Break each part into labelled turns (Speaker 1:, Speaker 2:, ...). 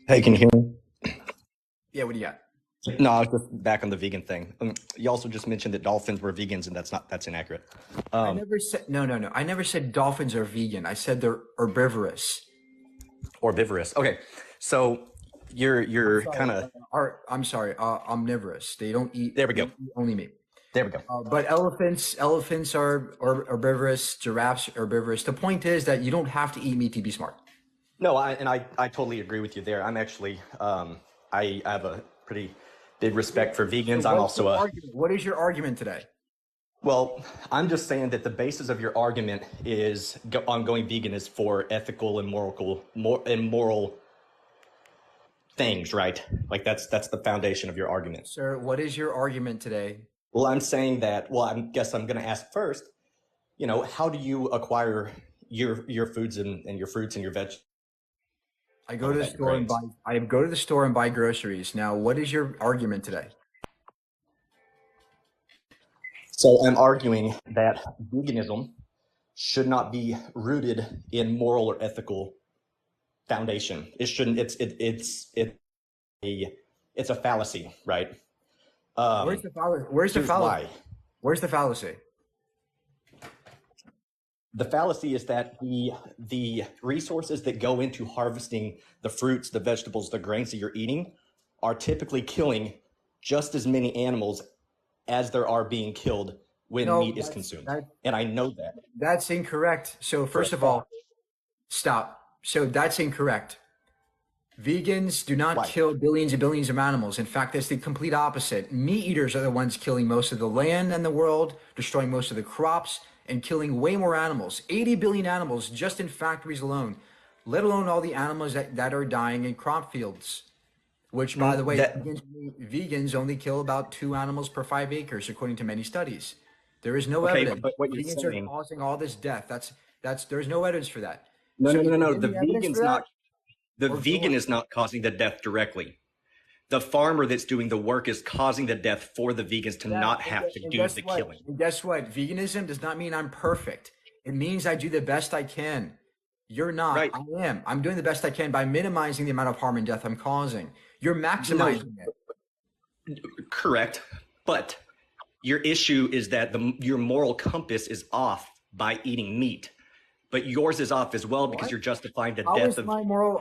Speaker 1: Hey, can you hear me?
Speaker 2: Yeah, what do you got?
Speaker 1: No, I was just back on the vegan thing. You also just mentioned that dolphins were vegans, and that's inaccurate.
Speaker 2: I
Speaker 1: Um,
Speaker 2: never said no. I never said dolphins are vegan. I said they're herbivorous.
Speaker 1: Herbivorous. Okay, so
Speaker 2: I'm
Speaker 1: you're
Speaker 2: sorry.
Speaker 1: kind of
Speaker 2: I'm sorry. Omnivorous. They don't eat.
Speaker 1: there. We
Speaker 2: They
Speaker 1: go.
Speaker 2: eat only meat.
Speaker 1: There we go.
Speaker 2: But elephants are herbivorous. Giraffes are herbivorous. The point is that you don't have to eat meat to be smart.
Speaker 1: No, I totally agree with you there. I'm actually I have a pretty big
Speaker 2: Yeah.
Speaker 1: respect for
Speaker 2: So
Speaker 1: vegans. I'm
Speaker 2: what's
Speaker 1: also
Speaker 2: your
Speaker 1: a
Speaker 2: argument? What is your argument today?
Speaker 1: well. I'm just saying that the basis of your argument is on going vegan is for ethical and moral things, right? Like that's the foundation of your argument.
Speaker 2: Sir, what is your argument today?
Speaker 1: Well, I'm saying that. Well, I guess I'm going to ask first. How do you acquire your foods and your fruits and your veg,
Speaker 2: I go
Speaker 1: all
Speaker 2: to
Speaker 1: of
Speaker 2: the
Speaker 1: that, your
Speaker 2: store and buy.
Speaker 1: grains?
Speaker 2: I go to the store and buy groceries. Now, what is your argument today?
Speaker 1: So I'm arguing that veganism should not be rooted in moral or ethical foundation. It shouldn't. A it's a fallacy, right?
Speaker 2: Where's
Speaker 1: Um,
Speaker 2: the fallacy? Where's the
Speaker 1: Here's
Speaker 2: fallacy?
Speaker 1: why.
Speaker 2: Where's the fallacy?
Speaker 1: The fallacy is that the resources that go into harvesting the fruits, the vegetables, the grains that you're eating are typically killing just as many animals as there are being killed when
Speaker 2: No,
Speaker 1: meat is
Speaker 2: that's
Speaker 1: consumed.
Speaker 2: that
Speaker 1: And I know that
Speaker 2: that's incorrect. So
Speaker 1: for a
Speaker 2: first of
Speaker 1: fact.
Speaker 2: all, stop. So that's incorrect. Vegans do not
Speaker 1: Why?
Speaker 2: kill billions and billions of animals. In fact, it's the complete opposite. Meat eaters are the ones killing most of the land in the world, destroying most of the crops, and killing way more animals. 80 billion animals just in factories alone, let alone all the animals that are dying in crop fields. Which, by the way,
Speaker 1: That
Speaker 2: vegans only kill about 2 animals per 5 acres, according to many studies. There is no
Speaker 1: okay,
Speaker 2: evidence.
Speaker 1: but what you're
Speaker 2: Vegans are
Speaker 1: saying?
Speaker 2: causing all this death. There's no evidence for that.
Speaker 1: No,
Speaker 2: So
Speaker 1: no, no,
Speaker 2: you
Speaker 1: no,
Speaker 2: can
Speaker 1: no.
Speaker 2: give
Speaker 1: The
Speaker 2: me evidence
Speaker 1: vegan's
Speaker 2: for that,
Speaker 1: not. The
Speaker 2: or go
Speaker 1: vegan
Speaker 2: on.
Speaker 1: is not causing the death directly. The farmer that's doing the work is causing the death for the vegans to
Speaker 2: Yeah,
Speaker 1: not have to
Speaker 2: and
Speaker 1: do
Speaker 2: guess
Speaker 1: the
Speaker 2: what?
Speaker 1: killing.
Speaker 2: And guess what? Veganism does not mean I'm perfect. It means I do the best I can. You're not.
Speaker 1: Right?
Speaker 2: I am. I'm doing the best I can by minimizing the amount of harm and death I'm causing. You're
Speaker 1: No,
Speaker 2: maximizing it.
Speaker 1: correct. But your issue is that your moral compass is off by eating meat, but yours is off as well because
Speaker 2: What?
Speaker 1: you're justifying the
Speaker 2: How
Speaker 1: death
Speaker 2: is
Speaker 1: of.
Speaker 2: my moral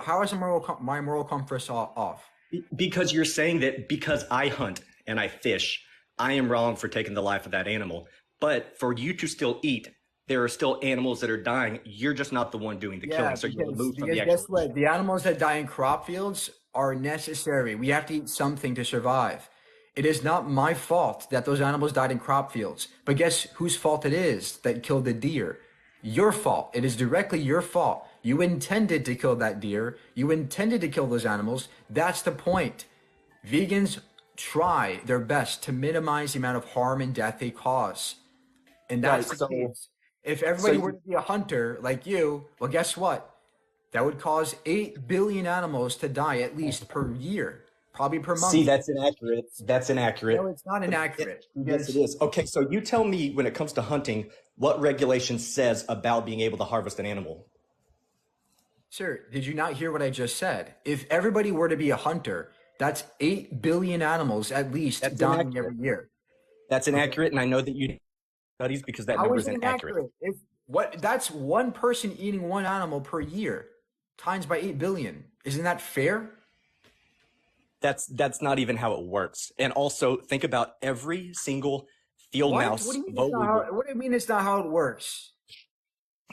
Speaker 2: compass off?
Speaker 1: Because you're saying that because I hunt and I fish, I am wrong for taking the life of that animal. But for you to still eat, there are still animals that are dying. You're just not the one doing the
Speaker 2: Yeah,
Speaker 1: killing, so you're
Speaker 2: because
Speaker 1: removed from the
Speaker 2: guess
Speaker 1: actual
Speaker 2: what?
Speaker 1: issue.
Speaker 2: The animals that die in crop fields are necessary. We have to eat something to survive. It is not my fault that those animals died in crop fields. But guess whose fault it is that killed the deer? Your fault. It is directly your fault. You intended to kill that deer. You intended to kill those animals. That's the point. Vegans try their best to minimize the amount of harm and death they cause. And
Speaker 1: Right.
Speaker 2: that's the
Speaker 1: So,
Speaker 2: case. If
Speaker 1: so
Speaker 2: everybody were
Speaker 1: you
Speaker 2: to be a hunter like you, well, guess what? That would cause 8 billion animals to die at least per year, probably per
Speaker 1: see
Speaker 2: month.
Speaker 1: that's inaccurate. That's
Speaker 2: No,
Speaker 1: inaccurate.
Speaker 2: it's not inaccurate
Speaker 1: Yes, it
Speaker 2: because,
Speaker 1: is. Okay, so you tell me when it comes to hunting, what regulation says about being able to harvest an animal?
Speaker 2: sir, did you not hear what I just said? If everybody were to be a hunter, that's 8 billion animals at least
Speaker 1: That's
Speaker 2: dying
Speaker 1: inaccurate.
Speaker 2: every year.
Speaker 1: That's
Speaker 2: Okay.
Speaker 1: inaccurate, and I know that you do studies because that
Speaker 2: How
Speaker 1: number
Speaker 2: is
Speaker 1: is
Speaker 2: it
Speaker 1: inaccurate.
Speaker 2: inaccurate? If what that's one person eating one animal per year times by 8 billion. Isn't that fair?
Speaker 1: That's not even how it works. And also think about every single field
Speaker 2: What? What
Speaker 1: mouse
Speaker 2: do you mean it's not
Speaker 1: vogel.
Speaker 2: how what do you mean it's not how it works?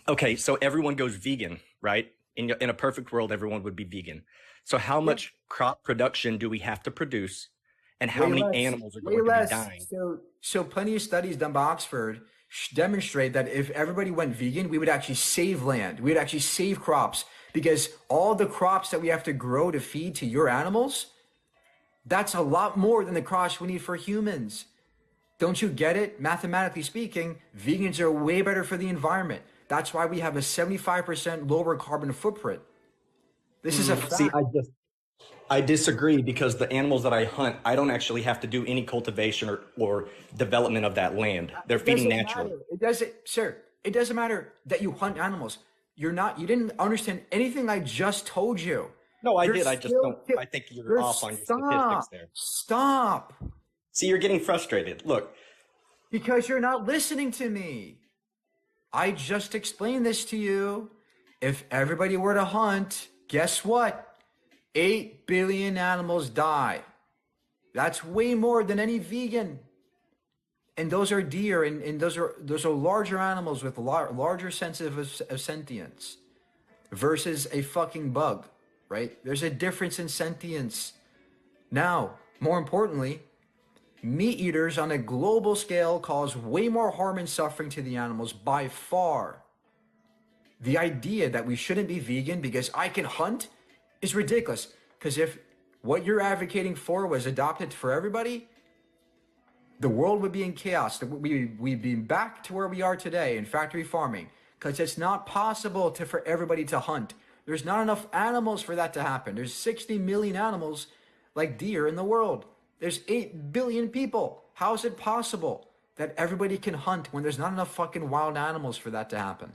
Speaker 1: Okay, so everyone goes vegan, right? In a perfect world, everyone would be vegan. So how
Speaker 2: Yeah.
Speaker 1: much crop production do we have to produce, and how
Speaker 2: Way
Speaker 1: many
Speaker 2: less.
Speaker 1: animals are
Speaker 2: Way
Speaker 1: going to be
Speaker 2: less.
Speaker 1: dying?
Speaker 2: So plenty of studies done by Oxford demonstrate that if everybody went vegan, we would actually save land. We would actually save crops because all the crops that we have to grow to feed to your animals, that's a lot more than the crops we need for humans. Don't you get it? Mathematically speaking, vegans are way better for the environment. That's why we have a 75% lower carbon footprint. This is a
Speaker 1: See,
Speaker 2: fact.
Speaker 1: I disagree because the animals that I hunt, I don't actually have to do any cultivation or development of that land. They're
Speaker 2: It
Speaker 1: feeding
Speaker 2: doesn't
Speaker 1: naturally.
Speaker 2: matter. It doesn't, sir. It doesn't matter that you hunt animals. You didn't understand anything I just told you.
Speaker 1: No, I
Speaker 2: You're
Speaker 1: did. I just
Speaker 2: still
Speaker 1: don't.
Speaker 2: kill.
Speaker 1: I think you're
Speaker 2: You're
Speaker 1: off on your statistics
Speaker 2: stop.
Speaker 1: there.
Speaker 2: Stop.
Speaker 1: See, you're getting frustrated. Look,
Speaker 2: Because you're not listening to me. I just explained this to you. If everybody were to hunt, guess what? 8 billion animals die. That's way more than any vegan. And those are deer, and those are larger animals with larger sense of sentience versus a fucking bug, right? There's a difference in sentience. Now, more importantly, meat eaters on a global scale cause way more harm and suffering to the animals by far. The idea that we shouldn't be vegan because I can hunt is ridiculous. Because if what you're advocating for was adopted for everybody, the world would be in chaos. We'd be back to where we are today in factory farming. Because it's not possible for everybody to hunt. There's not enough animals for that to happen. There's 60 million animals like deer in the world. There's 8 billion people. How is it possible that everybody can hunt when there's not enough fucking wild animals for that to happen?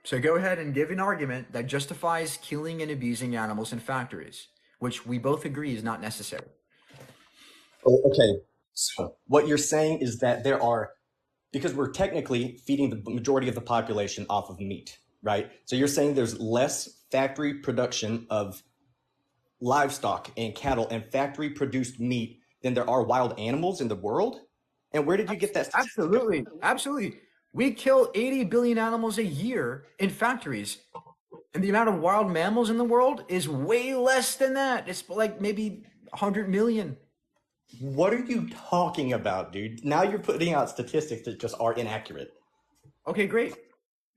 Speaker 2: So go ahead and give an argument that justifies killing and abusing animals in factories, which we both agree is not necessary.
Speaker 1: oh, okay. So what you're saying is that there are, because we're technically feeding the majority of the population off of meat, right? So you're saying there's less factory production of livestock and cattle and factory produced meat than there are wild animals in the world? And where did you get that statistic?
Speaker 2: Absolutely. Absolutely. We kill 80 billion animals a year in factories. And the amount of wild mammals in the world is way less than that. It's like maybe 100 million.
Speaker 1: What are you talking about, dude? Now you're putting out statistics that just are inaccurate.
Speaker 2: Okay, great.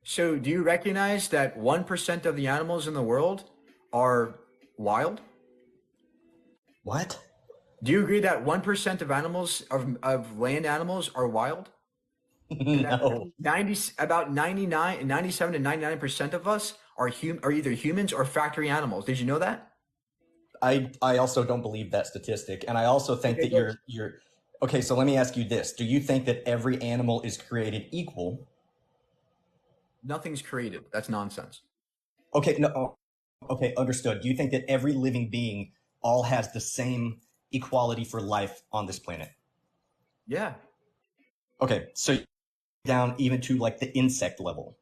Speaker 2: So do you recognize that 1% of the animals in the world are wild?
Speaker 1: What?
Speaker 2: Do you agree that 1% of animals, of land animals, are wild?
Speaker 1: No.
Speaker 2: 97 to 99% of us are either humans or factory animals. Did you know that?
Speaker 1: I also don't believe that statistic. And I also think
Speaker 2: Okay,
Speaker 1: that you're okay, so let me ask you this. Do you think that every animal is created equal?
Speaker 2: Nothing's created. That's nonsense.
Speaker 1: Okay, no, okay, understood. Do you think that every living being all has the same equality for life on this planet?
Speaker 2: Yeah.
Speaker 1: Okay, so down even to like the insect level.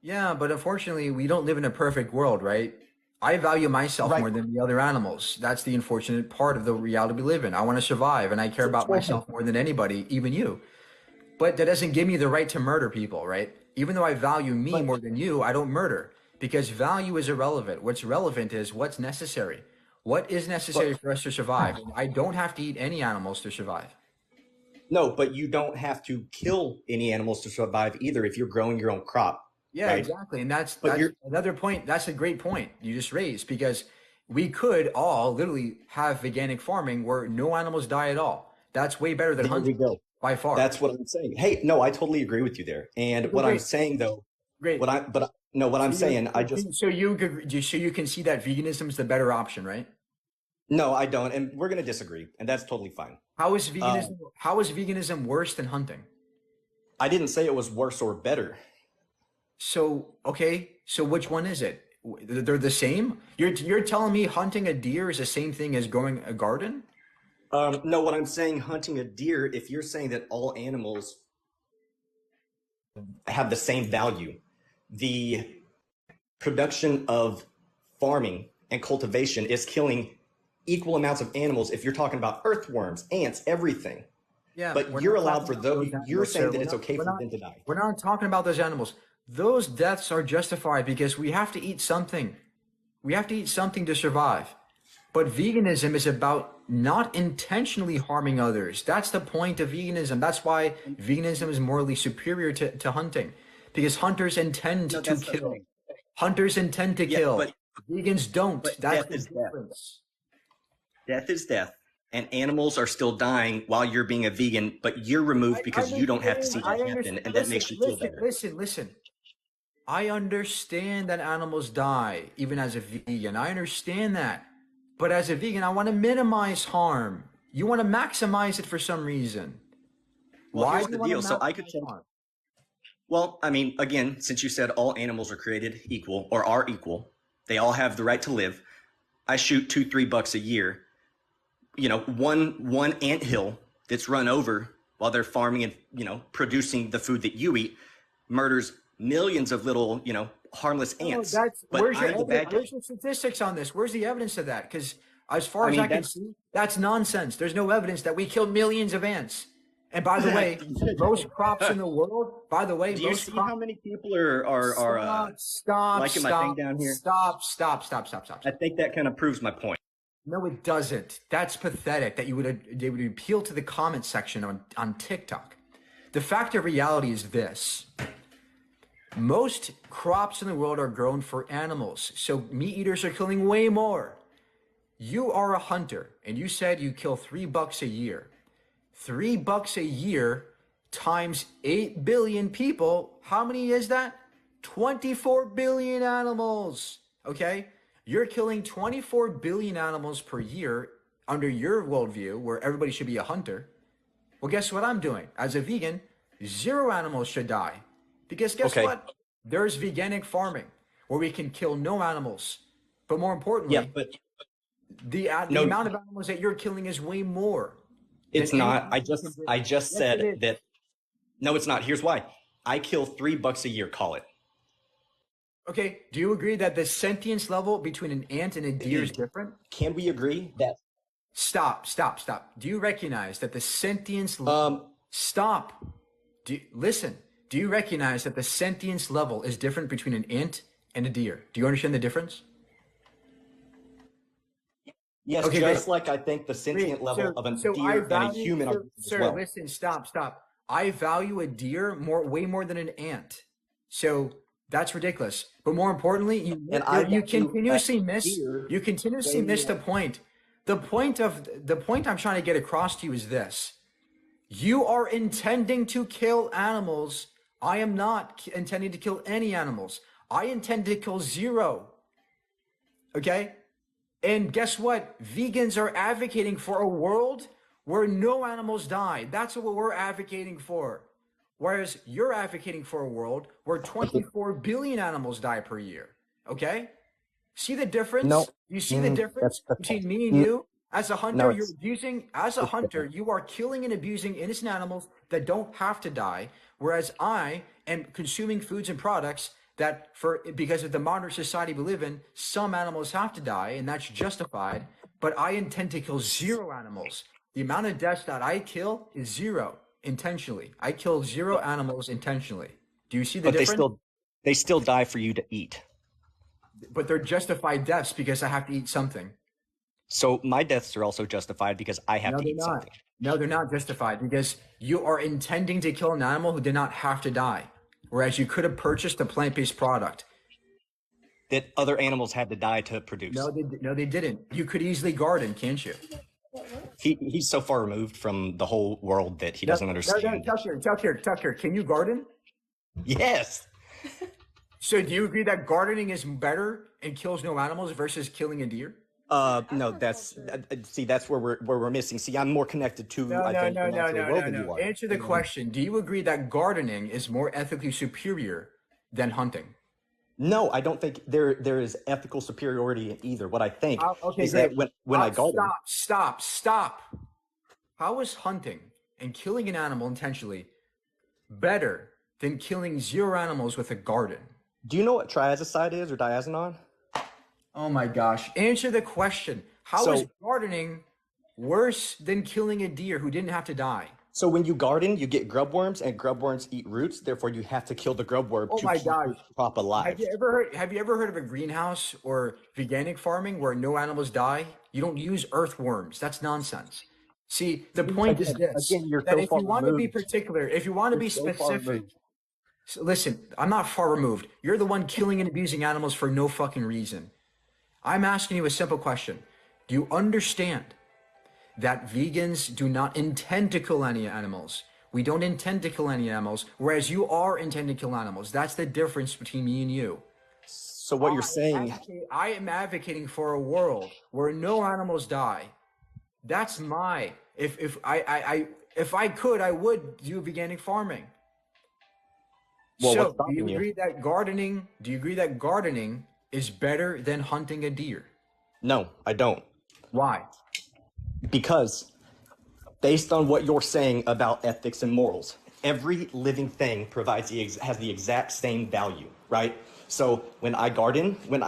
Speaker 2: Yeah, but unfortunately, we don't live in a perfect world, right? I value myself
Speaker 1: Right.
Speaker 2: more than the other animals. That's the unfortunate part of the reality we live in. I want to survive, and I care about myself more than anybody, even you. But that doesn't give me the right to murder people, right? Even though I value me
Speaker 1: But
Speaker 2: more than you, I don't murder because value is irrelevant. What's relevant is what's necessary. What is necessary
Speaker 1: but
Speaker 2: for us to survive? And I don't have to eat any animals to survive.
Speaker 1: no, but you don't have to kill any animals to survive either if you're growing your own crop,
Speaker 2: Yeah,
Speaker 1: right?
Speaker 2: exactly. And that's
Speaker 1: But
Speaker 2: that's
Speaker 1: you're
Speaker 2: another point. That's a great point you just raised because we could all literally have veganic farming where no animals die at all. That's way better than
Speaker 1: there we
Speaker 2: hunting
Speaker 1: go.
Speaker 2: by far.
Speaker 1: That's what I'm saying. Hey, no, I totally agree with you there. And
Speaker 2: Okay,
Speaker 1: what I'm
Speaker 2: great,
Speaker 1: saying though,
Speaker 2: great.
Speaker 1: what I'm
Speaker 2: So you
Speaker 1: saying, I just
Speaker 2: so you can see that veganism is the better option, right?
Speaker 1: no, I don't, and we're gonna disagree, and that's totally fine. Um,
Speaker 2: How is veganism worse than hunting?
Speaker 1: I didn't say it was worse or better.
Speaker 2: So, okay, so which one is it? They're the same? You're telling me hunting a deer is the same thing as growing a garden?
Speaker 1: No, what I'm saying, hunting a deer, if you're saying that all animals have the same value, the production of farming and cultivation is killing equal amounts of animals if you're talking about earthworms, ants, everything.
Speaker 2: Yeah,
Speaker 1: But
Speaker 2: we're
Speaker 1: you're
Speaker 2: not
Speaker 1: allowed
Speaker 2: talking
Speaker 1: for
Speaker 2: about
Speaker 1: those,
Speaker 2: those
Speaker 1: you're
Speaker 2: animals,
Speaker 1: saying
Speaker 2: sir.
Speaker 1: that it's okay for them to die.
Speaker 2: We're not talking about those animals. Those deaths are justified because we have to eat something. We have to eat something to survive. But veganism is about not intentionally harming others. That's the point of veganism. That's why veganism is morally superior to hunting. Because hunters intend
Speaker 1: No,
Speaker 2: to
Speaker 1: that's the
Speaker 2: kill.
Speaker 1: thing.
Speaker 2: Hunters intend to
Speaker 1: Yeah,
Speaker 2: kill. Vegans don't.
Speaker 1: but
Speaker 2: That's
Speaker 1: death
Speaker 2: the
Speaker 1: is death.
Speaker 2: difference.
Speaker 1: Death is death. And animals are still dying while you're being a vegan, but you're removed
Speaker 2: I
Speaker 1: because you don't have to see
Speaker 2: understand. I
Speaker 1: that happen,
Speaker 2: understand.
Speaker 1: and that makes you feel better.
Speaker 2: Listen. I understand that animals die, even as a vegan. I understand that. But as a vegan, I want to minimize harm. You want to maximize it for some reason.
Speaker 1: Well,
Speaker 2: Why
Speaker 1: here's
Speaker 2: do you
Speaker 1: the
Speaker 2: want to
Speaker 1: deal. So I could
Speaker 2: maximize
Speaker 1: take
Speaker 2: harm?
Speaker 1: Well, I mean, again, since you said all animals are created equal or are equal, they all have the right to live. I shoot $2-3 a year. One ant hill that's run over while they're farming and producing the food that you eat murders millions of little harmless
Speaker 2: No,
Speaker 1: ants.
Speaker 2: that's
Speaker 1: But
Speaker 2: where's your
Speaker 1: I'm the
Speaker 2: evidence?
Speaker 1: bad guy.
Speaker 2: Where's your statistics on this? Where's the evidence of that? Because as far
Speaker 1: I
Speaker 2: as I
Speaker 1: mean,
Speaker 2: can
Speaker 1: that's
Speaker 2: see, that's nonsense. There's no evidence that we killed millions of ants. And by the way, most crops in the world, by the way,
Speaker 1: do you
Speaker 2: most
Speaker 1: see how
Speaker 2: crops.
Speaker 1: many people are
Speaker 2: Stop, stop,
Speaker 1: liking my thing
Speaker 2: stop,
Speaker 1: down here?
Speaker 2: stop, stop, stop, stop, stop,
Speaker 1: I
Speaker 2: stop.
Speaker 1: think that kind of proves my point.
Speaker 2: No, it doesn't. That's pathetic that they would appeal to the comment section on TikTok. The fact of reality is this. Most crops in the world are grown for animals, so meat eaters are killing way more. You are a hunter, and you said you kill $3 a year. $3 a year times 8 billion people. How many is that? 24 billion animals. Okay? You're killing 24 billion animals per year under your worldview, where everybody should be a hunter. Well, guess what I'm doing? As a vegan, 0 animals should die. Because guess
Speaker 1: Okay.
Speaker 2: what? There's veganic farming where we can kill no animals. But more
Speaker 1: Yeah,
Speaker 2: importantly,
Speaker 1: but
Speaker 2: the
Speaker 1: no,
Speaker 2: amount of animals that you're killing is way more than
Speaker 1: it's
Speaker 2: any
Speaker 1: not. I
Speaker 2: animal can
Speaker 1: just
Speaker 2: do.
Speaker 1: I just
Speaker 2: Yes, it
Speaker 1: said
Speaker 2: is.
Speaker 1: that no, it's not. Here's why. I kill $3 a year, call it.
Speaker 2: Okay, do you agree that the sentience level between an ant and a deer is
Speaker 1: Again,
Speaker 2: different?
Speaker 1: can we agree that
Speaker 2: Stop, stop, stop. Do you recognize that the sentience
Speaker 1: um
Speaker 2: stop? Listen. Do you recognize that the sentience level is different between an ant and a deer? Do you understand the difference?
Speaker 1: yes,
Speaker 2: Okay, great.
Speaker 1: just like I think the sentient
Speaker 2: Great.
Speaker 1: level of a
Speaker 2: So I
Speaker 1: deer and a
Speaker 2: value,
Speaker 1: human are
Speaker 2: sir,
Speaker 1: as
Speaker 2: sir,
Speaker 1: well.
Speaker 2: listen, stop, stop. I value a deer way more than an ant. So that's ridiculous. But more importantly,
Speaker 1: And I
Speaker 2: you
Speaker 1: value a
Speaker 2: continuously miss
Speaker 1: deer
Speaker 2: you continuously
Speaker 1: way
Speaker 2: miss the
Speaker 1: more.
Speaker 2: point. The point I'm trying to get across to you is this. You are intending to kill animals. I am not intending to kill any animals. I intend to kill 0. Okay? And guess what? Vegans are advocating for a world where no animals die. That's what we're advocating for. Whereas you're advocating for a world where 24 billion animals die per year. Okay? See the
Speaker 1: No,
Speaker 2: difference? You see the difference
Speaker 1: that's
Speaker 2: between me and
Speaker 1: n-
Speaker 2: you? As a
Speaker 1: no,
Speaker 2: hunter, you're abusing, as a
Speaker 1: it's
Speaker 2: hunter,
Speaker 1: different.
Speaker 2: you are killing and abusing innocent animals that don't have to die. Whereas I am consuming foods and products that because of the modern society we live in, some animals have to die, and that's justified. But I intend to kill 0 animals. The amount of deaths that I kill is 0 intentionally. I kill 0 animals intentionally. Do you see the
Speaker 1: But
Speaker 2: difference?
Speaker 1: they still die for you to eat.
Speaker 2: But they're justified deaths because I have to eat something.
Speaker 1: So my deaths are also justified because I have
Speaker 2: No,
Speaker 1: to
Speaker 2: they're
Speaker 1: eat
Speaker 2: not.
Speaker 1: something.
Speaker 2: No, they're not justified because you are intending to kill an animal who did not have to die. Whereas you could have purchased a plant-based product.
Speaker 1: That other animals had to die to produce.
Speaker 2: No, they didn't. You could easily garden, can't you?
Speaker 1: He's so far removed from the whole world that he doesn't understand.
Speaker 2: Tucker, can you garden?
Speaker 1: Yes.
Speaker 2: So do you agree that gardening is better and kills no animals versus killing a deer?
Speaker 1: No, that's see, that's where we're missing. See, I'm more connected to
Speaker 2: No,
Speaker 1: I
Speaker 2: no,
Speaker 1: think
Speaker 2: no,
Speaker 1: the
Speaker 2: no,
Speaker 1: natural
Speaker 2: no,
Speaker 1: world
Speaker 2: no,
Speaker 1: than you
Speaker 2: no.
Speaker 1: are.
Speaker 2: Answer the question. Do you agree that gardening is more ethically superior than hunting?
Speaker 1: No, I don't think there is ethical superiority in either. What I think
Speaker 2: Okay,
Speaker 1: is
Speaker 2: great.
Speaker 1: that when I garden,
Speaker 2: Stop. How is hunting and killing an animal intentionally better than killing 0 animals with a garden?
Speaker 1: do you know what triazicide is or diazinon?
Speaker 2: Oh my gosh. Answer the question. How is
Speaker 1: So
Speaker 2: gardening worse than killing a deer who didn't have to die?
Speaker 1: so when you garden, you get grub worms, and grub worms eat roots. Therefore, you have to kill the grub worm
Speaker 2: Oh
Speaker 1: to
Speaker 2: my
Speaker 1: keep your
Speaker 2: gosh.
Speaker 1: crop alive.
Speaker 2: Have you ever heard of a greenhouse or veganic farming where no animals die? You don't use earthworms. That's nonsense. See, the point is this,
Speaker 1: Again, you're
Speaker 2: that
Speaker 1: so
Speaker 2: if
Speaker 1: far
Speaker 2: you want to be
Speaker 1: removed.
Speaker 2: particular, if you want to
Speaker 1: You're
Speaker 2: be
Speaker 1: so far
Speaker 2: specific,
Speaker 1: removed.
Speaker 2: listen, I'm not far removed. You're the one killing and abusing animals for no fucking reason. I'm asking you a simple question. Do you understand that vegans do not intend to kill any animals? We don't intend to kill any animals, whereas you are intending to kill animals. That's the difference between me and you.
Speaker 1: So what you're saying,
Speaker 2: I am advocating for a world where no animals die. That's my if I could, I would do veganic farming.
Speaker 1: Well, what's
Speaker 2: So, do you
Speaker 1: stopping you?
Speaker 2: agree that gardening is better than hunting a deer?
Speaker 1: No, I don't.
Speaker 2: Why?
Speaker 1: Because based on what you're saying about ethics and morals, every living thing has the exact same value, right? So when I garden, when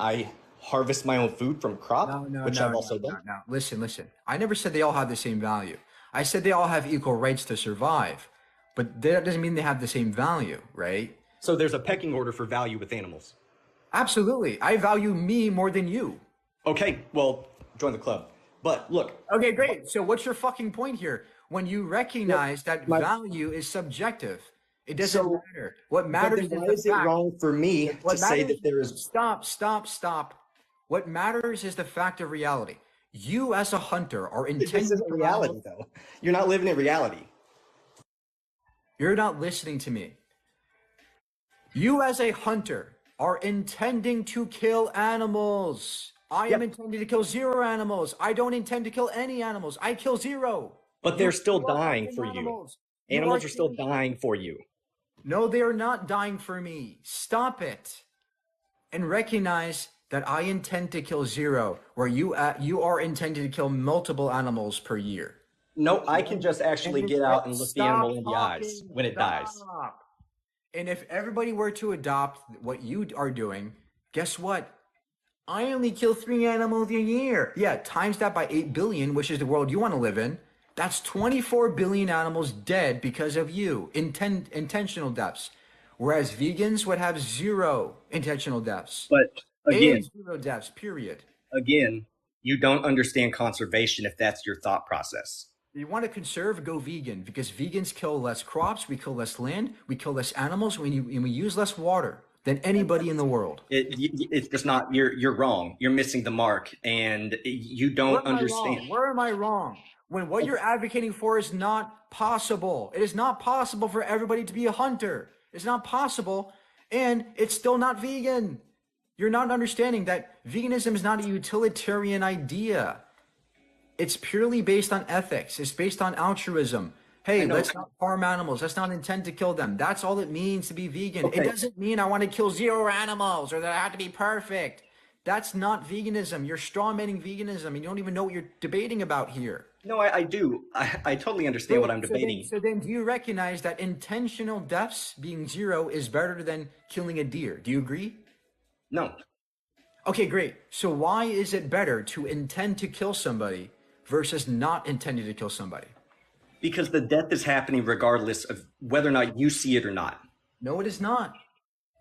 Speaker 1: I harvest my own food from crop,
Speaker 2: No, no,
Speaker 1: which
Speaker 2: no,
Speaker 1: I've
Speaker 2: no,
Speaker 1: also
Speaker 2: no,
Speaker 1: done.
Speaker 2: no. Listen, listen. I never said they all have the same value. I said they all have equal rights to survive, but that doesn't mean they have the same value, right?
Speaker 1: So there's a pecking order for value with animals.
Speaker 2: Absolutely. I value me more than you.
Speaker 1: Okay, well, join the club. But look,
Speaker 2: Okay, great. So what's your fucking point here? When you
Speaker 1: well,
Speaker 2: recognize that
Speaker 1: my
Speaker 2: value is subjective, it doesn't
Speaker 1: so
Speaker 2: matter. What
Speaker 1: but
Speaker 2: matters
Speaker 1: then
Speaker 2: is
Speaker 1: why
Speaker 2: the
Speaker 1: is it
Speaker 2: fact.
Speaker 1: wrong for me to
Speaker 2: What
Speaker 1: say
Speaker 2: matters,
Speaker 1: that there is
Speaker 2: stop, stop, stop. What matters is the fact of reality. You as a hunter are
Speaker 1: this
Speaker 2: intending
Speaker 1: isn't
Speaker 2: to animals.
Speaker 1: reality though. You're not living in reality.
Speaker 2: You're not listening to me. You as a hunter are intending to kill animals. I am
Speaker 1: Yep.
Speaker 2: intending to kill zero animals. I don't intend to kill any animals. I kill zero.
Speaker 1: But they're
Speaker 2: You,
Speaker 1: still
Speaker 2: you are
Speaker 1: dying
Speaker 2: hunting
Speaker 1: for you.
Speaker 2: animals. You are
Speaker 1: Animals are still
Speaker 2: killing.
Speaker 1: dying for you.
Speaker 2: No, they are not dying for me. Stop it. And recognize that I intend to kill zero, where you are intending to kill multiple animals per year.
Speaker 1: No, I can just actually
Speaker 2: And
Speaker 1: get out and look the animal
Speaker 2: stop
Speaker 1: in the eyes
Speaker 2: talking.
Speaker 1: when it dies.
Speaker 2: Stop. And if everybody were to adopt what you are doing, guess what? I only kill 3 animals a year. Yeah, times that by 8 billion, which is the world you want to live in. That's 24 billion animals dead because of you, intentional deaths. Whereas vegans would have zero intentional deaths
Speaker 1: But
Speaker 2: and
Speaker 1: again,
Speaker 2: zero deaths, period.
Speaker 1: again, you don't understand conservation if that's your thought process.
Speaker 2: You want to conserve, go vegan because vegans kill less crops, we kill less land, we kill less animals, and we use less water than anybody in the world.
Speaker 1: It's just not, you're wrong. You're missing the mark and you
Speaker 2: Where
Speaker 1: don't
Speaker 2: am I
Speaker 1: understand.
Speaker 2: wrong? Where am I wrong? When what you're advocating for is not possible. It is not possible for everybody to be a hunter. It's not possible. And it's still not vegan. You're not understanding that veganism is not a utilitarian idea. It's purely based on ethics. It's based on altruism. Hey,
Speaker 1: I know.
Speaker 2: let's not farm animals. Let's not intend to kill them. That's all it means to be vegan. It
Speaker 1: Okay.
Speaker 2: doesn't mean I want to kill zero animals or that I have to be perfect. That's not veganism. You're strawmanning veganism and you don't even know what you're debating about here.
Speaker 1: No, I do. I totally understand what I'm
Speaker 2: So then,
Speaker 1: debating.
Speaker 2: so then do you recognize that intentional deaths being zero is better than killing a deer? Do you agree?
Speaker 1: No,
Speaker 2: Okay, great. So why is it better to intend to kill somebody versus not intending to kill somebody?
Speaker 1: because the death is happening regardless of whether or not you see it or not.
Speaker 2: No, it is not.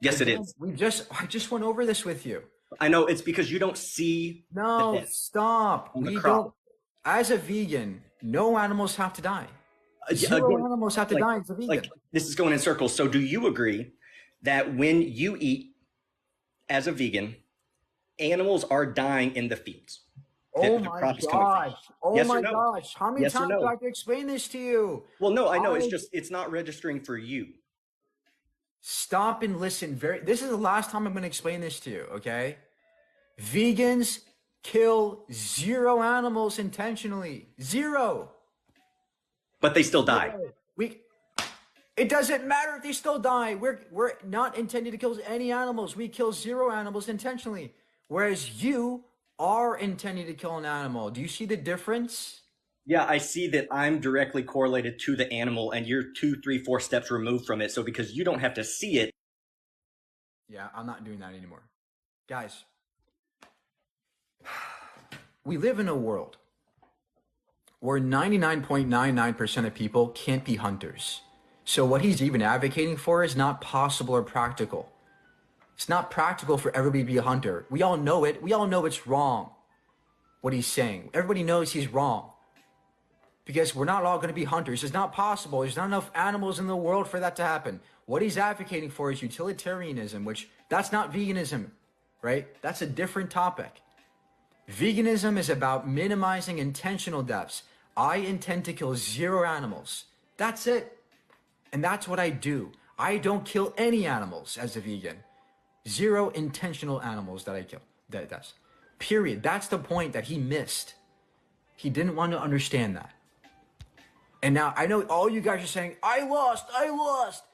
Speaker 1: Yes, it
Speaker 2: Again,
Speaker 1: is.
Speaker 2: I just went over this with you.
Speaker 1: I know it's because you don't see the
Speaker 2: No,
Speaker 1: death
Speaker 2: stop.
Speaker 1: on the
Speaker 2: We
Speaker 1: crop.
Speaker 2: don't. As a vegan, no animals have to die.
Speaker 1: Yeah,
Speaker 2: Zero
Speaker 1: again,
Speaker 2: animals have to die as a vegan.
Speaker 1: like this is going in circles. So do you agree that when you eat as a vegan, animals are dying in the fields?
Speaker 2: Oh
Speaker 1: The
Speaker 2: my
Speaker 1: crop is coming from?
Speaker 2: gosh. Oh
Speaker 1: Yes or
Speaker 2: my
Speaker 1: no?
Speaker 2: gosh. How many
Speaker 1: Yes or
Speaker 2: times do
Speaker 1: no?
Speaker 2: I have to explain this to you?
Speaker 1: Well, no, I know.
Speaker 2: I
Speaker 1: It's not registering for you.
Speaker 2: stop and listen. This is the last time I'm going to explain this to you, okay? Vegans kill zero animals intentionally. Zero.
Speaker 1: But they still die.
Speaker 2: We It doesn't matter if they still die. We're not intending to kill any animals. We kill zero animals intentionally. Whereas you are intending to kill an animal. Do you see the difference?
Speaker 1: Yeah, I see that I'm directly correlated to the animal, and you're 2, 3, 4 steps removed from it. So because you don't have to see it,
Speaker 2: Yeah, I'm not doing that anymore. Guys, we live in a world where 99.99% of people can't be hunters. So what he's even advocating for is not possible or practical. It's not practical for everybody to be a hunter. We all know it. We all know it's wrong, what he's saying. Everybody knows he's wrong. Because we're not all going to be hunters. It's not possible. There's not enough animals in the world for that to happen. What he's advocating for is utilitarianism, which that's not veganism, right? That's a different topic. Veganism is about minimizing intentional deaths. I intend to kill zero animals. That's it. And that's what I do. I don't kill any animals as a vegan. Zero intentional animals that I kill. That's period. That's the point that he missed. He didn't want to understand that. And now I know all you guys are saying, I lost.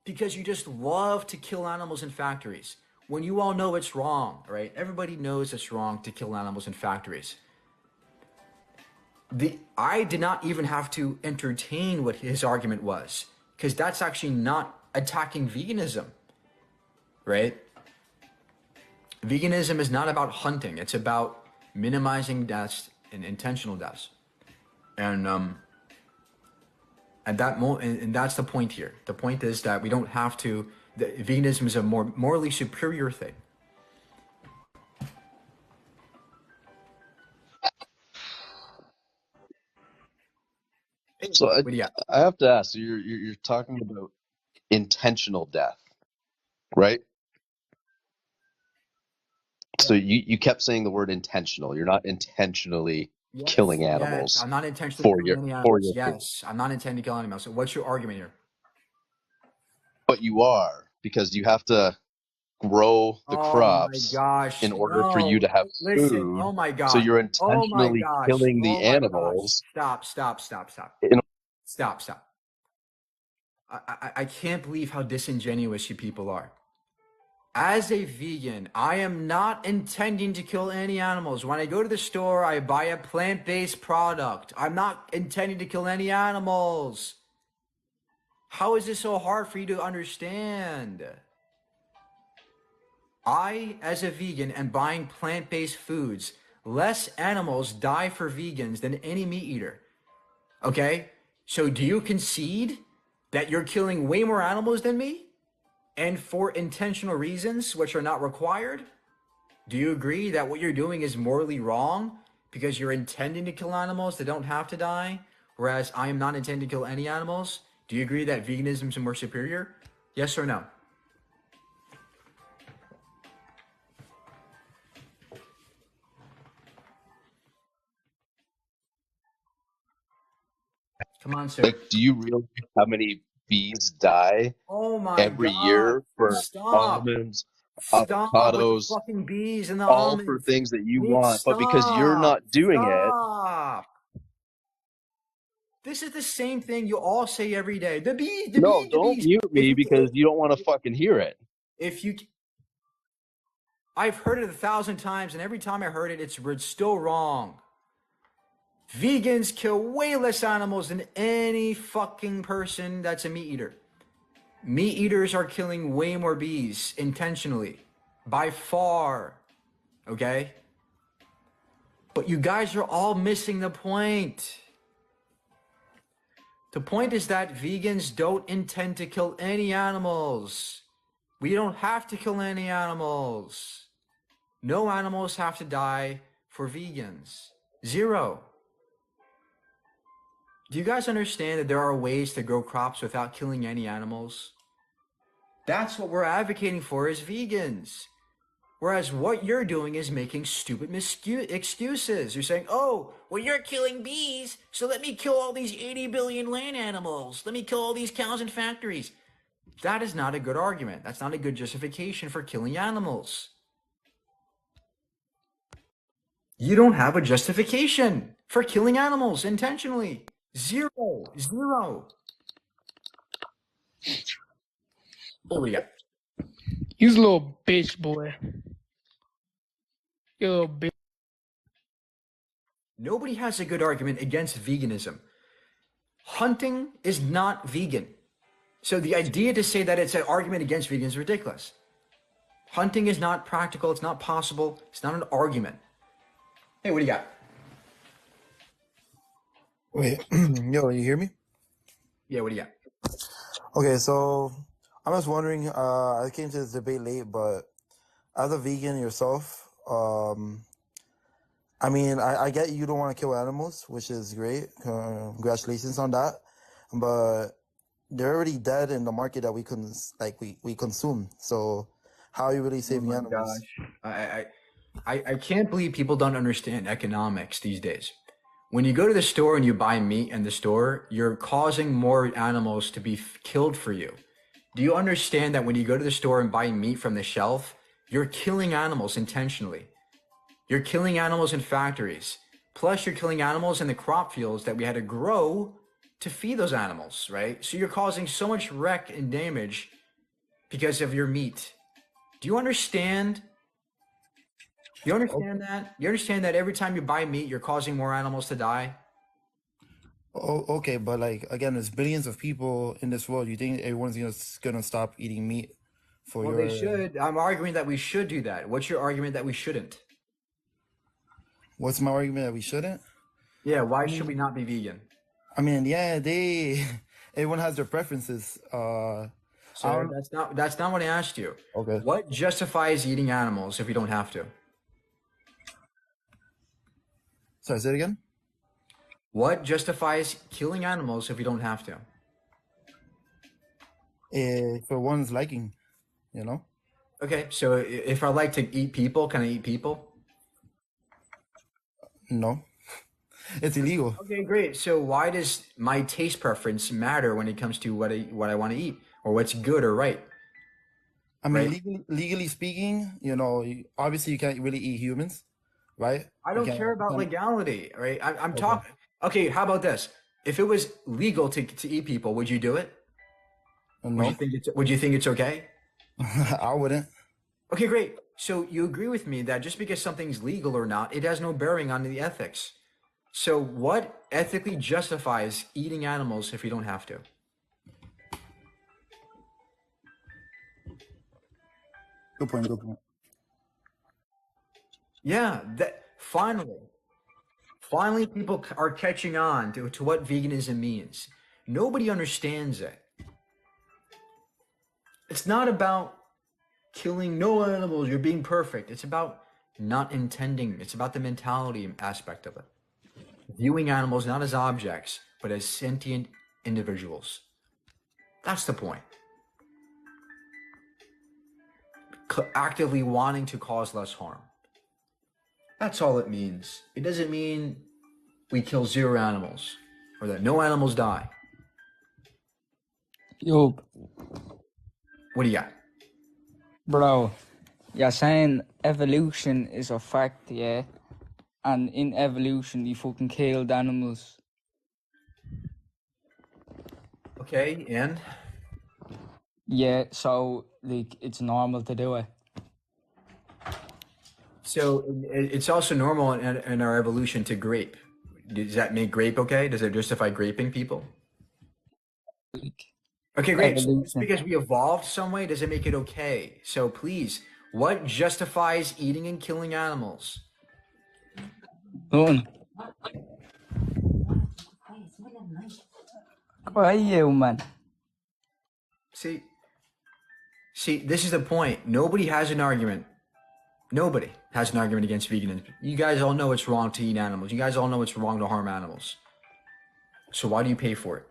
Speaker 2: because you just love to kill animals in factories when you all know it's wrong, right? Everybody knows it's wrong to kill animals in factories. I did not even have to entertain what his argument was, because that's actually not attacking veganism, right? Veganism is not about hunting. It's about minimizing deaths and intentional deaths. And at that moment, and that's the point here. The point is that we don't have to. Veganism is a more morally superior thing.
Speaker 3: So
Speaker 2: What do you got?
Speaker 3: I have to ask, so you're talking about intentional death, right? So you kept saying the word intentional. You're not intentionally
Speaker 2: Yes,
Speaker 3: killing
Speaker 2: yes.
Speaker 3: animals
Speaker 2: I'm not intentionally
Speaker 3: for
Speaker 2: killing any
Speaker 3: for
Speaker 2: animals.
Speaker 3: your food,
Speaker 2: Yes, I'm not intending to kill animals. So what's your argument here?
Speaker 3: but you are because you have to grow the
Speaker 2: Oh my
Speaker 3: crops
Speaker 2: gosh,
Speaker 3: in order for you
Speaker 2: no.
Speaker 3: to have
Speaker 2: Listen,
Speaker 3: food.
Speaker 2: oh my
Speaker 3: So
Speaker 2: God.
Speaker 3: you're
Speaker 2: Oh my
Speaker 3: intentionally
Speaker 2: gosh.
Speaker 3: killing the
Speaker 2: Oh my gosh.
Speaker 3: animals.
Speaker 2: Stop, stop, stop, stop.
Speaker 3: In,
Speaker 2: Stop, stop. I can't believe how disingenuous you people are. As a vegan, I am not intending to kill any animals. When I go to the store, I buy a plant-based product. I'm not intending to kill any animals. How is this so hard for you to understand? I, as a vegan, am buying plant-based foods. Less animals die for vegans than any meat eater. Okay? So do you concede that you're killing way more animals than me? And for intentional reasons, which are not required? Do you agree that what you're doing is morally wrong because you're intending to kill animals that don't have to die, whereas I am not intending to kill any animals? Do you agree that veganism is more superior? Yes or no? Come on, sir.
Speaker 3: like, do you realize how many bees die
Speaker 2: Oh my
Speaker 3: every
Speaker 2: God.
Speaker 3: year for
Speaker 2: Stop.
Speaker 3: almonds,
Speaker 2: Stop with the
Speaker 3: avocados,
Speaker 2: fucking bees and the
Speaker 3: all for
Speaker 2: almonds.
Speaker 3: things that you
Speaker 2: Nick,
Speaker 3: want, but because you're
Speaker 2: stop.
Speaker 3: not doing it,
Speaker 2: Stop. This is the same thing you all say every day. The bees, the
Speaker 3: no,
Speaker 2: bees, the
Speaker 3: don't
Speaker 2: bees.
Speaker 3: mute
Speaker 2: If
Speaker 3: me
Speaker 2: you,
Speaker 3: because you don't want to fucking hear it.
Speaker 2: if you, I've heard it 1,000 times, and every time I heard it, it's still wrong. Vegans kill way less animals than any fucking person that's a meat eater. Meat eaters are killing way more bees intentionally, by far. Okay? But you guys are all missing the point. The point is that vegans don't intend to kill any animals. We don't have to kill any animals. No animals have to die for vegans. Zero. Do you guys understand that there are ways to grow crops without killing any animals? That's what we're advocating for as vegans. Whereas what you're doing is making stupid excuses. You're saying, oh, well, you're killing bees, so let me kill all these 80 billion land animals. Let me kill all these cows in factories. That is not a good argument. That's not a good justification for killing animals. You don't have a justification for killing animals intentionally. Zero. Zero. Oh, yeah.
Speaker 4: He's a little bitch, boy. You little bitch.
Speaker 2: Nobody has a good argument against veganism. Hunting is not vegan. So the idea to say that it's an argument against vegans is ridiculous. Hunting is not practical. It's not possible. It's not an argument. Hey, what do you got?
Speaker 5: Wait, yo, you hear me?
Speaker 2: Yeah, what do you got?
Speaker 5: Okay, so I'm just wondering, I came to this debate late, but as a vegan yourself, I mean, I get you don't want to kill animals, which is great. Congratulations on that. But they're already dead in the market that we consume. So how are you really
Speaker 2: Oh
Speaker 5: saving
Speaker 2: my
Speaker 5: animals?
Speaker 2: gosh. I can't believe people don't understand economics these days. When you go to the store and you buy meat in the store, you're causing more animals to be killed for you. Do you understand that when you go to the store and buy meat from the shelf, you're killing animals intentionally? You're killing animals in factories. Plus, you're killing animals in the crop fields that we had to grow to feed those animals, right? So you're causing so much wreck and damage because of your meat. Do you understand? You understand that? You understand that every time you buy meat, you're causing more animals to die?
Speaker 5: Oh, okay, but like again, there's billions of people in this world. You think everyone's gonna stop eating meat for
Speaker 2: Well,
Speaker 5: your?
Speaker 2: they should. I'm arguing that we should do that. What's your argument that we shouldn't?
Speaker 5: What's my argument that we shouldn't?
Speaker 2: Yeah, why should we not be vegan?
Speaker 5: I mean, yeah, everyone has their preferences.
Speaker 2: Sir, that's not what I asked you.
Speaker 5: Okay.
Speaker 2: What justifies eating animals if we don't have to?
Speaker 5: Sorry, say it again.
Speaker 2: What justifies killing animals if we don't have to?
Speaker 5: For one's liking, you know.
Speaker 2: Okay, so if I like to eat people, can I eat people?
Speaker 5: No, it's illegal.
Speaker 2: Okay, great. So why does my taste preference matter when it comes to what I want to eat or what's good or right?
Speaker 5: I mean,
Speaker 2: Right.
Speaker 5: legally speaking, obviously you can't really eat humans, right?
Speaker 2: I
Speaker 5: You
Speaker 2: don't
Speaker 5: can't-
Speaker 2: care about legality, right? I'm talking. Okay, how about this? If it was legal to eat people, would you do it?
Speaker 5: No,
Speaker 2: Would you think it's okay?
Speaker 5: I wouldn't.
Speaker 2: Okay, great. So you agree with me that just because something's legal or not, it has no bearing on the ethics. So what ethically justifies eating animals if we don't have to?
Speaker 5: Good point. Good point.
Speaker 2: Yeah, that finally people are catching on to what veganism means. Nobody understands it. It's not about killing no animals, you're being perfect. It's about not intending. It's about the mentality aspect of it. Viewing animals not as objects, but as sentient individuals. That's the point. Actively wanting to cause less harm. That's all it means. It doesn't mean we kill 0 animals or that no animals die.
Speaker 6: Yo,
Speaker 2: What do you got?
Speaker 6: bro, you're saying evolution is a fact, yeah? And in evolution, you fucking killed animals.
Speaker 2: Okay, and
Speaker 6: Yeah, so, like, it's normal to do it.
Speaker 2: so it's also normal in our evolution to grape. Does that make grape okay? Does it justify graping people?
Speaker 6: Like,
Speaker 2: Okay, great. So just
Speaker 6: evolution.
Speaker 2: because we evolved some way, does it make it okay? So please, what justifies eating and killing animals?
Speaker 6: Nothing. Why you, man?
Speaker 2: See, this is the point. Nobody has an argument. Nobody has an argument against veganism. You guys all know it's wrong to eat animals. You guys all know it's wrong to harm animals. So why do you pay for it?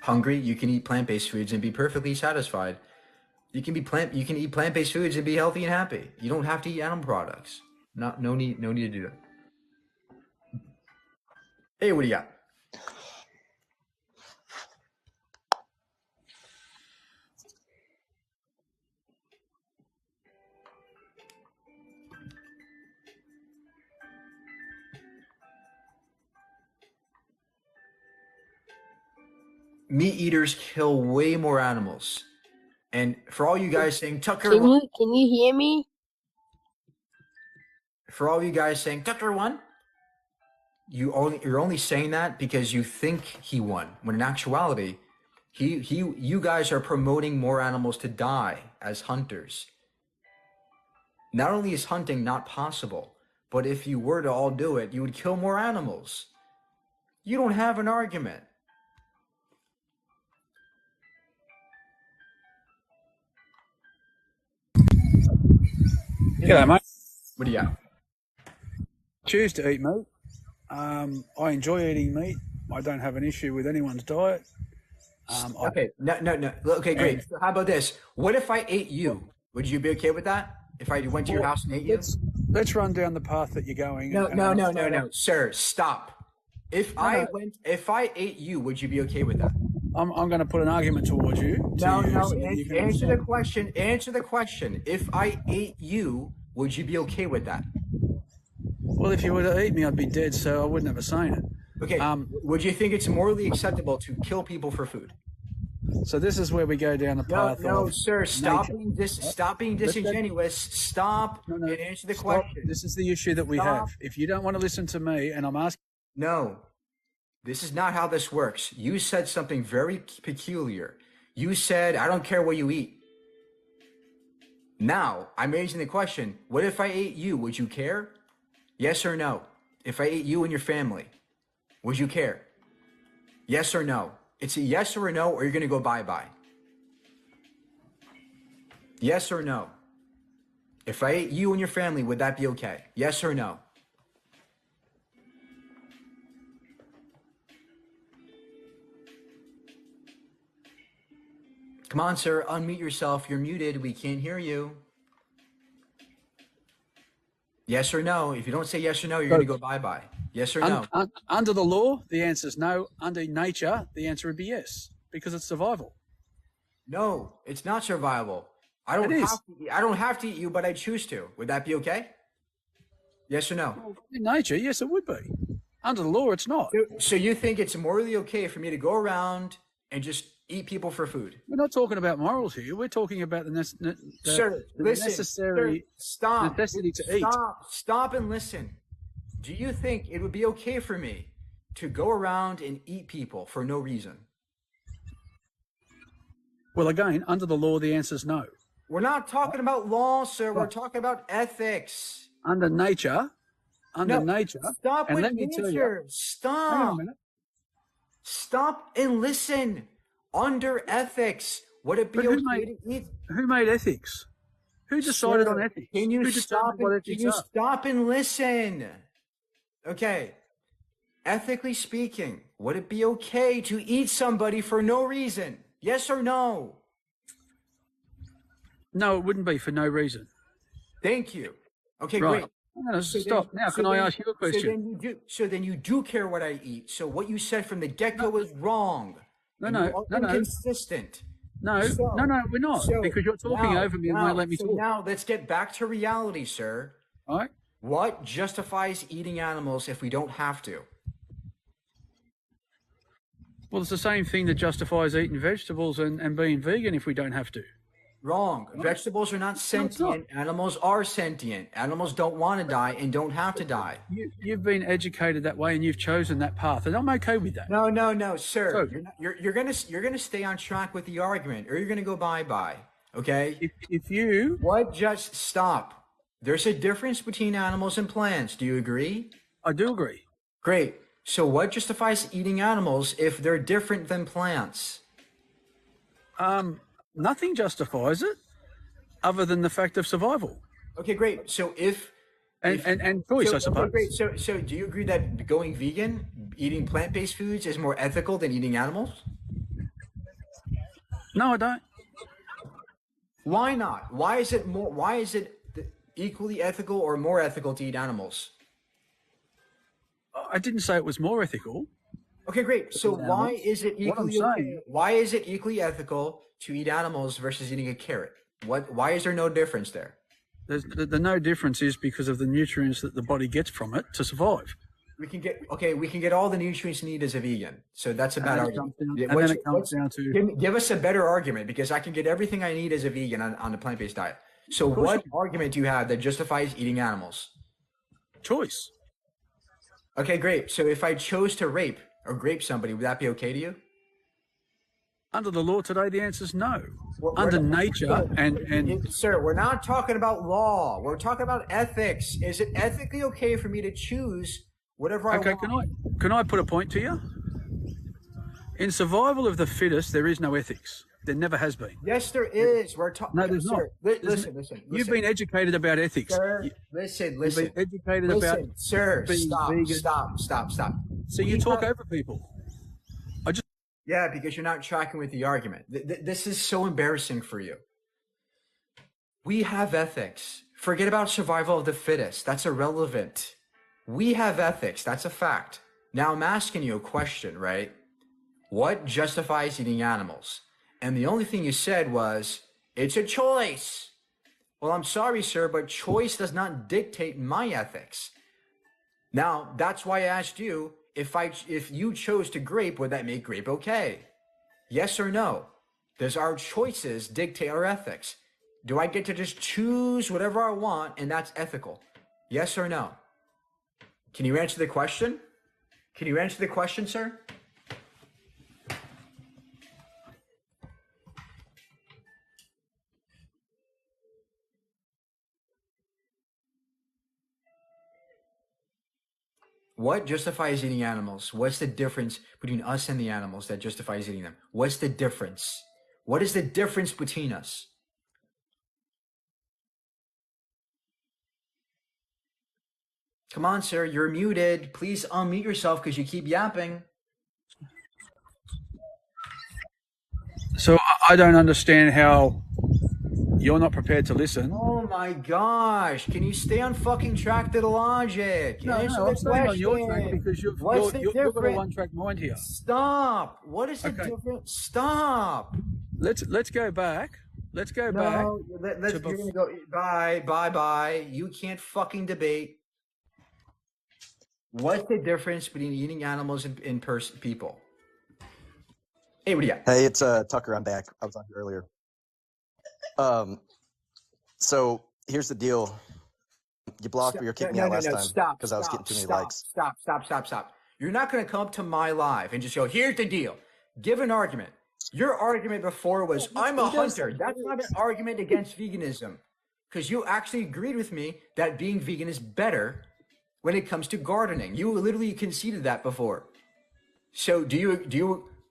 Speaker 2: Hungry, you can eat plant-based foods and be perfectly satisfied. You can eat plant-based foods and be healthy and happy. You don't have to eat animal products. No need to do that. Hey, what do you got? Meat eaters kill way more animals. And for all you guys saying Tucker,
Speaker 7: Can you hear me?
Speaker 2: for all you guys saying Tucker won, you're only saying that because you think he won. When in actuality, you guys are promoting more animals to die as hunters. Not only is hunting not possible, but if you were to all do it, you would kill more animals. You don't have an argument.
Speaker 8: G'day, mate.
Speaker 2: What do you got?
Speaker 8: Choose to eat meat. I enjoy eating meat. I don't have an issue with anyone's diet.
Speaker 2: Okay, no. Okay, great. So how about this? What if I ate you? Would you be okay with that? If I went to your house and ate you?
Speaker 8: Let's run down the path that you're going.
Speaker 2: No, sir, stop. If I ate you, would you be okay with that?
Speaker 8: I'm going to put an argument towards you.
Speaker 2: No,
Speaker 8: so that you can
Speaker 2: answer the
Speaker 8: understand.
Speaker 2: question. Answer the question. If I ate you, would you be okay with that?
Speaker 8: Well, if you were to eat me, I'd be dead, so I wouldn't have a say in it.
Speaker 2: Okay. Would you think it's morally acceptable to kill people for food?
Speaker 8: So this is where we go down the path
Speaker 2: No,
Speaker 8: of
Speaker 2: sir. Stop
Speaker 8: nature.
Speaker 2: being disingenuous. Stop and answer the
Speaker 8: Stop.
Speaker 2: question.
Speaker 8: This is the issue that we
Speaker 2: Stop.
Speaker 8: have. If you don't want to listen to me, and I'm asking,
Speaker 2: No, this is not how this works. You said something very peculiar. You said, I don't care what you eat. Now, I'm raising the question, what if I ate you? Would you care? Yes or no? If I ate you and your family, would you care? Yes or no? It's a yes or a no, or you're going to go bye-bye. Yes or no? If I ate you and your family, would that be okay? Yes or no? Come on, sir. Unmute yourself. You're muted. We can't hear you. Yes or no? If you don't say yes or no, you're going to go bye-bye. Yes or no?
Speaker 8: under the law, the answer is no. Under nature, the answer would be yes, because it's survival.
Speaker 2: No, it's not survival. I don't have to eat you, but I choose to. Would that be okay? Yes or no?
Speaker 8: Well, in nature, yes, it would be. Under the law, it's not.
Speaker 2: So you think it's morally okay for me to go around and just eat people for food?
Speaker 8: We're not talking about morals here. We're talking about the
Speaker 2: Sir, listen,
Speaker 8: necessary
Speaker 2: stop.
Speaker 8: necessity to eat.
Speaker 2: Stop and listen. Do you think it would be okay for me to go around and eat people for no reason?
Speaker 8: Well, again, under the law, the answer is no.
Speaker 2: We're not talking about law, sir. We're talking about ethics.
Speaker 8: Under nature,
Speaker 2: Stop
Speaker 8: and
Speaker 2: with
Speaker 8: let me tell you,
Speaker 2: nature.
Speaker 8: hang on
Speaker 2: Stop.
Speaker 8: a minute.
Speaker 2: Stop and listen. Under ethics, would it be
Speaker 8: But who
Speaker 2: okay to eat?
Speaker 8: Who made ethics? Who decided
Speaker 2: Sir,
Speaker 8: on ethics?
Speaker 2: Can you
Speaker 8: Who
Speaker 2: stop?
Speaker 8: determined what
Speaker 2: Can
Speaker 8: ethics
Speaker 2: you
Speaker 8: are?
Speaker 2: stop and listen? Okay. Ethically speaking, would it be okay to eat somebody for no reason? Yes or no?
Speaker 8: No, it wouldn't be for no reason.
Speaker 2: Thank you. Okay,
Speaker 8: Right.
Speaker 2: great.
Speaker 8: I'm going to
Speaker 2: So
Speaker 8: stop.
Speaker 2: then-
Speaker 8: Now,
Speaker 2: so
Speaker 8: can I
Speaker 2: then-
Speaker 8: ask you a question?
Speaker 2: So then you do care what I eat. So what you said from the get-go is wrong.
Speaker 8: No,
Speaker 2: And
Speaker 8: no,
Speaker 2: you are
Speaker 8: no, no.
Speaker 2: inconsistent.
Speaker 8: No,
Speaker 2: So-
Speaker 8: no, we're not.
Speaker 2: so
Speaker 8: Because you're talking
Speaker 2: now-
Speaker 8: over me and
Speaker 2: now-
Speaker 8: won't let me
Speaker 2: so
Speaker 8: talk.
Speaker 2: now let's get back to reality, sir.
Speaker 8: All right?
Speaker 2: What justifies eating animals if we don't have to?
Speaker 8: Well, it's the same thing that justifies eating vegetables and being vegan if we don't have to.
Speaker 2: Wrong. Vegetables are not
Speaker 8: it's not.
Speaker 2: sentient. Animals are sentient. Animals don't want to die and don't have to die.
Speaker 8: You've been educated that way and you've chosen that path, and I'm okay with that.
Speaker 2: No, sir.
Speaker 8: So-
Speaker 2: You're gonna stay on track with the argument, or you're gonna go bye. Okay.
Speaker 8: If you,
Speaker 2: What? Just stop. There's a difference between animals and plants. Do you agree?
Speaker 8: I do agree.
Speaker 2: Great. So what justifies eating animals if they're different than plants?
Speaker 8: Nothing justifies it, other than the fact of survival
Speaker 2: Okay, great. So if
Speaker 8: and choice,
Speaker 2: so,
Speaker 8: I suppose.
Speaker 2: Okay, great. So do you agree that going vegan, eating plant-based foods, is more ethical than eating animals?
Speaker 8: No, I don't.
Speaker 2: Why not? Why is it more? Why is it equally ethical or more ethical to eat animals?
Speaker 8: I didn't say it was more ethical.
Speaker 2: Okay, great. So why is it
Speaker 8: What I'm
Speaker 2: equally okay?
Speaker 8: saying-
Speaker 2: Why is it equally ethical to eat animals versus eating a carrot? Why is there no difference there?
Speaker 8: The no difference is because of the nutrients that the body gets from it to survive.
Speaker 2: We can get all the nutrients you need as a vegan. So that's a bad
Speaker 8: then it
Speaker 2: argument.
Speaker 8: comes down-
Speaker 2: Yeah,
Speaker 8: and then it comes
Speaker 2: what's-
Speaker 8: down to-
Speaker 2: give us a better argument, because I can get everything I need as a vegan on the plant-based diet. So what argument do you have that justifies eating animals?
Speaker 8: Choice.
Speaker 2: Okay, great. So if I chose to rape or grape somebody, would that be okay to you?
Speaker 8: Under the law today, the answer is no.
Speaker 2: We're
Speaker 8: Under
Speaker 2: not-
Speaker 8: nature and
Speaker 2: Sir, we're not talking about law. We're talking about ethics. Is it ethically okay for me to choose whatever
Speaker 8: okay,
Speaker 2: I want?
Speaker 8: can I put a point to you? In survival of the fittest, there is no ethics. There never has been.
Speaker 2: Yes, there is. We're talking.
Speaker 8: No, there's not.
Speaker 2: Listen.
Speaker 8: You've been educated about ethics.
Speaker 2: Sir,
Speaker 8: You-
Speaker 2: listen.
Speaker 8: You've been educated about.
Speaker 2: Sir,
Speaker 8: being vegan.
Speaker 2: stop.
Speaker 8: So you talk over people.
Speaker 2: Yeah, because you're not tracking with the argument. This is so embarrassing for you. We have ethics. Forget about survival of the fittest. That's irrelevant. We have ethics. That's a fact. Now I'm asking you a question, right? What justifies eating animals? And the only thing you said was, it's a choice. Well, I'm sorry, sir, but choice does not dictate my ethics. Now, that's why I asked you if you chose to grape, would that make grape okay? Yes or no? Does our choices dictate our ethics? Do I get to just choose whatever I want and that's ethical? Yes or no? Can you answer the question? Can you answer the question, sir? What justifies eating animals? What's the difference between us and the animals that justifies eating them? What's the difference? What is the difference between us? Come on, sir, you're muted. Please unmute yourself because you keep yapping.
Speaker 8: So I don't understand how you're not prepared to listen.
Speaker 2: Oh my gosh. Can you stay on fucking track to the logic? Answer
Speaker 8: I'm
Speaker 2: the
Speaker 8: staying on your track
Speaker 2: question.
Speaker 8: because you've
Speaker 2: What's the
Speaker 8: got a
Speaker 2: difference?
Speaker 8: one-track mind here.
Speaker 2: Stop. What is the
Speaker 8: Okay.
Speaker 2: difference? Stop.
Speaker 8: Let's go back. Let's go back.
Speaker 2: No, you're gonna go bye. You can't fucking debate. What's the difference between eating animals and people? Hey, what do you got?
Speaker 1: Hey, it's Tucker. I'm back. I was on here earlier. So here's the deal. You blocked me or kicked me out last time
Speaker 2: Stop.
Speaker 1: because I was getting too many
Speaker 2: Stop.
Speaker 1: likes.
Speaker 2: Stop. You're not going to come up to my live and just go, here's the deal. Give an argument. Your argument before was, I'm a hunter. That's not an argument against veganism. Because you actually agreed with me that being vegan is better when it comes to gardening. You literally conceded that before. So do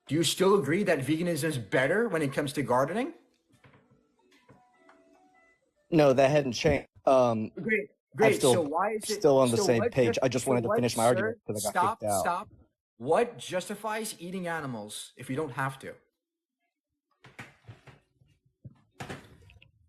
Speaker 2: you still agree that veganism is better when it comes to gardening?
Speaker 1: No, that hadn't changed.
Speaker 2: Great.
Speaker 1: still-
Speaker 2: So why is it
Speaker 1: still on the
Speaker 2: so
Speaker 1: same
Speaker 2: what
Speaker 1: page.
Speaker 2: just-
Speaker 1: I just
Speaker 2: so
Speaker 1: wanted to
Speaker 2: what,
Speaker 1: finish my
Speaker 2: sir?
Speaker 1: argument because I got kicked out.
Speaker 2: Stop. What justifies eating animals if you don't have to?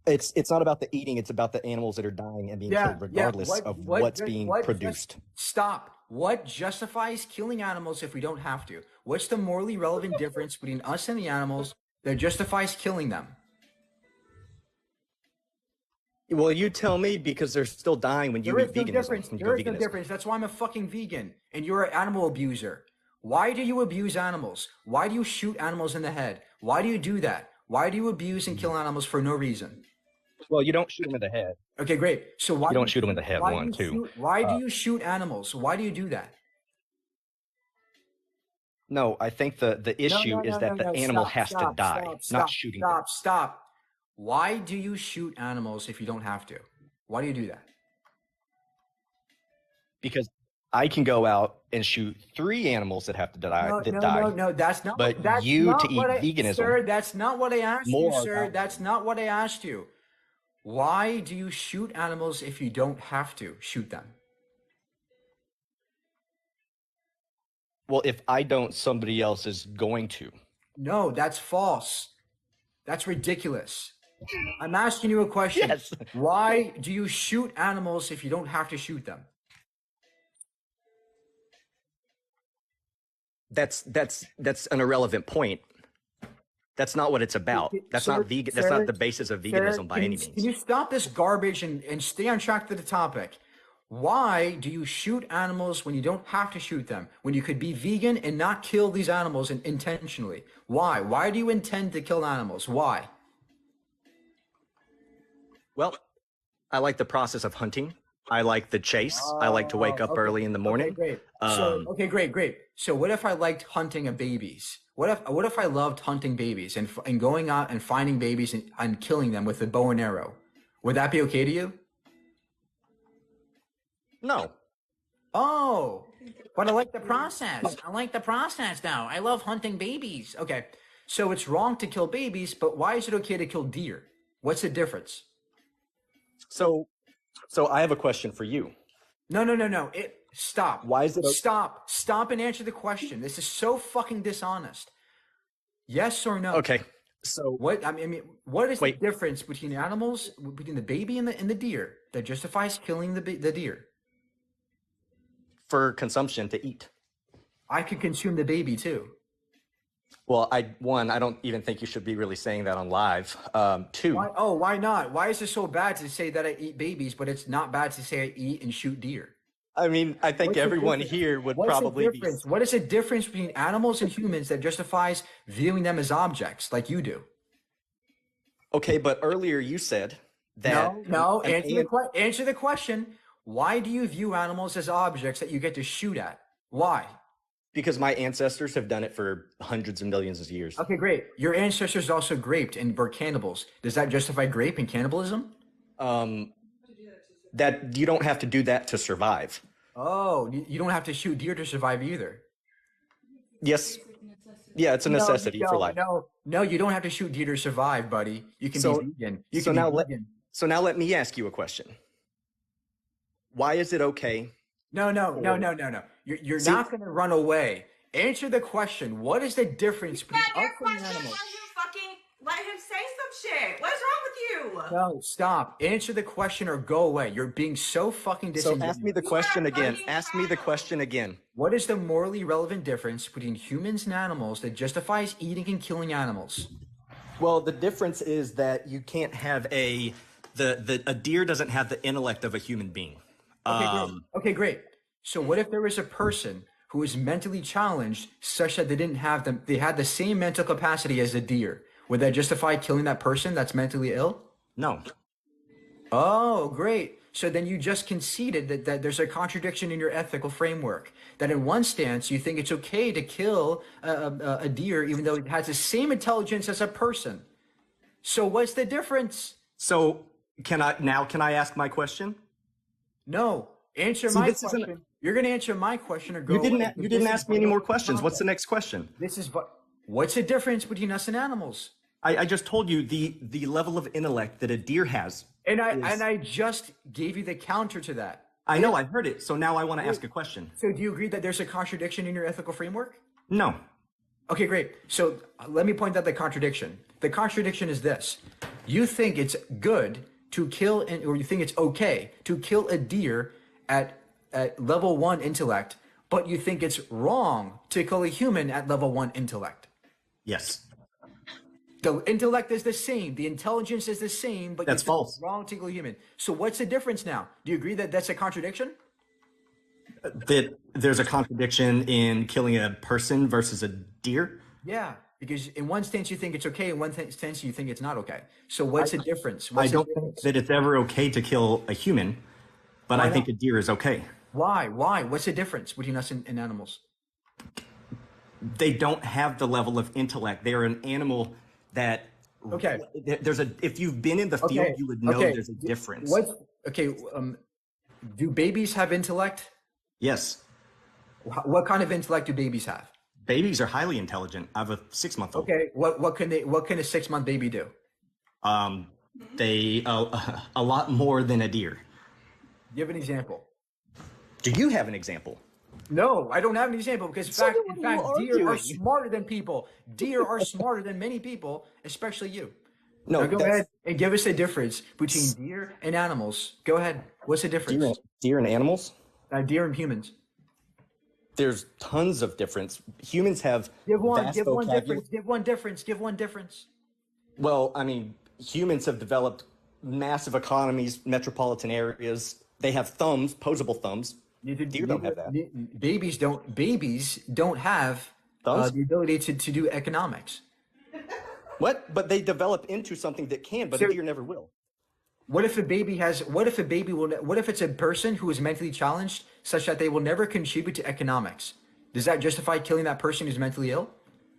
Speaker 1: It's not about the eating. It's about the animals that are dying and being killed, regardless of what's being produced.
Speaker 2: Stop. What justifies killing animals if we don't have to? What's the morally relevant difference between us and the animals that justifies killing them?
Speaker 1: Well, you tell me because they're still dying when you
Speaker 2: There
Speaker 1: eat
Speaker 2: is no
Speaker 1: veganism.
Speaker 2: difference.
Speaker 1: when you
Speaker 2: There
Speaker 1: go
Speaker 2: is no
Speaker 1: veganism.
Speaker 2: difference. That's why I'm a fucking vegan and you're an animal abuser. Why do you abuse animals? Why do you shoot animals in the head? Why do you do that? Why do you abuse and kill animals for no reason?
Speaker 1: Well, you don't shoot them in the head.
Speaker 2: Okay, great. So why
Speaker 1: You don't
Speaker 2: do
Speaker 1: shoot them in the head,
Speaker 2: why do
Speaker 1: one,
Speaker 2: you
Speaker 1: two.
Speaker 2: shoot- Why do you shoot animals? Why do you do that?
Speaker 1: No, I think the issue is that the animal has to die, not shooting them.
Speaker 2: Stop. Why do you shoot animals if you don't have to? Why do you do that?
Speaker 1: Because I can go out and shoot 3 animals that have to die.
Speaker 2: No, that's not.
Speaker 1: But
Speaker 2: that's
Speaker 1: you
Speaker 2: not
Speaker 1: to eat
Speaker 2: what
Speaker 1: veganism,
Speaker 2: sir. That's not what I asked you,
Speaker 1: more
Speaker 2: sir.
Speaker 1: about-
Speaker 2: That's not what I asked you. Why do you shoot animals if you don't have to shoot them?
Speaker 1: Well, if I don't, somebody else is going to.
Speaker 2: No, that's false. That's ridiculous. I'm asking you a question.
Speaker 1: Yes.
Speaker 2: Why do you shoot animals if you don't have to shoot them?
Speaker 1: That's an irrelevant point. That's not what it's about. That's
Speaker 2: Sir,
Speaker 1: not vegan. That's
Speaker 2: sir,
Speaker 1: not the basis of
Speaker 2: Sir,
Speaker 1: veganism by
Speaker 2: can
Speaker 1: any
Speaker 2: you-
Speaker 1: means.
Speaker 2: Can you stop this garbage and stay on track to the topic? Why do you shoot animals when you don't have to shoot them? When you could be vegan and not kill these animals intentionally? Why? Why do you intend to kill animals? Why?
Speaker 1: Well, I like the process of hunting. I like the chase. I like to wake up
Speaker 2: okay.
Speaker 1: early in the morning.
Speaker 2: Okay, great. Great. So what if I liked hunting of babies? What if I loved hunting babies and going out and finding babies and killing them with a bow and arrow? Would that be okay to you?
Speaker 1: No.
Speaker 2: Oh, but I like the process. I like the process now. I love hunting babies. Okay, so it's wrong to kill babies, but why is it okay to kill deer? What's the difference?
Speaker 1: So I have a question for you.
Speaker 2: No. Stop.
Speaker 1: Why is it o-
Speaker 2: Stop and answer the question. This is so fucking dishonest. Yes or no?
Speaker 1: Okay. So
Speaker 2: What I mean, what is
Speaker 1: Wait.
Speaker 2: the difference between animals, between the baby and the deer that justifies killing the deer?
Speaker 1: for consumption to eat.
Speaker 2: I could consume the baby too.
Speaker 1: Well, I don't even think you should be really saying that on live. 2,
Speaker 2: Why not? Why is it so bad to say that I eat babies, but it's not bad to say I eat and shoot deer?
Speaker 1: I mean, I think
Speaker 2: What's the
Speaker 1: everyone
Speaker 2: difference?
Speaker 1: here would
Speaker 2: What's the
Speaker 1: probably be.
Speaker 2: difference? What is the difference between animals and humans that justifies viewing them as objects like you do?
Speaker 1: Okay, but earlier you said that
Speaker 2: No.
Speaker 1: an
Speaker 2: Answer the question. Why do you view animals as objects that you get to shoot at? Why?
Speaker 1: because my ancestors have done it for hundreds of millions of years.
Speaker 2: Okay, great. Your ancestors also graped and were cannibals. Does that justify grape and cannibalism?
Speaker 1: That you don't have to do that to survive.
Speaker 2: Oh, you don't have to shoot deer to survive either.
Speaker 1: Yes. Yeah, it's a necessity for life.
Speaker 2: No, you don't have to shoot deer to survive, buddy. You can
Speaker 1: So-
Speaker 2: be vegan. You
Speaker 1: so
Speaker 2: can
Speaker 1: now
Speaker 2: be
Speaker 1: let-
Speaker 2: vegan.
Speaker 1: So now let me ask you a question. Why is it okay?
Speaker 2: No. You're
Speaker 1: See-
Speaker 2: not going to run away. Answer the question. What is the difference between
Speaker 7: Got your
Speaker 2: us and
Speaker 7: question.
Speaker 2: animals?
Speaker 7: Let him fucking let him say some shit. What's wrong with you?
Speaker 2: No, stop. Answer the question or go away. You're being so fucking
Speaker 1: So
Speaker 2: disingenuous.
Speaker 1: ask me the question again.
Speaker 7: fucking
Speaker 1: Ask me the
Speaker 7: child.
Speaker 1: question again.
Speaker 2: What is the morally relevant difference between humans and animals that justifies eating and killing animals?
Speaker 1: Well, the difference is that you can't have a deer doesn't have the intellect of a human being.
Speaker 2: Okay, great. So what if there was a person who was mentally challenged such that they had the same mental capacity as a deer? Would that justify killing that person that's mentally ill?
Speaker 1: No.
Speaker 2: Oh, great. So then you just conceded that there's a contradiction in your ethical framework. That in one stance, you think it's okay to kill a deer even though it has the same intelligence as a person. So what's the difference?
Speaker 1: So can I ask my question?
Speaker 2: No. Answer
Speaker 1: See,
Speaker 2: my
Speaker 1: this isn't-
Speaker 2: question. You're going to answer my question or go
Speaker 1: You didn't
Speaker 2: away.
Speaker 1: you didn't ask me any more questions. What's the next question?
Speaker 2: What's the difference between us and animals?
Speaker 1: I just told you the level of intellect that a deer has.
Speaker 2: And I just gave you the counter to that.
Speaker 1: I know, I heard it. So now I want to ask a question.
Speaker 2: So do you agree that there's a contradiction in your ethical framework?
Speaker 1: No.
Speaker 2: Okay, great. So let me point out the contradiction. The contradiction is this. You think it's good to kill, or you think it's okay to kill a deer at level 1 intellect, but you think it's wrong to kill a human at level 1 intellect.
Speaker 1: Yes.
Speaker 2: The intellect is the same, the intelligence is the same, but
Speaker 1: That's
Speaker 2: you think
Speaker 1: false.
Speaker 2: it's wrong to kill a human. So what's the difference now? Do you agree that that's a contradiction?
Speaker 1: That there's a contradiction in killing a person versus a deer?
Speaker 2: Yeah, because in one stance you think it's okay, in one stance you think it's not okay. So what's the difference?
Speaker 1: I
Speaker 2: What's the
Speaker 1: don't think
Speaker 2: difference?
Speaker 1: that it's ever okay to kill a human, but I think a deer is okay.
Speaker 2: Why? What's the difference between us and animals?
Speaker 1: They don't have the level of intellect. They're an animal that
Speaker 2: Okay.
Speaker 1: if you've been in the field,
Speaker 2: Okay.
Speaker 1: you would know
Speaker 2: Okay.
Speaker 1: there's a difference.
Speaker 2: Do babies have intellect?
Speaker 1: Yes.
Speaker 2: What kind of intellect do babies have?
Speaker 1: Babies are highly intelligent. I have a 6-month-old.
Speaker 2: Okay, what can a 6-month baby do?
Speaker 1: They a lot more than a deer.
Speaker 2: Give an example.
Speaker 1: Do you have an example?
Speaker 2: No, I don't have an example because in fact,
Speaker 1: then what are you
Speaker 2: deer are
Speaker 1: arguing?
Speaker 2: smarter than people. Deer are smarter than many people, especially you.
Speaker 1: No,
Speaker 2: Now go
Speaker 1: that's-
Speaker 2: ahead and give us the difference between deer and animals. Go ahead. What's the difference?
Speaker 1: Deer and animals?
Speaker 2: Deer and humans.
Speaker 1: There's tons of difference. Humans have
Speaker 2: Give one
Speaker 1: vast
Speaker 2: difference.
Speaker 1: vocabulary.
Speaker 2: Give one difference.
Speaker 1: Well, I mean, humans have developed massive economies, metropolitan areas. They have thumbs, posable thumbs. Deer don't have that.
Speaker 2: Babies don't have
Speaker 1: Thumbs?
Speaker 2: the ability to do economics.
Speaker 1: What? But they develop into something that can, but a
Speaker 2: So-
Speaker 1: deer never will.
Speaker 2: What if it's a person who is mentally challenged such that they will never contribute to economics? Does that justify killing that person who's mentally ill?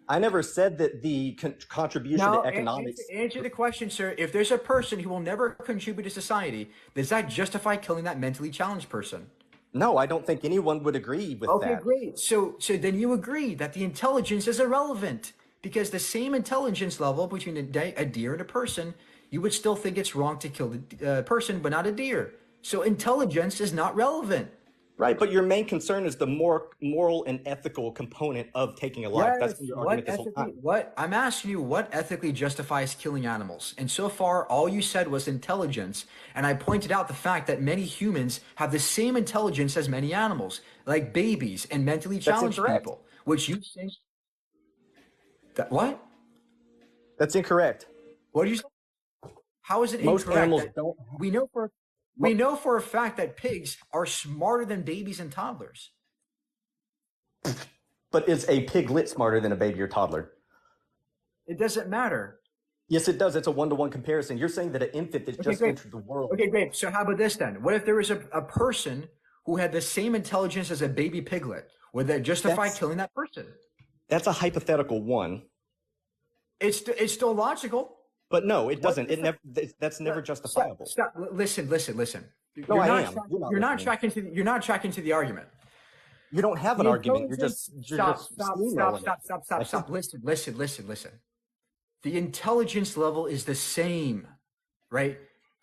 Speaker 1: I never said that the contribution to economics.
Speaker 2: Answer the question, sir. If there's a person who will never contribute to society, does that justify killing that mentally challenged person?
Speaker 1: No, I don't think anyone would agree with
Speaker 2: Okay,
Speaker 1: that.
Speaker 2: great. So then you agree that the intelligence is irrelevant because the same intelligence level between a deer and a person, you would still think it's wrong to kill the person, but not a deer. So intelligence is not relevant.
Speaker 1: Right, but your main concern is the moral and ethical component of taking a life. That's been your argument this whole time.
Speaker 2: I'm asking you what ethically justifies killing animals? And so far, all you said was intelligence. And I pointed out the fact that many humans have the same intelligence as many animals, like babies and mentally challenged
Speaker 1: incorrect.
Speaker 2: people, which you think. What?
Speaker 1: That's incorrect.
Speaker 2: What do you say? How is it
Speaker 1: Most
Speaker 2: incorrect?
Speaker 1: animals
Speaker 2: that-
Speaker 1: don't.
Speaker 2: We know for We know for a fact that pigs are smarter than babies and toddlers.
Speaker 1: But is a piglet smarter than a baby or toddler?
Speaker 2: It doesn't matter.
Speaker 1: Yes, it does. It's a one-to-one comparison. You're saying that an infant that just
Speaker 2: great.
Speaker 1: entered the world.
Speaker 2: Okay, great. So how about this then? What if there was a person who had the same intelligence as a baby piglet? Would that justify killing that person?
Speaker 1: That's a hypothetical one.
Speaker 2: It's still logical.
Speaker 1: But no, it doesn't. That's never justifiable.
Speaker 2: Stop. Listen.
Speaker 1: No, I am.
Speaker 2: You're not tracking to the argument.
Speaker 1: You don't have an argument. You're just
Speaker 2: Stop.
Speaker 1: steamrolling it.
Speaker 2: Listen. The intelligence level is the same, right?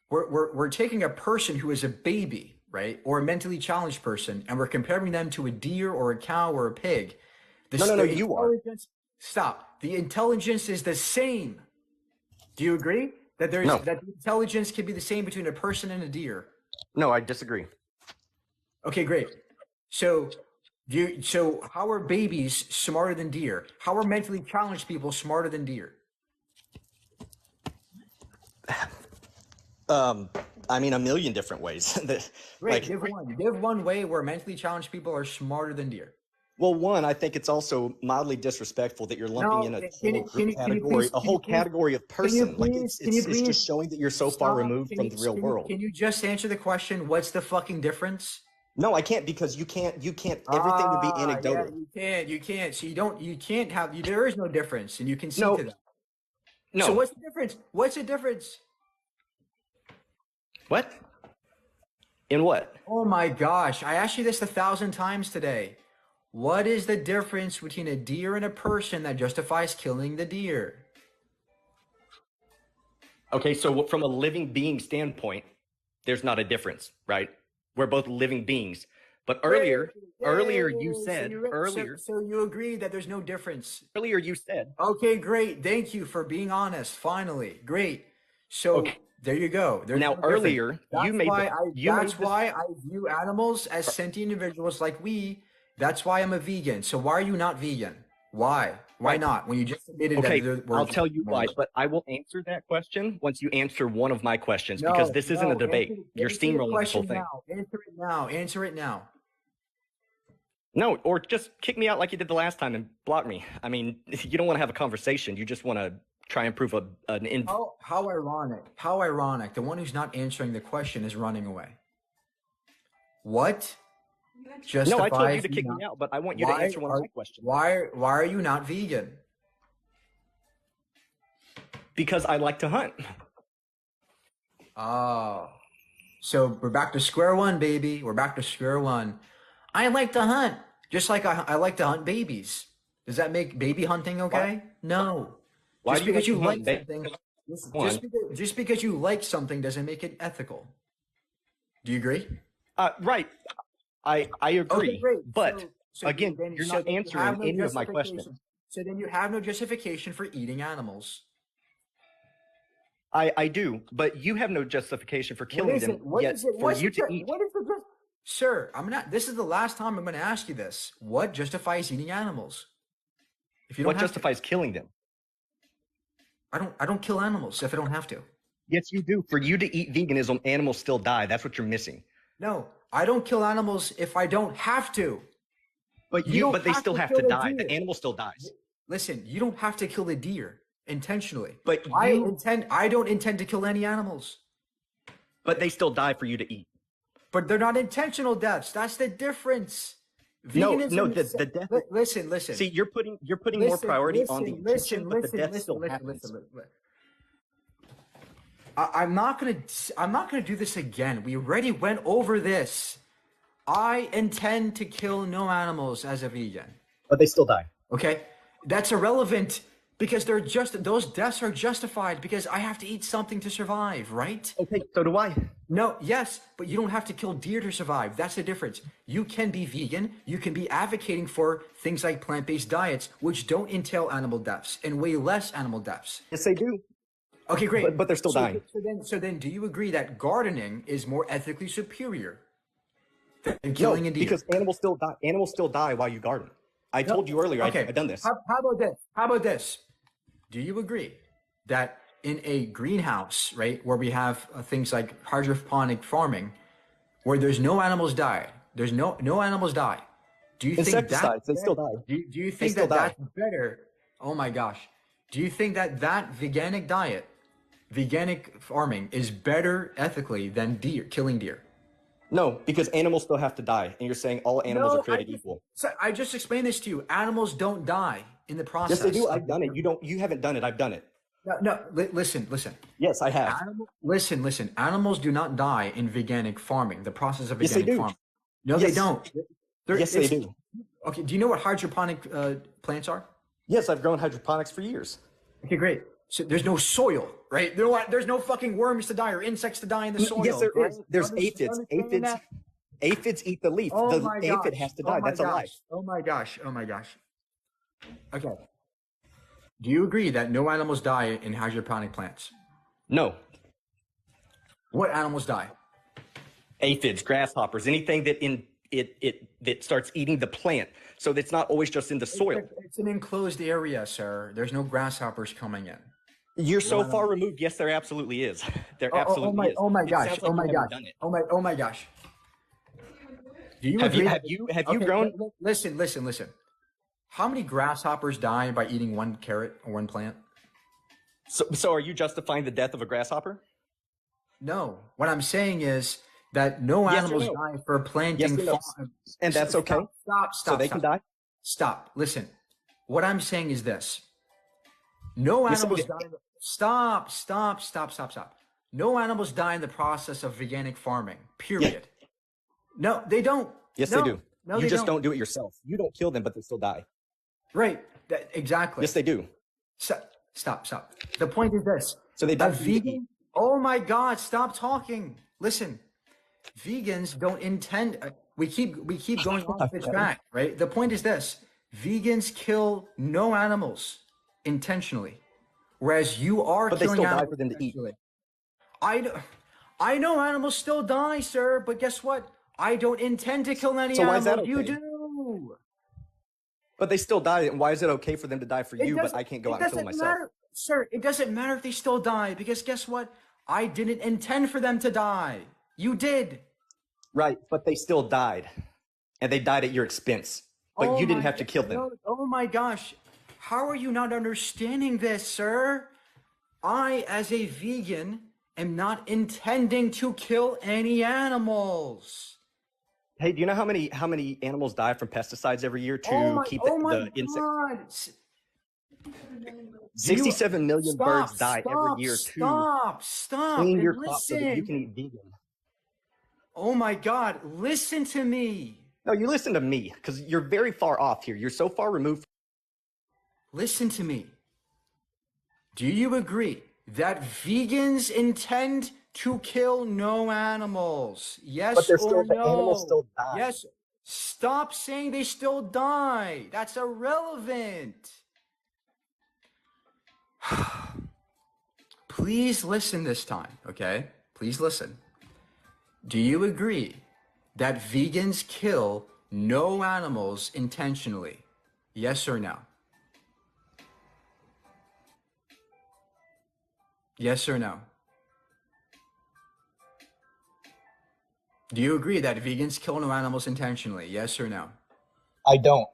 Speaker 2: We're taking a person who is a baby, right, or a mentally challenged person, and we're comparing them to a deer or a cow or a pig.
Speaker 1: No, you are.
Speaker 2: Stop. The intelligence is the same. Do you agree that that the intelligence can be the same between a person and a deer?
Speaker 1: No, I disagree.
Speaker 2: Okay, great. So how are babies smarter than deer? How are mentally challenged people smarter than deer?
Speaker 1: I mean, a million different ways.
Speaker 2: Great. Give one way where mentally challenged people are smarter than deer.
Speaker 1: Well, one, I think it's also mildly disrespectful that you're lumping in a whole category of person. It's just showing that you're so far removed from the real world.
Speaker 2: Can you just answer the question? What's the fucking difference?
Speaker 1: No, I can't, because you can't. Everything would be anecdotal.
Speaker 2: Yeah, you can't. So you can't have. There is no difference, and you can see to that.
Speaker 1: No.
Speaker 2: So what's the difference? What's the difference?
Speaker 1: What? In what?
Speaker 2: Oh my gosh! I asked you this 1,000 times today. What is the difference between a deer and a person that justifies killing the deer?
Speaker 1: Okay, so from a living being standpoint, there's not a difference, right? We're both living beings. But earlier you said,
Speaker 2: So you agree that there's no difference.
Speaker 1: Earlier you said.
Speaker 2: Okay, great. Thank you for being honest. Finally, great. So there you go. There's
Speaker 1: now
Speaker 2: no
Speaker 1: earlier
Speaker 2: difference.
Speaker 1: you made.
Speaker 2: That's why I view animals as sentient individuals like we. That's why I'm a vegan. So why are you not vegan? Why? Why not? When you just admitted that.
Speaker 1: I'll tell you why, but I will answer that question once you answer one of my questions, because this isn't a debate. You're steamrolling the whole thing.
Speaker 2: Answer it now.
Speaker 1: No, or just kick me out like you did the last time and block me. I mean, you don't want to have a conversation. You just want to try and prove an
Speaker 2: How ironic. How ironic. The one who's not answering the question is running away. What?
Speaker 1: No, I told you to kick me out, but I want you to answer one of my questions.
Speaker 2: Why are you not vegan?
Speaker 1: Because I like to hunt.
Speaker 2: Oh. So we're back to square one, baby. We're back to square one. I like to hunt, just like I like to hunt babies. Does that make baby hunting okay? No.
Speaker 1: Why
Speaker 2: just
Speaker 1: do
Speaker 2: because you like
Speaker 1: hunt
Speaker 2: something, just because you like something doesn't make it ethical. Do you agree?
Speaker 1: Right. I agree.
Speaker 2: Okay, great.
Speaker 1: But
Speaker 2: so
Speaker 1: again, you're not answering any of my questions.
Speaker 2: So then you have no justification for eating animals.
Speaker 1: I do, but you have no justification for killing them. Yet for you to eat.
Speaker 2: Sir, this is the last time I'm going to ask you this. What justifies eating animals? If you don't
Speaker 1: What justifies killing them?
Speaker 2: I don't kill animals if I don't have to.
Speaker 1: Yes, you do. For you to eat veganism, animals still die. That's what you're missing.
Speaker 2: No, I don't kill animals if I don't have to.
Speaker 1: But they still have to die. The animal still dies.
Speaker 2: Listen, you don't have to kill the deer intentionally.
Speaker 1: But
Speaker 2: I don't intend to kill any animals.
Speaker 1: But they still die for you to eat.
Speaker 2: But they're not intentional deaths. That's the difference.
Speaker 1: The death.
Speaker 2: Listen.
Speaker 1: See, you're putting more priority on the intention, but the death still happens.
Speaker 2: I'm not gonna do this again. We already went over this. I intend to kill no animals as a vegan.
Speaker 1: But they still die.
Speaker 2: Okay, that's irrelevant because those deaths are justified because I have to eat something to survive, right?
Speaker 1: Okay, so do I.
Speaker 2: No, yes, but you don't have to kill deer to survive. That's the difference. You can be vegan. You can be advocating for things like plant-based diets, which don't entail animal deaths and way less animal deaths.
Speaker 1: Yes, they do.
Speaker 2: Okay, great.
Speaker 1: But they're still dying.
Speaker 2: So then, do you agree that gardening is more ethically superior than killing a deer?
Speaker 1: Because animals still die. Animals still die while you garden. I told you earlier.
Speaker 2: Okay.
Speaker 1: I've done this.
Speaker 2: How about this? Do you agree that in a greenhouse, right, where we have things like hydroponic farming, where there's no animals die, there's no animals die. Do you think that
Speaker 1: Insecticides, they still die.
Speaker 2: do you
Speaker 1: They
Speaker 2: think
Speaker 1: still
Speaker 2: that
Speaker 1: die.
Speaker 2: that's better? Oh my gosh. Do you think that that veganic diet, veganic farming is better ethically than killing deer?
Speaker 1: No, because animals still have to die, and you're saying all animals are created equal.
Speaker 2: So I just explained this to you. Animals don't die in the process.
Speaker 1: Yes, they do. I've done it. You haven't done it. I've done it.
Speaker 2: Listen.
Speaker 1: Yes, I have.
Speaker 2: Listen. Animals do not die in veganic farming. The process of
Speaker 1: Yes, they
Speaker 2: veganic
Speaker 1: do.
Speaker 2: farming. No, they
Speaker 1: Yes.
Speaker 2: don't.
Speaker 1: Yes, they do.
Speaker 2: Okay. Do you know what hydroponic plants are?
Speaker 1: Yes, I've grown hydroponics for years.
Speaker 2: Okay, great. So there's no soil, right? There's no fucking worms to die or insects to die in the soil.
Speaker 1: Yes, there
Speaker 2: right?
Speaker 1: is. There's aphids. Aphids eat the leaf.
Speaker 2: Oh
Speaker 1: The
Speaker 2: my
Speaker 1: aphid
Speaker 2: gosh.
Speaker 1: has to
Speaker 2: Oh
Speaker 1: die.
Speaker 2: my
Speaker 1: That's alive.
Speaker 2: gosh. Oh my gosh. Oh my gosh. Okay. Do you agree that no animals die in hydroponic plants?
Speaker 1: No.
Speaker 2: What animals die?
Speaker 1: Aphids, grasshoppers, anything that that starts eating the plant. So it's not always just in the soil.
Speaker 2: It's an enclosed area, sir. There's no grasshoppers coming in.
Speaker 1: You're so far removed. Yes, there absolutely is. There absolutely is.
Speaker 2: Oh my
Speaker 1: It
Speaker 2: gosh.
Speaker 1: sounds like you haven't done it.
Speaker 2: Oh my gosh. Do you
Speaker 1: Have
Speaker 2: agree?
Speaker 1: you grown?
Speaker 2: Listen. How many grasshoppers die by eating one carrot or one plant?
Speaker 1: So are you justifying the death of a grasshopper?
Speaker 2: No. What I'm saying is that no
Speaker 1: Yes or
Speaker 2: animals
Speaker 1: no?
Speaker 2: die for planting.
Speaker 1: Yes or no? And that's okay.
Speaker 2: Stop.
Speaker 1: So they can die?
Speaker 2: Stop. Listen. What I'm saying is this. No
Speaker 1: Yes,
Speaker 2: animals
Speaker 1: okay.
Speaker 2: die. Stop. No animals die in the process of veganic farming. Period. No, they don't.
Speaker 1: Yes,
Speaker 2: No.
Speaker 1: they do.
Speaker 2: No,
Speaker 1: You
Speaker 2: they
Speaker 1: just don't do it yourself. You don't kill them, but they still die.
Speaker 2: Right. Exactly.
Speaker 1: Yes, they do.
Speaker 2: Stop. The point is this.
Speaker 1: So they
Speaker 2: A
Speaker 1: don't
Speaker 2: vegan. Oh my God! Stop talking. Listen, vegans don't intend. We keep going off the track, right? The point is this: vegans kill no animals intentionally, whereas you are
Speaker 1: But they
Speaker 2: killing
Speaker 1: still die
Speaker 2: animals
Speaker 1: for them to eat.
Speaker 2: intentionally. I know animals still die, sir, but guess what? I don't intend to kill any
Speaker 1: So why
Speaker 2: animals.
Speaker 1: is that
Speaker 2: You
Speaker 1: okay?
Speaker 2: do.
Speaker 1: But they still die. And why is it okay for them to die for
Speaker 2: It
Speaker 1: you, but
Speaker 2: doesn't-
Speaker 1: I can't go
Speaker 2: it
Speaker 1: out and kill
Speaker 2: doesn't
Speaker 1: myself?
Speaker 2: matter, sir. It doesn't matter if they still die because guess what? I didn't intend for them to die. You did.
Speaker 1: Right, but they still died. And they died at your expense. But
Speaker 2: Oh
Speaker 1: you didn't
Speaker 2: my
Speaker 1: have to kill them.
Speaker 2: Oh my gosh. How are you not understanding this, sir? I, as a vegan, am not intending to kill any animals.
Speaker 1: Hey, do you know how many animals die from pesticides every year to
Speaker 2: Oh my,
Speaker 1: keep
Speaker 2: oh my
Speaker 1: the insect?
Speaker 2: God.
Speaker 1: 67 million birds die every year to
Speaker 2: Stop.
Speaker 1: clean
Speaker 2: and
Speaker 1: your crops so that you
Speaker 2: listen.
Speaker 1: can eat vegan.
Speaker 2: Oh my God. Listen to me.
Speaker 1: No, you listen to me because you're very far off here. You're so far removed.
Speaker 2: Listen to me. Do you agree that vegans intend to kill no animals? Yes
Speaker 1: But they're
Speaker 2: or
Speaker 1: still, the
Speaker 2: no?
Speaker 1: animals still die.
Speaker 2: Yes. Stop saying they still die. That's irrelevant. Please listen this time, okay? Please listen. Do you agree that vegans kill no animals intentionally? Yes or no? Yes or no? Do you agree that vegans kill no animals intentionally? Yes or no?
Speaker 1: I don't.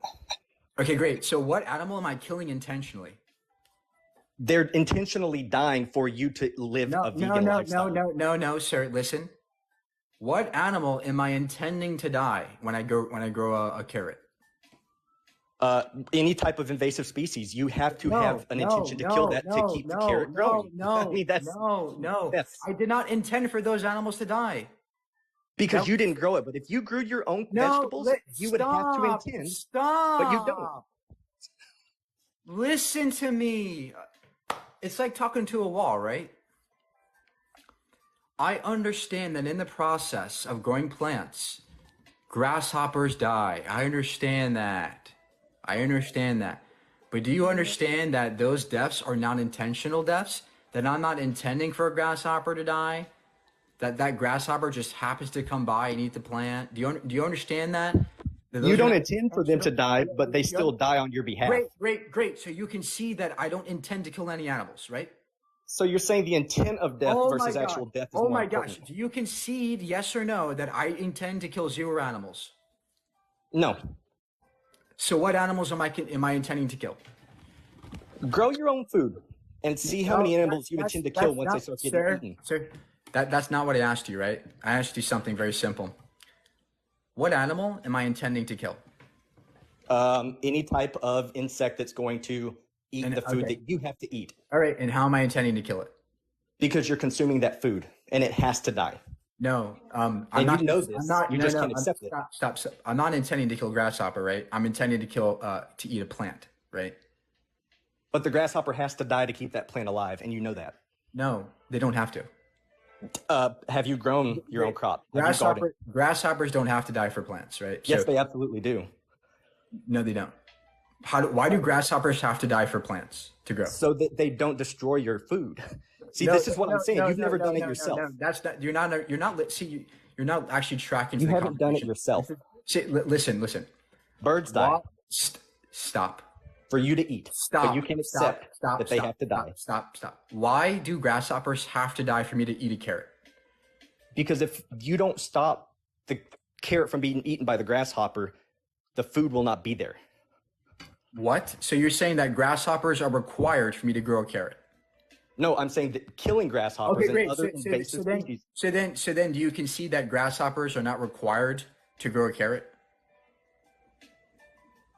Speaker 2: Okay, great. So what animal am I killing intentionally?
Speaker 1: They're intentionally dying for you to live a vegan lifestyle.
Speaker 2: No, sir. Listen. What animal am I intending to die when I grow a carrot?
Speaker 1: Any type of invasive species, you have to have an intention to kill that to keep the carrot growing. I mean, that's
Speaker 2: I did not intend for those animals to die.
Speaker 1: because you didn't grow it. But if you grew your own vegetables, you would have to intend.
Speaker 2: Stop.
Speaker 1: But you don't.
Speaker 2: Listen to me. It's like talking to a wall, right? I understand that in the process of growing plants, grasshoppers die. I understand that. But do you understand that those deaths are not intentional deaths? That I'm not intending for a grasshopper to die? That grasshopper just happens to come by and eat the plant? Do you understand that?
Speaker 1: You don't intend for them to die, but they still die on your behalf.
Speaker 2: Great. So you can see that I don't intend to kill any animals, right?
Speaker 1: So you're saying the intent of death
Speaker 2: Oh my
Speaker 1: versus
Speaker 2: God.
Speaker 1: actual death is
Speaker 2: Oh
Speaker 1: more
Speaker 2: my gosh.
Speaker 1: important?
Speaker 2: Do you concede, yes or no, that I intend to kill 0 animals?
Speaker 1: No.
Speaker 2: So what animals am I intending to kill?
Speaker 1: Grow your own food and see how many animals you intend to kill once they start getting eaten.
Speaker 2: Sir, that's not what I asked you, right? I asked you something very simple. What animal am I intending to kill?
Speaker 1: Any type of insect that's going to eat the food that you have to eat.
Speaker 2: All right, and how am I intending to kill it?
Speaker 1: Because you're consuming that food and it has to die.
Speaker 2: No, I'm
Speaker 1: And
Speaker 2: not.
Speaker 1: you know this.
Speaker 2: I'm not.
Speaker 1: You
Speaker 2: no,
Speaker 1: just
Speaker 2: no,
Speaker 1: can't accept it.
Speaker 2: Stop. I'm not intending to kill grasshopper, right? I'm intending to kill to eat a plant, right?
Speaker 1: But the grasshopper has to die to keep that plant alive, and you know that.
Speaker 2: No, they don't have to.
Speaker 1: Have you grown your own crop? Have you gardened?
Speaker 2: Grasshoppers don't have to die for plants, right?
Speaker 1: Yes,
Speaker 2: So-
Speaker 1: they absolutely do.
Speaker 2: No, they don't. Why do grasshoppers have to die for plants to grow?
Speaker 1: So that they don't destroy your food. See, this is what I'm saying. You've never done it yourself.
Speaker 2: No, that's not. You're not. See, you're not actually tracking.
Speaker 1: You
Speaker 2: to the
Speaker 1: haven't done it
Speaker 2: conversation.
Speaker 1: yourself.
Speaker 2: See, listen.
Speaker 1: Birds die
Speaker 2: Stop.
Speaker 1: for you to eat.
Speaker 2: Stop.
Speaker 1: But you can accept that they have to die.
Speaker 2: Stop. Why do grasshoppers have to die for me to eat a carrot?
Speaker 1: Because if you don't stop the carrot from being eaten by the grasshopper, the food will not be there.
Speaker 2: What? So you're saying that grasshoppers are required for me to grow a carrot?
Speaker 1: No, I'm saying that killing grasshoppers
Speaker 2: Okay, great.
Speaker 1: and other invasive species.
Speaker 2: So then, do you concede that grasshoppers are not required to grow a carrot?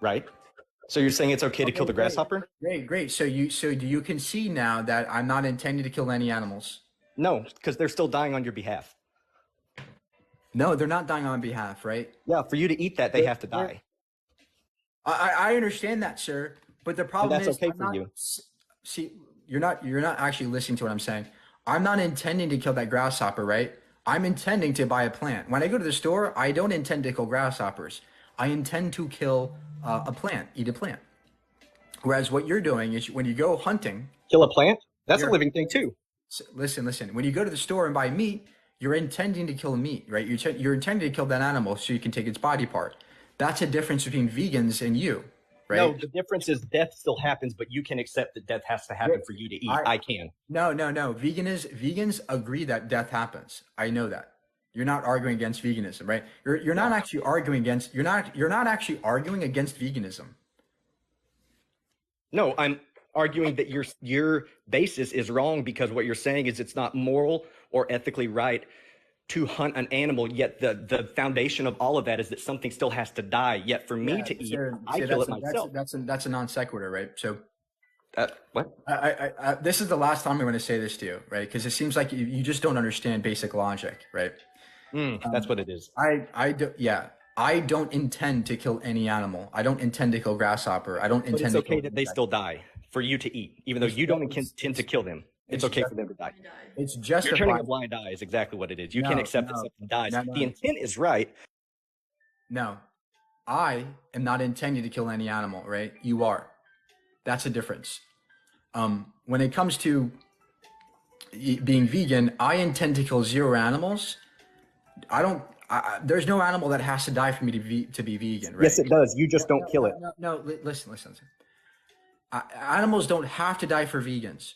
Speaker 1: Right? So you're saying it's okay to kill the grasshopper?
Speaker 2: Great. So do you concede now that I'm not intending to kill any animals?
Speaker 1: No, because they're still dying on your behalf.
Speaker 2: No, they're not dying on behalf, right?
Speaker 1: Yeah, for you to eat that, they have to die.
Speaker 2: I understand that, sir. But the problem
Speaker 1: that's
Speaker 2: is,
Speaker 1: okay for you.
Speaker 2: See, you're not actually listening to what I'm saying. I'm not intending to kill that grasshopper, right? I'm intending to buy a plant. When I go to the store, I don't intend to kill grasshoppers. I intend to kill a plant, eat a plant. Whereas what you're doing is when you go hunting,
Speaker 1: Kill a plant? That's a
Speaker 2: You're-
Speaker 1: living thing too.
Speaker 2: listen. When you go to the store and buy meat, you're intending to kill meat, right? You're intending to kill that animal so you can take its body part. That's a difference between vegans and you, right?
Speaker 1: No, the difference is death still happens, but you can accept that death has to happen for you to eat. I can.
Speaker 2: No. Vegans agree that death happens. I know that. You're not arguing against veganism, right? You're not actually arguing against. You're not actually arguing against veganism.
Speaker 1: No, I'm arguing that your basis is wrong because what you're saying is it's not moral or ethically right to hunt an animal, yet the foundation of all of that is that something still has to die. Yet for me to eat, I kill it myself.
Speaker 2: That's a non sequitur, right? So
Speaker 1: What?
Speaker 2: I this is the last time I'm going to say this to you, right? Because it seems like you just don't understand basic logic, right?
Speaker 1: That's what it is.
Speaker 2: I don't intend to kill any animal. I don't intend to kill grasshopper. I don't
Speaker 1: But
Speaker 2: intend
Speaker 1: it's
Speaker 2: to
Speaker 1: okay
Speaker 2: kill
Speaker 1: that they still die for you to eat, even though you don't intend to kill them. It's okay for them to die.
Speaker 2: It's
Speaker 1: You're
Speaker 2: justified.
Speaker 1: turning a blind eye is exactly what it is. You can't accept that something dies. The intent is right.
Speaker 2: No, I am not intending to kill any animal, right? You are. That's a difference. When it comes to being vegan, I intend to kill 0 animals. There's no animal that has to die for me to be vegan, right?
Speaker 1: Yes, it does. You just don't kill it.
Speaker 2: No, listen. Animals don't have to die for vegans.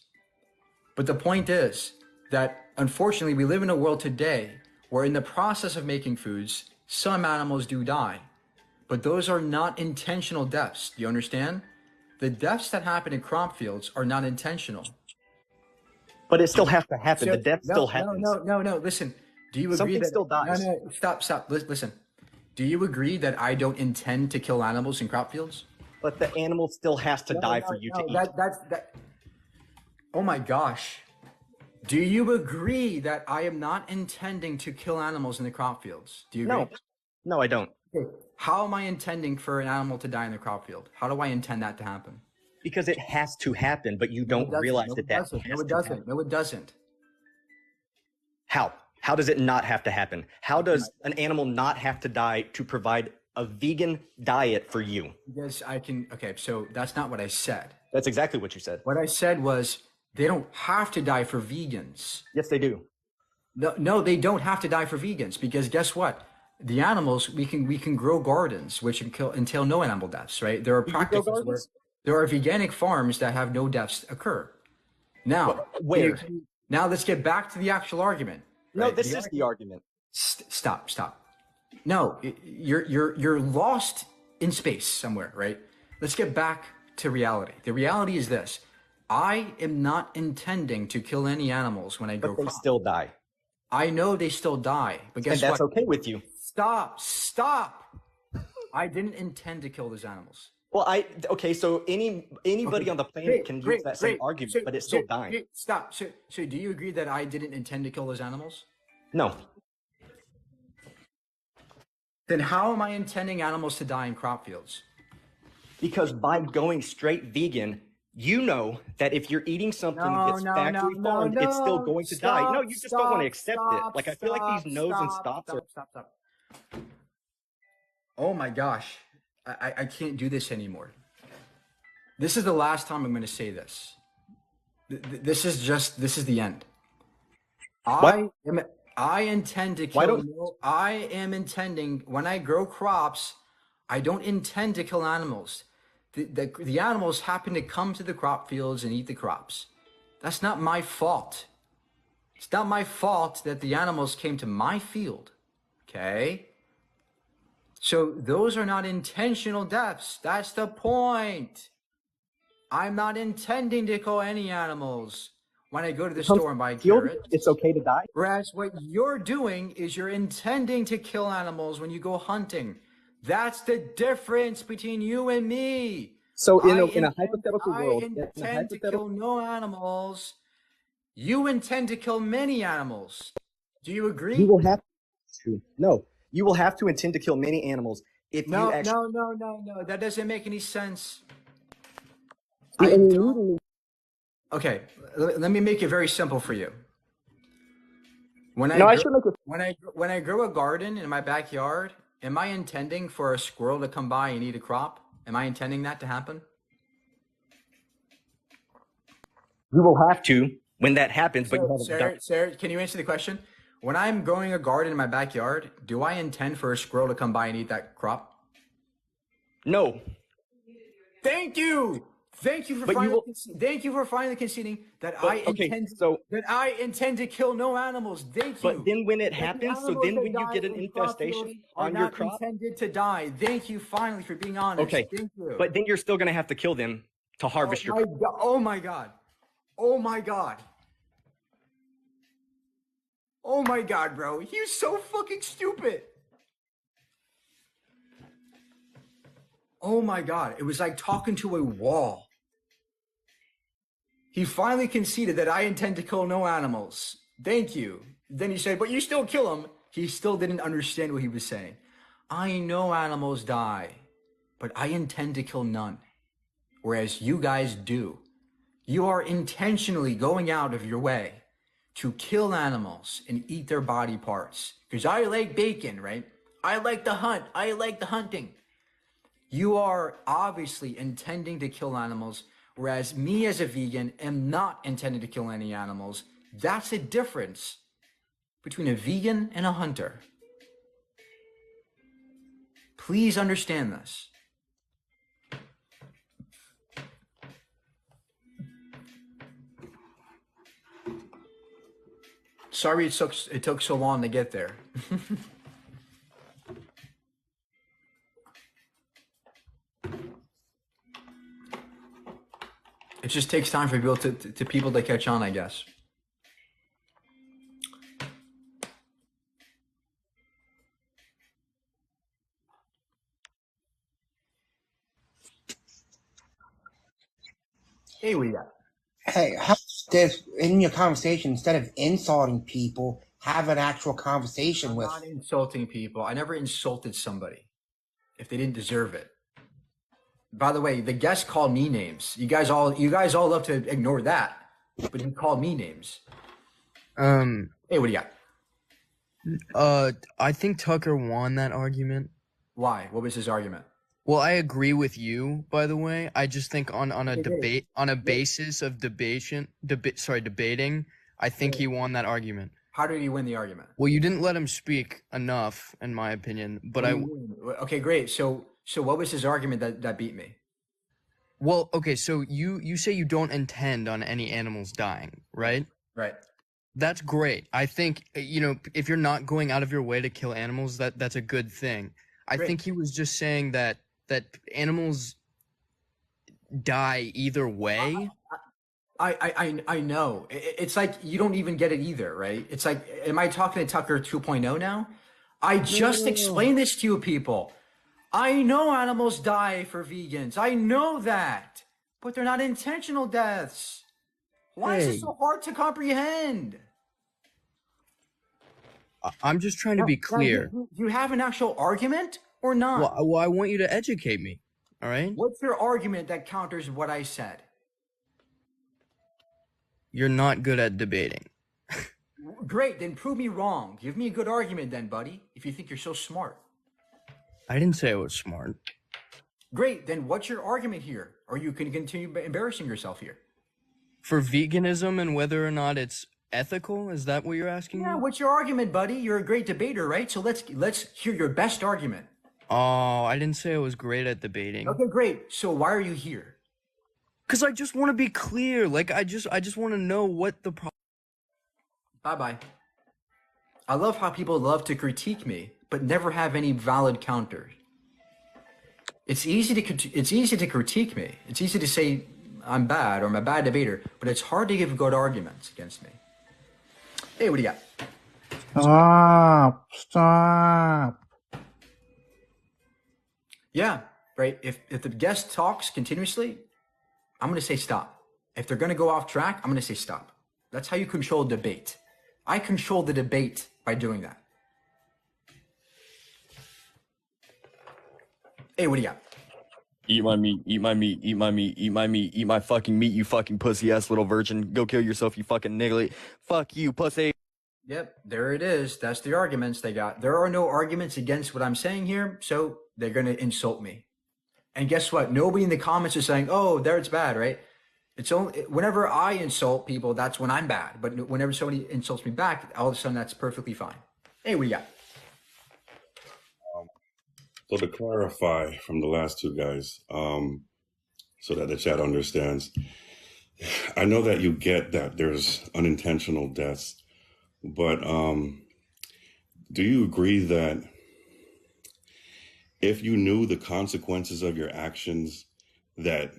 Speaker 2: But the point is that unfortunately we live in a world today where in the process of making foods, some animals do die. But those are not intentional deaths. Do you understand? The deaths that happen in crop fields are not intentional.
Speaker 1: But it still has to happen.
Speaker 2: So-
Speaker 1: The death still happens.
Speaker 2: No. Listen, do you agree
Speaker 1: Something
Speaker 2: that
Speaker 1: still dies.
Speaker 2: No, stop. Listen. Do you agree that I don't intend to kill animals in crop fields?
Speaker 1: But the animal still has to die for you to eat.
Speaker 2: That. Oh my gosh. Do you agree that I am not intending to kill animals in the crop fields? Do you agree?
Speaker 1: No, I don't.
Speaker 2: Okay. How am I intending for an animal to die in the crop field? How do I intend that to happen?
Speaker 1: Because it has to happen, but you don't realize that has to happen.
Speaker 2: No, it doesn't.
Speaker 1: How? How does it not have to happen? How does an animal not have to die to provide a vegan diet for you?
Speaker 2: Because I can. Okay, so that's not what I said.
Speaker 1: That's exactly what you said.
Speaker 2: What I said was they don't have to die for vegans.
Speaker 1: Yes, they do.
Speaker 2: No, they don't have to die for vegans because guess what? The animals we can grow gardens which entail no animal deaths, right? There are practices where there are veganic farms that have no deaths occur. Now,
Speaker 1: Where?
Speaker 2: now let's get back to the actual argument.
Speaker 1: No,
Speaker 2: right?
Speaker 1: this is the argument.
Speaker 2: Stop. No, you're lost in space somewhere, right? Let's get back to reality. The reality is this: I am not intending to kill any animals when I grow
Speaker 1: But they
Speaker 2: crops.
Speaker 1: still die.
Speaker 2: I know they still die, but guess
Speaker 1: And that's
Speaker 2: what?
Speaker 1: okay with you.
Speaker 2: Stop! I didn't intend to kill those animals.
Speaker 1: Well, okay, so anybody on the planet can use that same argument, but it's still dying.
Speaker 2: Stop. So do you agree that I didn't intend to kill those animals?
Speaker 1: No.
Speaker 2: Then how am I intending animals to die in crop fields?
Speaker 1: Because by going straight vegan, you know that if you're eating something that's factory farmed, it's still going to die. No, you just don't want to accept it. Like, I feel like these no's and stops are...
Speaker 2: Stop. Oh my gosh. I can't do this anymore. This is the last time I'm going to say this. This is the end. I intend to kill. I am intending, when I grow crops, I don't intend to kill animals. The animals happen to come to the crop fields and eat the crops. That's not my fault. It's not my fault that the animals came to my field. Okay? So those are not intentional deaths. That's the point. I'm not intending to kill any animals when I go to the store and buy carrots.
Speaker 1: It's okay to die?
Speaker 2: Whereas what you're doing is you're intending to kill animals when you go hunting. That's the difference between you and me.
Speaker 1: So in a hypothetical world,
Speaker 2: I intend to kill no animals. You intend to kill many animals. Do you agree?
Speaker 1: You will have to. No, you will have to intend to kill many animals if you
Speaker 2: No. That doesn't make any sense. Okay, let me make it very simple for you. When I grow a garden in my backyard, am I intending for a squirrel to come by and eat a crop? Am I intending that to happen?
Speaker 1: You will have to when that happens, but you haven't done.
Speaker 2: Sarah, can you answer the question? When I'm growing a garden in my backyard, do I intend for a squirrel to come by and eat that crop?
Speaker 1: No.
Speaker 2: Thank you. Thank you for finally conceding that I intend to kill no animals. Thank you.
Speaker 1: But then when it happens, so then when you get an infestation on your crop,
Speaker 2: intended to die. Thank you finally for being honest.
Speaker 1: Okay.
Speaker 2: Thank you.
Speaker 1: But then you're still going to have to kill them to harvest your crop.
Speaker 2: Oh my god. Oh my god. Oh my god, bro. You're so fucking stupid. Oh my god. It was like talking to a wall. He finally conceded that I intend to kill no animals. Thank you. Then he said, but you still kill them. He still didn't understand what he was saying. I know animals die, but I intend to kill none. Whereas you guys do. You are intentionally going out of your way to kill animals and eat their body parts. Because I like bacon, right? I like to hunt. I like the hunting. You are obviously intending to kill animals, whereas me as a vegan am not intending to kill any animals. That's the difference between a vegan and a hunter. Please understand this. Sorry it took so long to get there. It just takes time for people to catch on, I guess. Hey, we got.
Speaker 9: Hey, how this in your conversation, instead of insulting people, have an actual conversation with.
Speaker 2: I'm not insulting people. I never insulted somebody if they didn't deserve it. By the way, the guest called me names. You guys all love to ignore that, but he called me names. Hey, what do you got?
Speaker 10: I think Tucker won that argument.
Speaker 2: Why? What was his argument?
Speaker 10: Well, I agree with you, by the way. I just think on a basis of debating, I think he won that argument.
Speaker 2: How did he win the argument?
Speaker 10: Well, you didn't let him speak enough, in my opinion. But
Speaker 2: Okay, great. So what was his argument that beat me?
Speaker 10: Well, okay, so you say you don't intend on any animals dying, right?
Speaker 2: Right.
Speaker 10: That's great. I think, if you're not going out of your way to kill animals, that's a good thing. I
Speaker 2: Great.
Speaker 10: think he was just saying that animals die either way.
Speaker 2: I know. It's like you don't even get it either, right? It's like, am I talking to Tucker 2.0 now? I just explained this to you people. I know animals die for vegans. I know that. But they're not intentional deaths. Why is it so hard to comprehend?
Speaker 10: I'm just trying to be clear.
Speaker 2: Do you have an actual argument or not?
Speaker 10: Well, I want you to educate me. All right?
Speaker 2: What's your argument that counters what I said?
Speaker 10: You're not good at debating.
Speaker 2: Great, then prove me wrong. Give me a good argument then, buddy, if you think you're so smart.
Speaker 10: I didn't say I was smart.
Speaker 2: Great, then what's your argument here? Or you can continue embarrassing yourself here.
Speaker 10: For veganism and whether or not it's ethical, is that what you're asking
Speaker 2: Yeah,
Speaker 10: me?
Speaker 2: what's your argument, buddy? You're a great debater, right? So let's hear your best argument.
Speaker 10: Oh, I didn't say I was great at debating.
Speaker 2: Okay, great. So why are you here?
Speaker 10: Because I just want to be clear. Like, I just want to know what the problem.
Speaker 2: Bye-bye. I love how people love to critique me, but never have any valid counters. It's easy to critique me. It's easy to say I'm bad or I'm a bad debater, but it's hard to give good arguments against me. Hey, what do you got?
Speaker 11: Stop.
Speaker 2: Yeah, right. If the guest talks continuously, I'm going to say stop. If they're going to go off track, I'm going to say stop. That's how you control debate. I control the debate by doing that. Hey, what do you got?
Speaker 1: Eat my meat, eat my meat, eat my meat, eat my meat, eat my fucking meat, you fucking pussy ass little virgin. Go kill yourself, you fucking niggle. Fuck you, pussy.
Speaker 2: Yep, there it is. That's the arguments they got. There are no arguments against what I'm saying here, so they're going to insult me. And guess what? Nobody in the comments is saying, oh, there it's bad, right? It's only whenever I insult people, that's when I'm bad. But whenever somebody insults me back, all of a sudden that's perfectly fine. Hey, what do you got?
Speaker 12: So to clarify from the last two guys, so that the chat understands, I know that you get that there's unintentional deaths, but do you agree that if you knew the consequences of your actions, that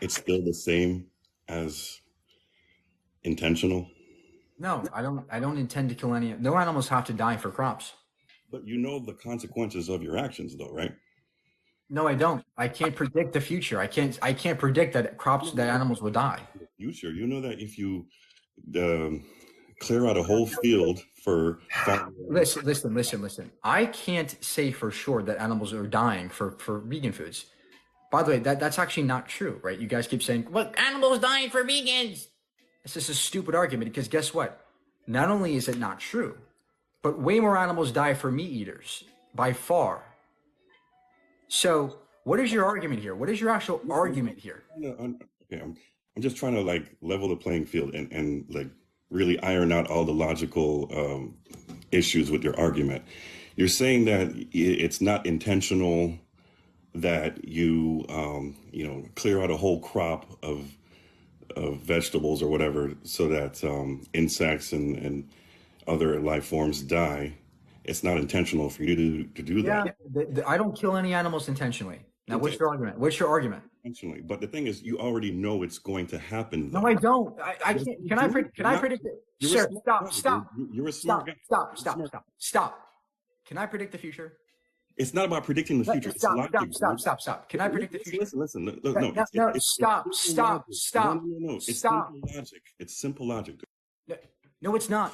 Speaker 12: it's still the same as intentional?
Speaker 2: No, I don't intend to kill any. No animals have to die for crops.
Speaker 12: But you know the consequences of your actions, though, right?
Speaker 2: No, I don't. I can't predict the future. I can't predict that animals will die.
Speaker 12: Future, you know that if you clear out a whole field for
Speaker 2: Listen. I can't say for sure that animals are dying for vegan foods. By the way, that's actually not true, right? You guys keep saying, "Well, animals dying for vegans." It's just a stupid argument because guess what? Not only is it not true, but way more animals die for meat eaters by far. So, what is your argument here? What is your actual argument here?
Speaker 12: Okay, I'm just trying to like level the playing field and like really iron out all the logical issues with your argument. You're saying that it's not intentional that you clear out a whole crop of vegetables or whatever so that insects and other life forms die. It's not intentional for you to do that.
Speaker 2: Yeah, I don't kill any animals intentionally. Now, what's your argument? What's your argument?
Speaker 12: Intentionally, but the thing is, you already know it's going to happen. Though.
Speaker 2: No, I don't. I can't. Can I predict it? Sir, stop.
Speaker 12: You're a smart guy.
Speaker 2: Stop. Can I predict the future?
Speaker 12: It's not about predicting the future.
Speaker 2: Stop. Can I predict the future?
Speaker 12: Listen.
Speaker 2: No, stop.
Speaker 12: No. It's simple logic. It's simple logic.
Speaker 2: No, it's not.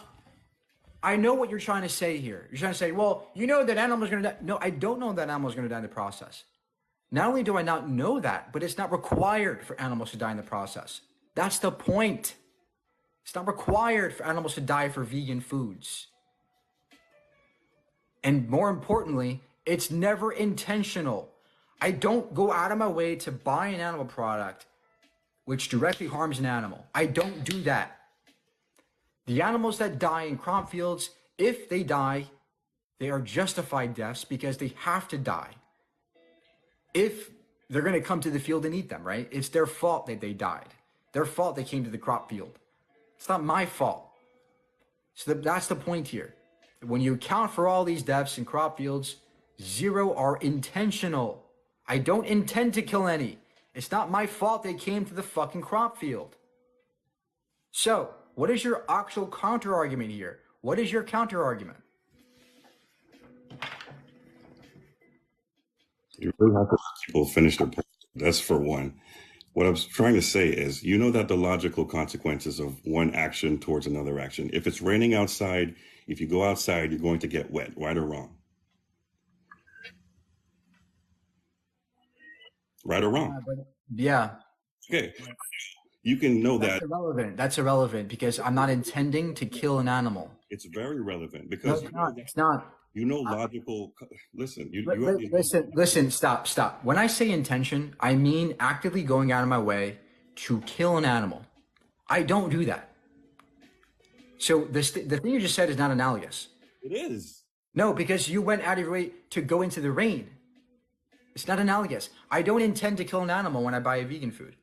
Speaker 2: I know what you're trying to say here. You're trying to say, well, you know that animals are going to die. No, I don't know that animals are going to die in the process. Not only do I not know that, but it's not required for animals to die in the process. That's the point. It's not required for animals to die for vegan foods. And more importantly, it's never intentional. I don't go out of my way to buy an animal product which directly harms an animal. I don't do that. The animals that die in crop fields, if they die, they are justified deaths because they have to die. If they're going to come to the field and eat them, right? It's their fault that they died. Their fault they came to the crop field. It's not my fault. So that's the point here. When you account for all these deaths in crop fields, 0 are intentional. I don't intend to kill any. It's not my fault they came to the fucking crop field. So, what is your actual counter argument here? What is your counter argument?
Speaker 12: You really have to let people finish their point. That's for one. What I was trying to say is, you know that the logical consequences of one action towards another action. If it's raining outside, if you go outside, you're going to get wet, right or wrong? Right or wrong?
Speaker 2: Yeah.
Speaker 12: Okay. You can know
Speaker 2: That's
Speaker 12: that.
Speaker 2: irrelevant. That's irrelevant because I'm not intending to kill an animal.
Speaker 12: It's very relevant
Speaker 2: No,
Speaker 12: because
Speaker 2: it's not. It's not.
Speaker 12: you know logical. Listen,
Speaker 2: Listen, stop. When I say intention, I mean actively going out of my way to kill an animal. I don't do that. So the thing you just said is not analogous.
Speaker 12: It is.
Speaker 2: No, because you went out of your way to go into the rain. It's not analogous. I don't intend to kill an animal when I buy a vegan food.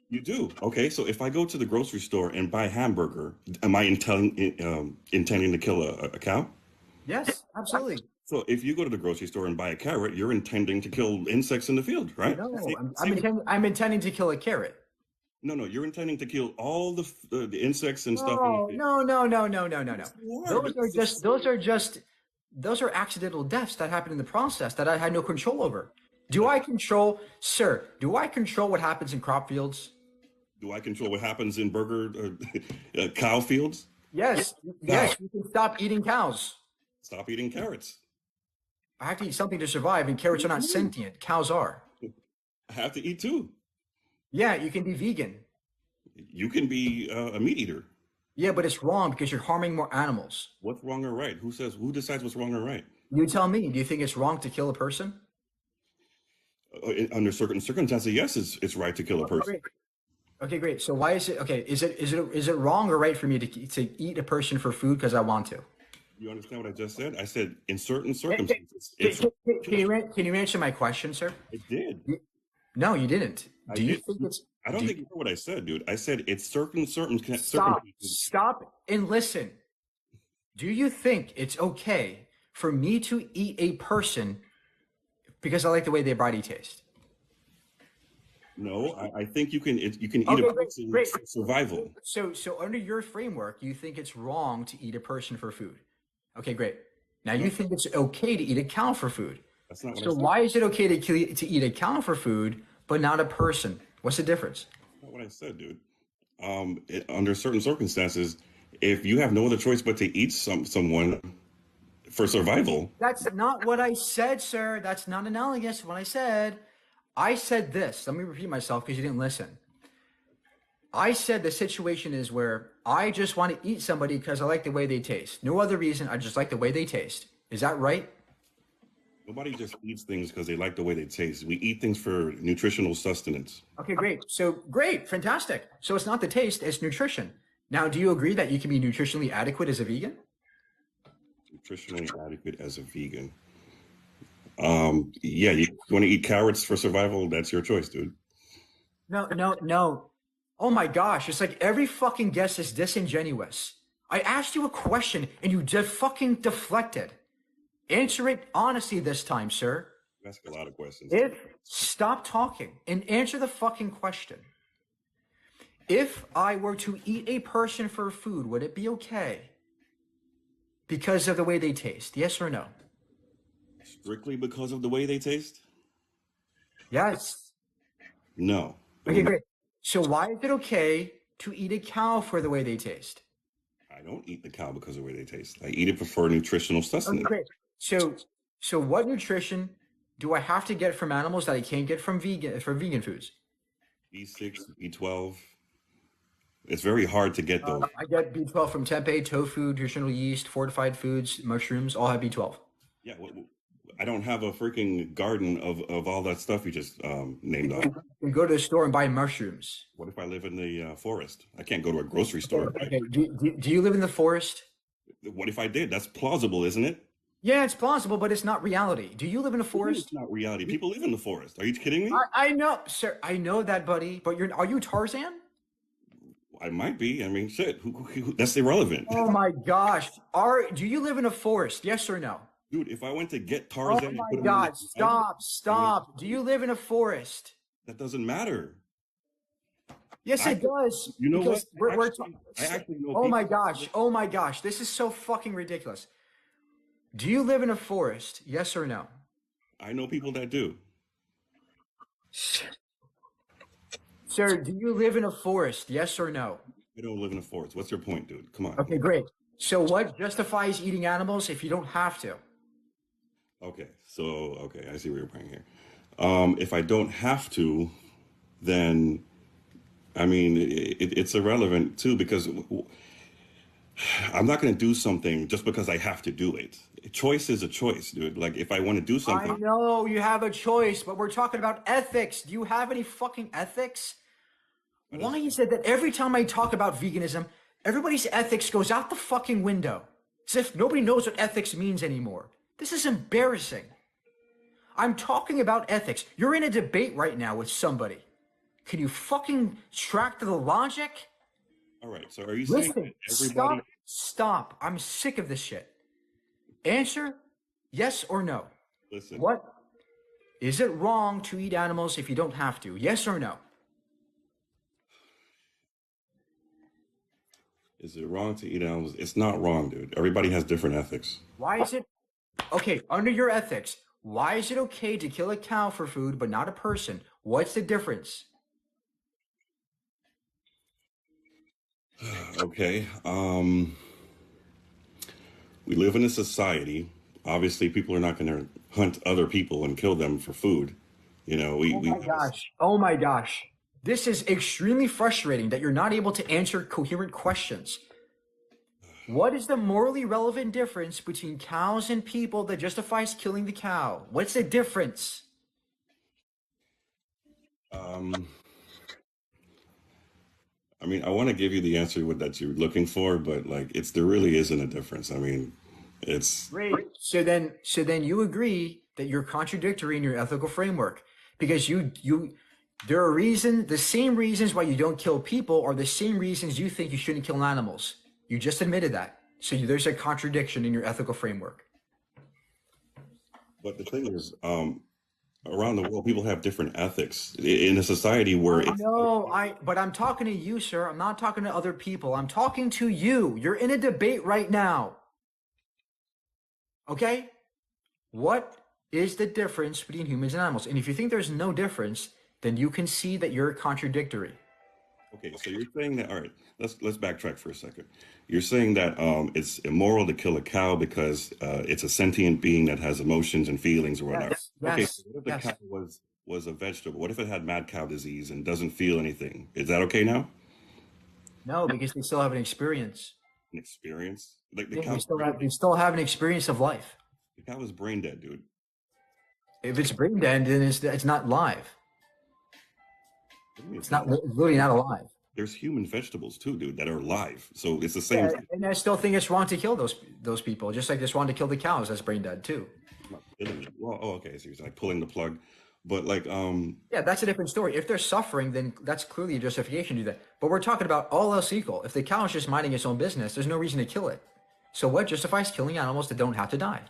Speaker 12: You do. Okay, so if I go to the grocery store and buy a hamburger, am I intending to kill a cow?
Speaker 2: Yes, absolutely.
Speaker 12: So if you go to the grocery store and buy a carrot, you're intending to kill insects in the field, right?
Speaker 2: No, I'm intending to kill a carrot.
Speaker 12: No, you're intending to kill all the insects and stuff.
Speaker 2: No. Those are accidental deaths that happen in the process that I had no control over. Do I control what happens in crop fields?
Speaker 12: Do I control what happens in cow fields?
Speaker 2: Yes. Yes, you can stop eating cows.
Speaker 12: Stop eating carrots.
Speaker 2: I have to eat something to survive, and carrots are not sentient. Cows are.
Speaker 12: I have to eat too.
Speaker 2: Yeah, you can be vegan.
Speaker 12: You can be a meat eater.
Speaker 2: Yeah, but it's wrong because you're harming more animals.
Speaker 12: What's wrong or right? Who decides what's wrong or right?
Speaker 2: You tell me. Do you think it's wrong to kill a person?
Speaker 12: Under certain circumstances, yes, it's right to kill a person.
Speaker 2: Okay, great. So why is it okay? Is it wrong or right for me to eat a person for food because I want to?
Speaker 12: You understand what I just said? I said in certain circumstances.
Speaker 2: Can you answer my question, sir?
Speaker 12: I did.
Speaker 2: No, you didn't. Do you think it's?
Speaker 12: I don't think you know what I said, dude. I said it's certain circumstances.
Speaker 2: Stop and listen. Do you think it's okay for me to eat a person because I like the way their body tastes?
Speaker 12: No, I think you can eat a person for survival.
Speaker 2: So under your framework, you think it's wrong to eat a person for food. Okay, great. Now you think it's okay to eat a cow for food.
Speaker 12: That's not what
Speaker 2: so why is it okay to eat a cow for food but not a person? What's the difference?
Speaker 12: That's not what I said, dude. Under certain circumstances, if you have no other choice but to eat someone for survival.
Speaker 2: That's not what I said, sir. That's not analogous to what I said this. Let me repeat myself because you didn't listen. I said the situation is where I just want to eat somebody because I like the way they taste. No other reason. I just like the way they taste. Is that right?
Speaker 12: Nobody just eats things because they like the way they taste. We eat things for nutritional sustenance.
Speaker 2: Okay, great. So great, fantastic. So it's not the taste, it's nutrition. Now, do you agree that you can be nutritionally adequate as a vegan?
Speaker 12: Nutritionally adequate as a vegan. Yeah, you want to eat carrots for survival? That's your choice, dude.
Speaker 2: No. Oh my gosh, it's like every fucking guess is disingenuous. I asked you a question and you just fucking deflected. Answer it honestly this time, sir.
Speaker 12: You ask a lot of questions.
Speaker 2: Stop talking and answer the fucking question. If I were to eat a person for food, would it be okay? Because of the way they taste, yes or no?
Speaker 12: Strictly because of the way they taste?
Speaker 2: Yes.
Speaker 12: No.
Speaker 2: Okay, great. So why is it okay to eat a cow for the way they taste?
Speaker 12: I don't eat the cow because of the way they taste. I eat it for nutritional sustenance.
Speaker 2: Okay, great. So what nutrition do I have to get from animals that I can't get from vegan foods?
Speaker 12: B6, B12. It's very hard to get those.
Speaker 2: I get B12 from tempeh, tofu, nutritional yeast, fortified foods, mushrooms, all have B12.
Speaker 12: Yeah, I don't have a freaking garden of all that stuff you just named off.
Speaker 2: You can go to the store and buy mushrooms.
Speaker 12: What if I live in the forest? I can't go to a grocery store.
Speaker 2: Okay. Do you live in the forest?
Speaker 12: What if I did? That's plausible, isn't it?
Speaker 2: Yeah, it's plausible, but it's not reality. Do you live in a forest?
Speaker 12: It's not reality. People live in the forest. Are you kidding me?
Speaker 2: I know, sir. I know that, buddy. But are you Tarzan?
Speaker 12: I might be. I mean, shit. That's irrelevant.
Speaker 2: Oh my gosh. Do you live in a forest? Yes or no?
Speaker 12: Dude, if I went to get
Speaker 2: Oh
Speaker 12: Tarzan and
Speaker 2: my
Speaker 12: put him in
Speaker 2: God.
Speaker 12: the
Speaker 2: Stop. Do you live in a forest?
Speaker 12: that doesn't matter.
Speaker 2: Yes, it does.
Speaker 12: You know
Speaker 2: because
Speaker 12: what?
Speaker 2: I actually know. Oh my gosh. Oh my gosh. This is so fucking ridiculous. Do you live in a forest? Yes or no?
Speaker 12: I know people that do.
Speaker 2: Sir, do you live in a forest? Yes or no?
Speaker 12: I don't live in a forest. What's your point, dude? Come on.
Speaker 2: Okay, great. So what justifies eating animals if you don't have to?
Speaker 12: Okay, I see where you're playing here. If I don't have to, then I mean it's irrelevant too because I'm not going to do something just because I have to do it. Choice is a choice, dude. Like if I want to do something,
Speaker 2: I know you have a choice, but we're talking about ethics. Do you have any fucking ethics? Why is it that every time I talk about veganism, everybody's ethics goes out the fucking window? As if nobody knows what ethics means anymore. This is embarrassing. I'm talking about ethics. You're in a debate right now with somebody. Can you fucking track to the logic?
Speaker 12: all right. So are you saying that everybody?
Speaker 2: Stop. I'm sick of this shit. Answer, yes or no.
Speaker 12: Listen.
Speaker 2: What? Is it wrong to eat animals if you don't have to? Yes or no?
Speaker 12: Is it wrong to eat animals? It's not wrong, dude. Everybody has different ethics.
Speaker 2: Why is it? Okay, under your ethics, why is it okay to kill a cow for food but not a person? What's the difference?
Speaker 12: Okay. We live in a society. Obviously, people are not going to hunt other people and kill them for food. You know,
Speaker 2: Oh my gosh. This is extremely frustrating that you're not able to answer coherent questions. What is the morally relevant difference between cows and people that justifies killing the cow? What's the difference?
Speaker 12: I mean, I want to give you the answer that you're looking for, but like, there really isn't a difference. I mean, it's
Speaker 2: great. So then you agree that you're contradictory in your ethical framework because there are the same reasons why you don't kill people are the same reasons you think you shouldn't kill animals. You just admitted that. So there's a contradiction in your ethical framework.
Speaker 12: But the thing is, around the world, people have different ethics in a society where
Speaker 2: but I'm talking to you, sir. I'm not talking to other people. I'm talking to you. You're in a debate right now. Okay? What is the difference between humans and animals? And if you think there's no difference, then you can see that you're contradictory.
Speaker 12: Okay, so you're saying that, all right, let's backtrack for a second. You're saying that it's immoral to kill a cow because it's a sentient being that has emotions and feelings or whatever.
Speaker 2: Yes,
Speaker 12: okay, so what if the cow was a vegetable? What if it had mad cow disease and doesn't feel anything? Is that okay now?
Speaker 2: No, because they still have an experience.
Speaker 12: An experience? Like
Speaker 2: they still have an experience of life.
Speaker 12: The cow is brain dead, dude.
Speaker 2: If it's brain dead, then it's not live. It's literally not alive.
Speaker 12: There's human vegetables too, dude, that are live. So it's the same thing.
Speaker 2: And I still think it's wrong to kill those people, just like it's wrong to kill the cows that's brain dead too.
Speaker 12: Well, okay, so you're like pulling the plug. But like
Speaker 2: yeah, that's a different story. If they're suffering, then that's clearly a justification to do that. But we're talking about all else equal. If the cow is just minding its own business, there's no reason to kill it. So what justifies killing animals that don't have to die?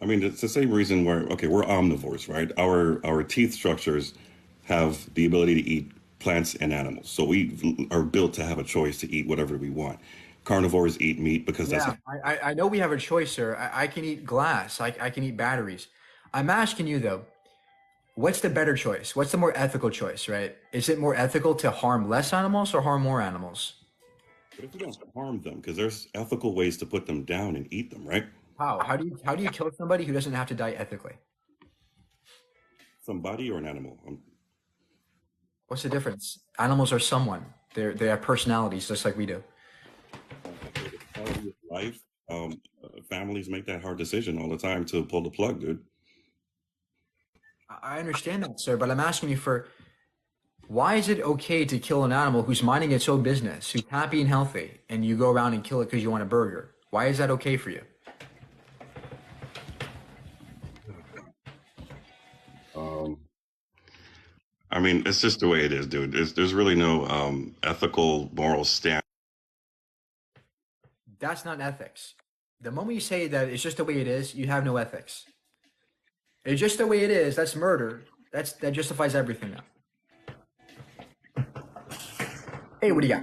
Speaker 12: I mean, it's the same reason we're omnivores, right? Our teeth structures have the ability to eat plants and animals. So we are built to have a choice to eat whatever we want. Carnivores eat meat because
Speaker 2: I know we have a choice, sir. I can eat glass. I can eat batteries. I'm asking you, though, what's the better choice? What's the more ethical choice, right? Is it more ethical to harm less animals or harm more animals?
Speaker 12: But if we don't harm them, because there's ethical ways to put them down and eat them, right?
Speaker 2: How do you kill somebody who doesn't have to die ethically?
Speaker 12: Somebody or an animal?
Speaker 2: What's the difference? Animals are someone. They have personalities just like we do.
Speaker 12: Quality of life. Families make that hard decision all the time to pull the plug, dude.
Speaker 2: I understand that, sir, but I'm asking you for why is it okay to kill an animal who's minding its own business, who's happy and healthy, and you go around and kill it because you want a burger? Why is that okay for you?
Speaker 12: I mean, it's just the way it is, dude. There's really no ethical, moral stand.
Speaker 2: That's not ethics. The moment you say that it's just the way it is, you have no ethics. It's just the way it is. That's murder. That justifies everything now. Hey, what do you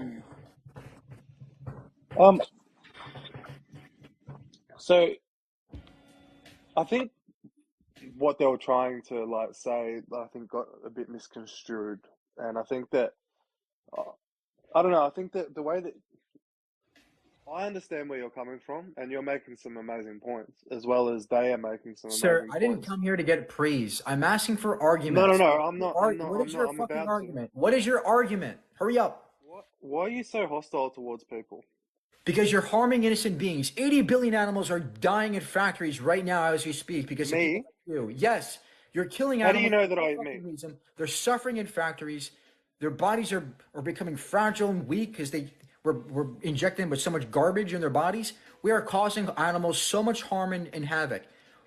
Speaker 2: got?
Speaker 11: So I think what they were trying to like say, I think got a bit misconstrued, and I think that I don't know. I think that the way that I understand where you're coming from, and you're making some amazing points, as well as they are making some
Speaker 2: Sir,
Speaker 11: amazing
Speaker 2: I didn't
Speaker 11: points.
Speaker 2: come here to get praise. I'm asking for
Speaker 11: No,
Speaker 2: arguments.
Speaker 11: I'm not.
Speaker 2: What is your
Speaker 11: I'm
Speaker 2: fucking
Speaker 11: about to.
Speaker 2: argument? What is your argument? Hurry up.
Speaker 11: Why are you so hostile towards people?
Speaker 2: Because you're harming innocent beings. 80 billion animals are dying in factories right now as we speak because of people like you. Yes, you're killing
Speaker 11: How do
Speaker 2: animals.
Speaker 11: you know that I
Speaker 2: for
Speaker 11: eat
Speaker 2: no fucking
Speaker 11: meat?
Speaker 2: reason. They're suffering in factories. Their bodies are becoming fragile and weak because we're injecting them with so much garbage in their bodies. We are causing animals so much harm and havoc.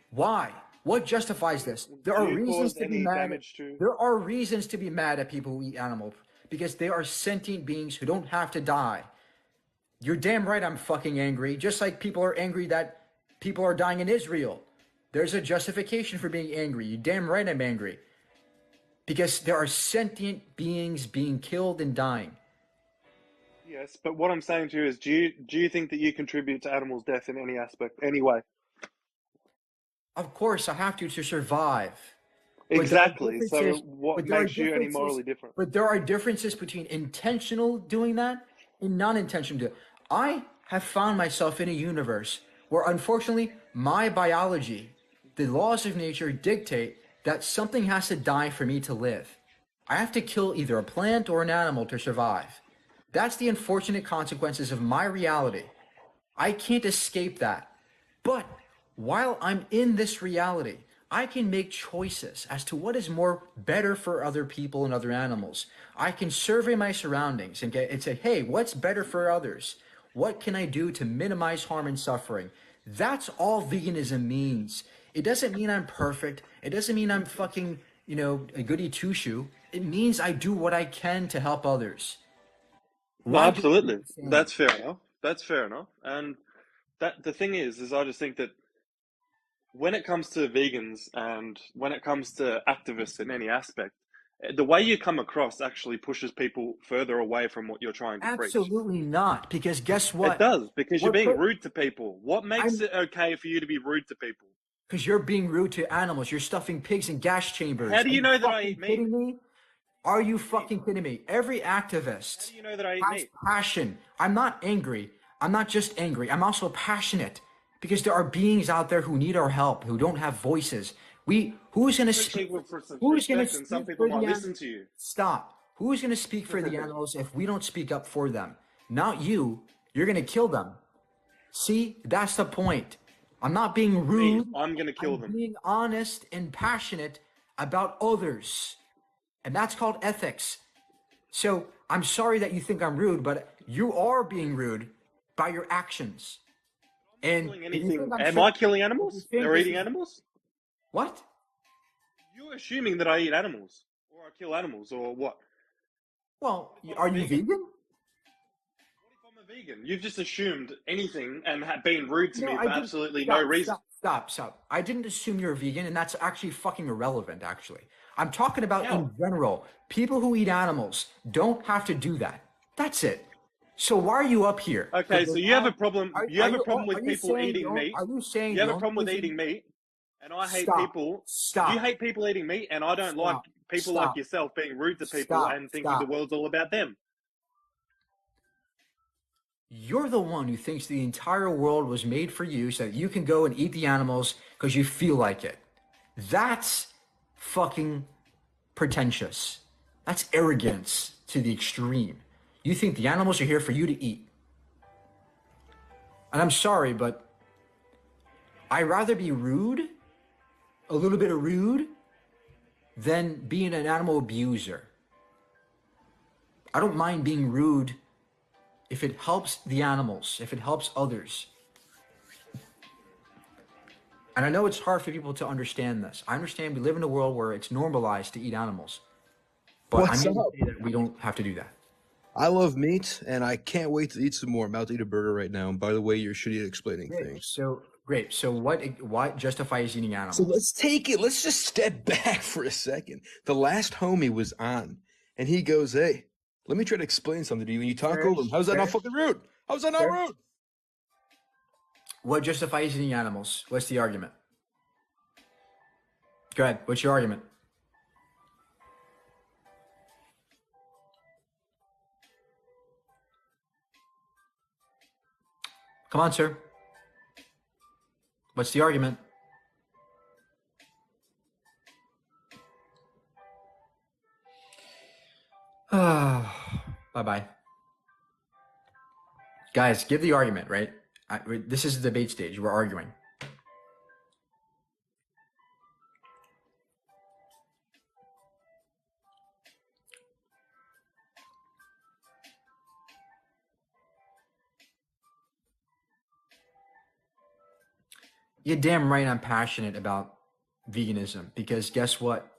Speaker 2: Why? What justifies this? There
Speaker 11: Do
Speaker 2: are
Speaker 11: you
Speaker 2: reasons
Speaker 11: cause
Speaker 2: to be
Speaker 11: any
Speaker 2: mad.
Speaker 11: damage to?
Speaker 2: There are reasons to be mad at people who eat animals because they are sentient beings who don't have to die. You're damn right I'm fucking angry. Just like people are angry that people are dying in Israel. There's a justification for being angry. You're damn right I'm angry. Because there are sentient beings being killed and dying.
Speaker 11: Yes, but what I'm saying to you is, do you think that you contribute to animals' death in any aspect, any way?
Speaker 2: Of course, I have to survive.
Speaker 11: Exactly. So what makes you any morally different?
Speaker 2: But there are differences between intentional doing that and non-intentional doing it. I have found myself in a universe where, unfortunately, my biology, the laws of nature dictate that something has to die for me to live. I have to kill either a plant or an animal to survive. That's the unfortunate consequences of my reality. I can't escape that. But while I'm in this reality, I can make choices as to what is more better for other people and other animals. I can survey my surroundings and say, hey, what's better for others? What can I do to minimize harm and suffering? That's all veganism means. It doesn't mean I'm perfect. It doesn't mean I'm fucking, a goody two-shoe. It means I do what I can to help others.
Speaker 11: No, absolutely. That's fair enough. That's fair enough. And the thing is I just think that when it comes to vegans and when it comes to activists in any aspect, the way you come across actually pushes people further away from what you're trying to preach.
Speaker 2: Absolutely not, because guess what?
Speaker 11: It does, because you're being rude to people. What makes it okay for you to be rude to people?
Speaker 2: Because you're being rude to animals. You're stuffing pigs in gas chambers.
Speaker 11: How do you know that I eat meat?
Speaker 2: Kidding me? Are you fucking kidding me? Every activist
Speaker 11: How do you know that I eat
Speaker 2: has
Speaker 11: meat?
Speaker 2: passion. I'm not angry. I'm not just angry. I'm also passionate because there are beings out there who need our help, who don't have voices. Who's going to speak? Who's going to speak
Speaker 11: some
Speaker 2: for
Speaker 11: people
Speaker 2: the
Speaker 11: might
Speaker 2: animals?
Speaker 11: listen to you.
Speaker 2: Stop. Who's going to speak for the animals if we don't speak up for them? Not you. You're going to kill them. See, that's the point. I'm not being rude.
Speaker 11: I'm going to kill them.
Speaker 2: I'm being honest and passionate about others. And that's called ethics. So I'm sorry that you think I'm rude, but you are being rude by your actions. And
Speaker 11: Am I killing animals? Or eating animals?
Speaker 2: What?
Speaker 11: You're assuming that I eat animals, or I kill animals, or what?
Speaker 2: Well, are you vegan?
Speaker 11: What if I'm a vegan? You've just assumed anything and been rude to me for absolutely no reason.
Speaker 2: Stop. I didn't assume you're a vegan, and that's actually fucking irrelevant, actually. I'm talking about in general. People who eat animals don't have to do that. That's it. So why are you up here?
Speaker 11: Okay, so you have a problem. You have a problem with people eating meat.
Speaker 2: Are you saying
Speaker 11: you have a problem with eating meat? And I hate people.
Speaker 2: Stop.
Speaker 11: You hate people eating meat, and I don't like people like yourself being rude to people and thinking the world's all about them.
Speaker 2: You're the one who thinks the entire world was made for you so that you can go and eat the animals because you feel like it. That's fucking pretentious. That's arrogance to the extreme. You think the animals are here for you to eat. And I'm sorry, but I'd rather be rude, a little bit of rude, than being an animal abuser. I don't mind being rude if it helps the animals, if it helps others. And I know it's hard for people to understand this. I understand we live in a world where it's normalized to eat animals. But
Speaker 13: What's
Speaker 2: I'm here
Speaker 13: up?
Speaker 2: to say that we don't have to do that.
Speaker 13: I love meat, and I can't wait to eat some more. I'm about to eat a burger right now. And by the way, you're shitty at explaining things.
Speaker 2: So what justifies eating animals?
Speaker 13: So let's take it. Let's just step back for a second. The last homie was on, and he goes, "Hey, let me try to explain something to you." And you talk over him. How's that not fucking rude? How's that not rude?
Speaker 2: What justifies eating animals? What's the argument? Go ahead. What's your argument? Come on, sir. What's the argument? Bye-bye. Guys, give the argument, right? This is the debate stage. We're arguing. You're damn right I'm passionate about veganism because guess what?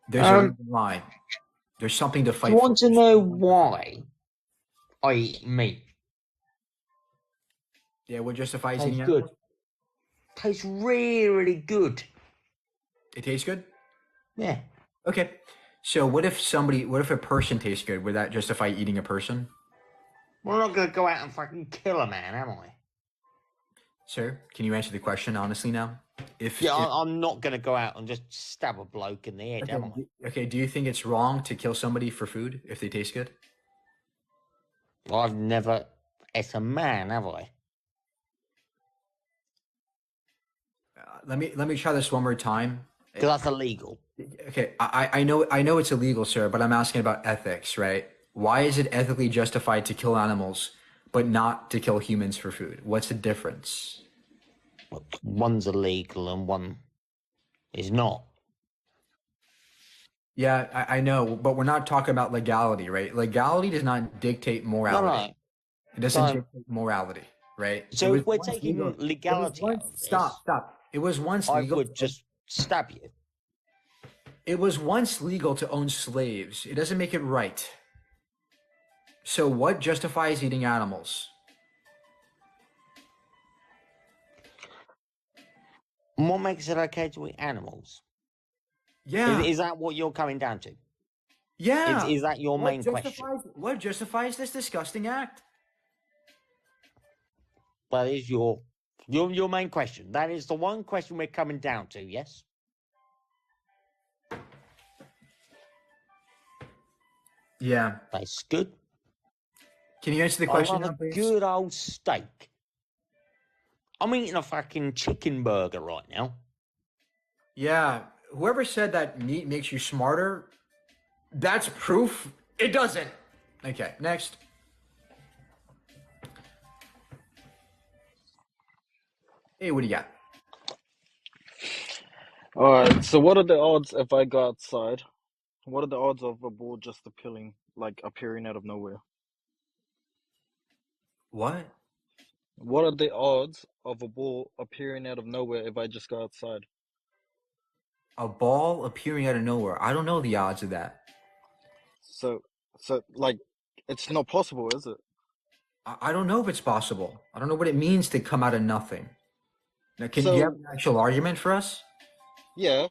Speaker 2: There's a reason why. There's something to fight
Speaker 14: Do you want
Speaker 2: for.
Speaker 14: to know why I eat meat?
Speaker 2: Yeah, what justifies
Speaker 14: Tastes
Speaker 2: eating
Speaker 14: good.
Speaker 2: animals?
Speaker 14: Tastes really, really good.
Speaker 2: It tastes good?
Speaker 14: Yeah.
Speaker 2: Okay. So what if a person tastes good? Would that justify eating a person?
Speaker 14: We're not going to go out and fucking kill a man, am I?
Speaker 2: Sir, can you answer the question honestly now?
Speaker 14: I'm not going to go out and just stab a bloke in the head, am I?
Speaker 2: Okay, do you think it's wrong to kill somebody for food if they taste good?
Speaker 14: Well, I've never ate a man, have I?
Speaker 2: Let me try this one more time.
Speaker 14: Because that's illegal.
Speaker 2: Okay, I know it's illegal, sir, but I'm asking about ethics, right? Why is it ethically justified to kill animals, but not to kill humans for food? What's the difference?
Speaker 14: Well, one's illegal and one is not.
Speaker 2: Yeah, I know, but we're not talking about legality, right? Legality does not dictate morality.
Speaker 14: No.
Speaker 2: It doesn't
Speaker 14: So-
Speaker 2: dictate morality, right?
Speaker 14: So
Speaker 2: It was
Speaker 14: if we're
Speaker 2: once
Speaker 14: taking
Speaker 2: legal-
Speaker 14: legality
Speaker 2: it was
Speaker 14: out
Speaker 2: once-
Speaker 14: of this,
Speaker 2: Stop. It was once
Speaker 14: I
Speaker 2: legal.
Speaker 14: would just stab you.
Speaker 2: It was once legal to own slaves. It doesn't make it right. So what justifies eating animals?
Speaker 14: And what makes it okay to eat animals?
Speaker 2: Yeah.
Speaker 14: Is that what you're coming down to?
Speaker 2: Yeah.
Speaker 14: Is that your
Speaker 2: What
Speaker 14: main question?
Speaker 2: What justifies this disgusting act?
Speaker 14: That is your main question. That is the one question we're coming down to, yes?
Speaker 2: Yeah.
Speaker 14: That's good.
Speaker 2: Can you answer the
Speaker 14: I
Speaker 2: question
Speaker 14: love
Speaker 2: now,
Speaker 14: a
Speaker 2: please?
Speaker 14: good old steak. I'm eating a fucking chicken burger right now.
Speaker 2: Yeah. Whoever said that meat makes you smarter, that's proof it doesn't. Okay, next. Hey, what do you got?
Speaker 15: Alright, so what are the odds if I go outside? What are the odds of a bull just appearing out of nowhere?
Speaker 2: What?
Speaker 15: What are the odds of a bull appearing out of nowhere if I just go outside?
Speaker 2: A ball appearing out of nowhere. I don't know the odds of that.
Speaker 15: So it's not possible, is it?
Speaker 2: I don't know if it's possible. I don't know what it means to come out of nothing. Now, do you
Speaker 15: So-
Speaker 2: have an actual argument for us?
Speaker 15: Yeah.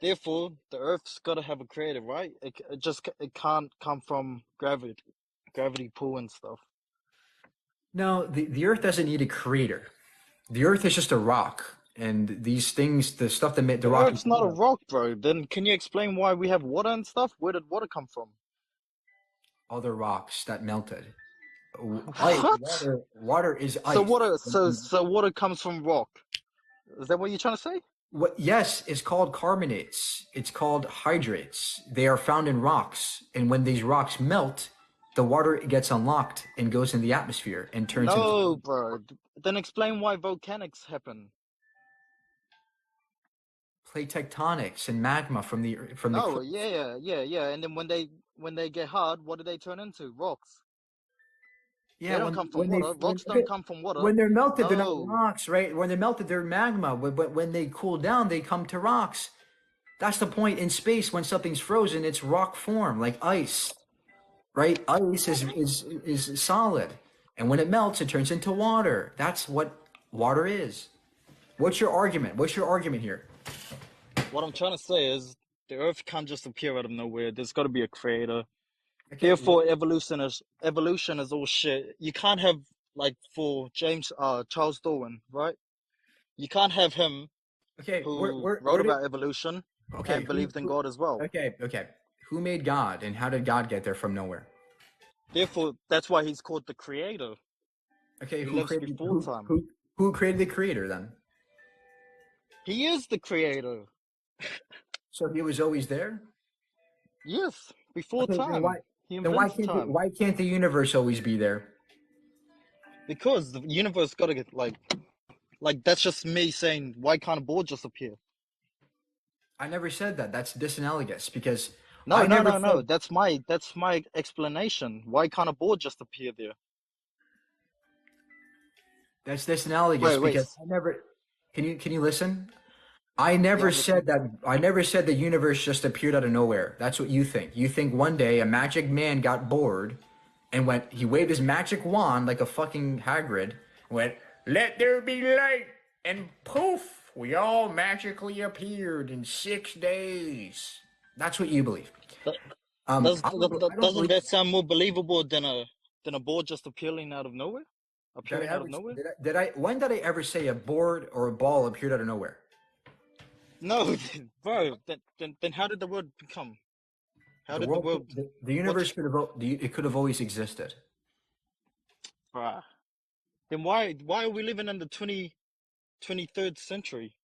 Speaker 15: Therefore, the Earth's got to have a creator, right? It can't come from gravity pull and stuff.
Speaker 2: No, the Earth doesn't need a creator. The Earth is just a rock, and these things, the stuff that made the
Speaker 15: The
Speaker 2: rock.
Speaker 15: Earth's not a rock, bro. Then can you explain why we have water and stuff? Where did water come from?
Speaker 2: Other rocks that melted.
Speaker 15: What?
Speaker 2: Water is ice.
Speaker 15: So water comes from rock. Is that what you're trying to say?
Speaker 2: Yes, it's called carbonates. It's called hydrates. They are found in rocks, and when these rocks melt, the water gets unlocked and goes in the atmosphere and turns
Speaker 15: No,
Speaker 2: into.
Speaker 15: bro. Then explain why volcanics happen.
Speaker 2: Plate tectonics and magma from the
Speaker 15: Oh, yeah. And then when when they get hard, what do they turn into? Rocks.
Speaker 2: Yeah,
Speaker 15: They don't come from water. Rocks don't come from water.
Speaker 2: when they're melted, they're not
Speaker 15: No.
Speaker 2: rocks, right? When they're melted, they're magma. When they cool down, they come to rocks. That's the point in space. When something's frozen, it's rock form, like ice, right? Ice is solid, and when it melts, it turns into water. That's what water is. What's your argument? What's your argument here?
Speaker 15: What I'm trying to say is the Earth can't just appear out of nowhere. There's got to be a creator. Therefore, evolution is all shit. You can't have, like, for Charles Darwin, right? You can't have him who wrote about evolution and believed in God as well.
Speaker 2: Okay. Who made God, and how did God get there from nowhere?
Speaker 15: Therefore, that's why he's called the creator.
Speaker 2: Okay,
Speaker 15: He lives before time.
Speaker 2: Who created the creator then?
Speaker 15: He is the creator.
Speaker 2: So he was always there?
Speaker 15: Yes, before
Speaker 2: Okay,
Speaker 15: time. He
Speaker 2: then why
Speaker 15: invented
Speaker 2: can't
Speaker 15: time.
Speaker 2: why can't the universe always be there?
Speaker 15: Because the universe got to get like that's just me saying why can't a ball just appear?
Speaker 2: I never said that. That's disanalogous because
Speaker 15: No,
Speaker 2: I
Speaker 15: no,
Speaker 2: never
Speaker 15: no, no.
Speaker 2: said-
Speaker 15: That's my explanation. Why can't a ball just appear there?
Speaker 2: That's disanalogous
Speaker 15: Wait.
Speaker 2: because I never. Can you listen? I never said that. I never said the universe just appeared out of nowhere. That's what you think. You think one day a magic man got bored, and he waved his magic wand like a fucking Hagrid. Went, "Let there be light," and poof, we all magically appeared in 6 days. That's what you believe.
Speaker 15: Doesn't that sound more believable than a ball just appearing out of nowhere? Appearing out of nowhere?
Speaker 2: When did I ever say a board or a ball appeared out of nowhere?
Speaker 15: No, bro. Then how did the world become? How did the world?
Speaker 2: The universe could have always existed.
Speaker 15: Bruh. Then why are we living in the 23rd century?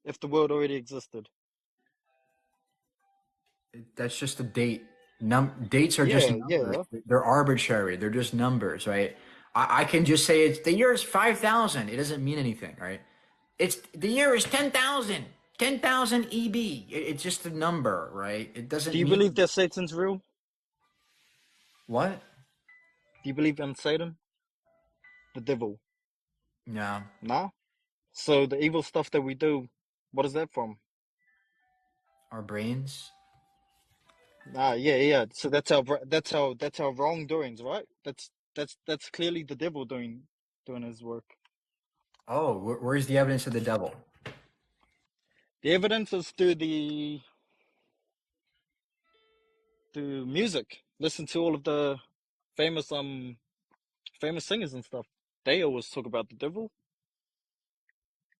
Speaker 15: If the world already existed.
Speaker 2: That's just a date. Dates are just numbers.
Speaker 15: Yeah.
Speaker 2: They're arbitrary. They're just numbers, right? I can just say the year is 5,000. It doesn't mean anything, right? The year is 10,000. 10,000 EB. It's just a number, right? It doesn't.
Speaker 15: Do you believe that Satan's real?
Speaker 2: What?
Speaker 15: Do you believe in Satan? The devil?
Speaker 2: No.
Speaker 15: Nah? So the evil stuff that we do, what is that from?
Speaker 2: Our brains.
Speaker 15: Yeah. So that's our wrongdoings, right? That's clearly the devil doing his work.
Speaker 2: Oh, where's the evidence of the devil?
Speaker 15: The evidence is through music. Listen to all of the famous singers and stuff. They always talk about the devil.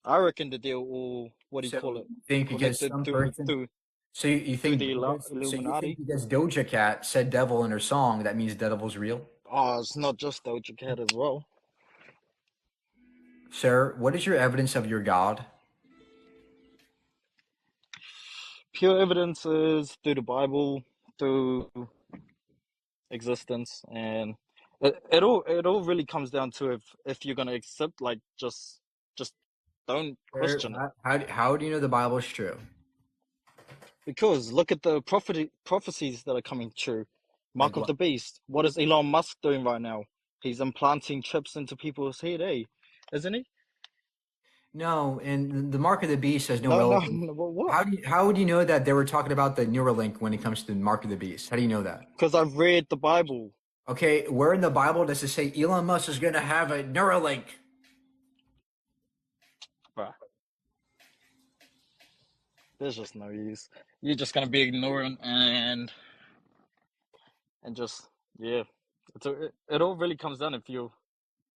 Speaker 15: I reckon that they're all, what do you call it?
Speaker 2: Think because some person. So you think
Speaker 15: the
Speaker 2: because,
Speaker 15: Illuminati?
Speaker 2: because Doja Cat said devil in her song, that means the devil's real?
Speaker 15: Oh, it's not just Doja Cat as well.
Speaker 2: Sir, what is your evidence of your God?
Speaker 15: Pure evidence is through the Bible, through existence, and it all really comes down to if you're gonna accept, like, just don't question it.
Speaker 2: How do you know the Bible is true?
Speaker 15: Because look at the prophecies that are coming true. Mark of the Beast. What is Elon Musk doing right now? He's implanting chips into people's head, isn't he?
Speaker 2: No, and the Mark of the Beast has no relevance.
Speaker 15: No, what?
Speaker 2: How would you know that they were talking about the Neuralink when it comes to the Mark of the Beast? How do you know that?
Speaker 15: Because I've read the Bible.
Speaker 2: Okay, where in the Bible does it say Elon Musk is going to have a Neuralink?
Speaker 15: Bruh. There's just no use. You're just gonna be ignorant and just, yeah. It all really comes down if you're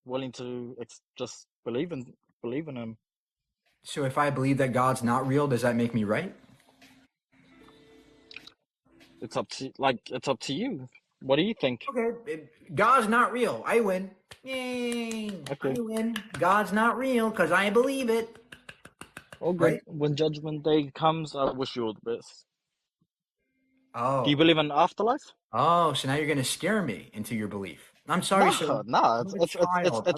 Speaker 15: willing to just believe in him.
Speaker 2: So if I believe that God's not real, does that make me right?
Speaker 15: It's up to you. What do you think?
Speaker 2: Okay, God's not real. I win. Yay!
Speaker 15: Okay.
Speaker 2: I win. God's not real because I believe it.
Speaker 15: Okay.
Speaker 2: Right?
Speaker 15: When Judgment Day comes, I wish you all the best.
Speaker 2: Oh.
Speaker 15: Do you believe in afterlife?
Speaker 2: Oh, so now you're gonna scare me into your belief. I'm sorry, sir.
Speaker 15: Nah,
Speaker 2: I'm a
Speaker 15: it's
Speaker 2: child.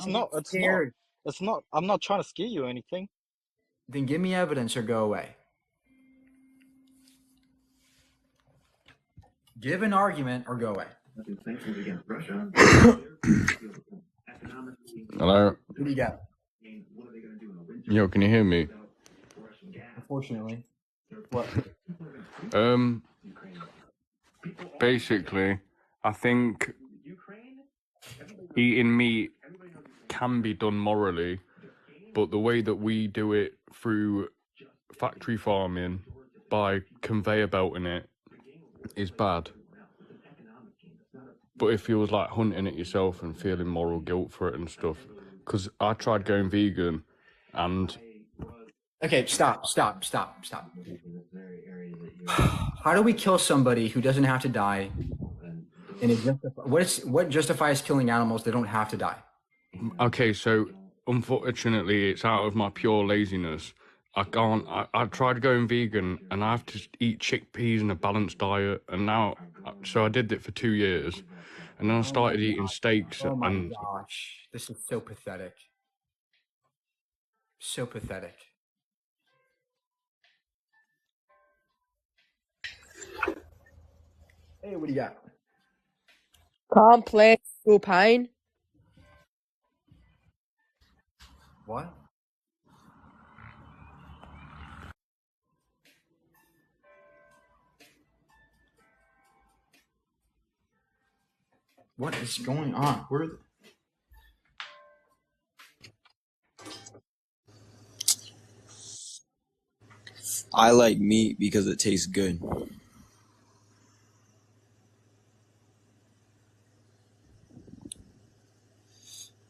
Speaker 15: not.
Speaker 2: I'm
Speaker 15: It's
Speaker 2: scared.
Speaker 15: not. It's not. I'm not trying to scare you or anything.
Speaker 2: Then give me evidence or go away. Give an argument or go away.
Speaker 16: Hello?
Speaker 2: What do you got?
Speaker 16: Yo, can you hear me?
Speaker 2: Unfortunately. What?
Speaker 16: Basically, I think eating meat can be done morally, but the way that we do it through factory farming by conveyor belting it is bad. But it feels like hunting it yourself and feeling moral guilt for it and stuff. Because I tried going vegan and...
Speaker 2: Okay, stop. How do we kill somebody who doesn't have to die? And what justifies killing animals that don't have to die?
Speaker 16: Okay, so unfortunately, it's out of my pure laziness. I can't. I tried going vegan, and I have to eat chickpeas and a balanced diet. And now, so I did it for 2 years, and then I started eating steaks.
Speaker 2: Oh my
Speaker 16: and
Speaker 2: gosh, this is so pathetic. So pathetic. Hey, what do you got?
Speaker 17: Complex pain.
Speaker 2: What? What is going on? Where?
Speaker 18: I like meat because it tastes good.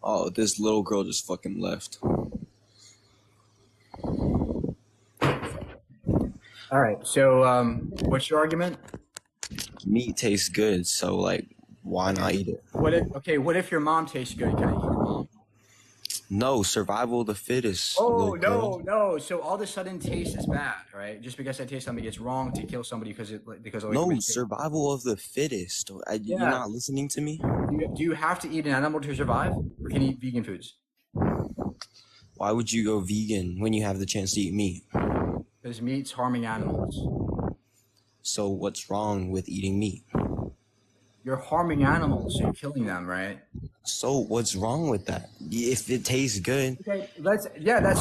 Speaker 18: Oh, this little girl just fucking left.
Speaker 2: All right. So, what's your argument?
Speaker 18: Meat tastes good, so like, why not eat it?
Speaker 2: What if your mom tastes good? Can I eat your mom?
Speaker 18: No, survival of the fittest.
Speaker 2: Oh,
Speaker 18: little girl.
Speaker 2: no. So all of a sudden taste is bad, right? Just because I taste something, it's wrong to kill somebody because of
Speaker 18: No, survival of the fittest. You're not listening to me?
Speaker 2: Do you have to eat an animal to survive, or can you eat vegan foods?
Speaker 18: Why would you go vegan when you have the chance to eat meat?
Speaker 2: Because meat's harming animals.
Speaker 18: So what's wrong with eating meat?
Speaker 2: You're harming animals. You're killing them, right?
Speaker 18: So what's wrong with that? If it tastes good.
Speaker 2: Okay, that's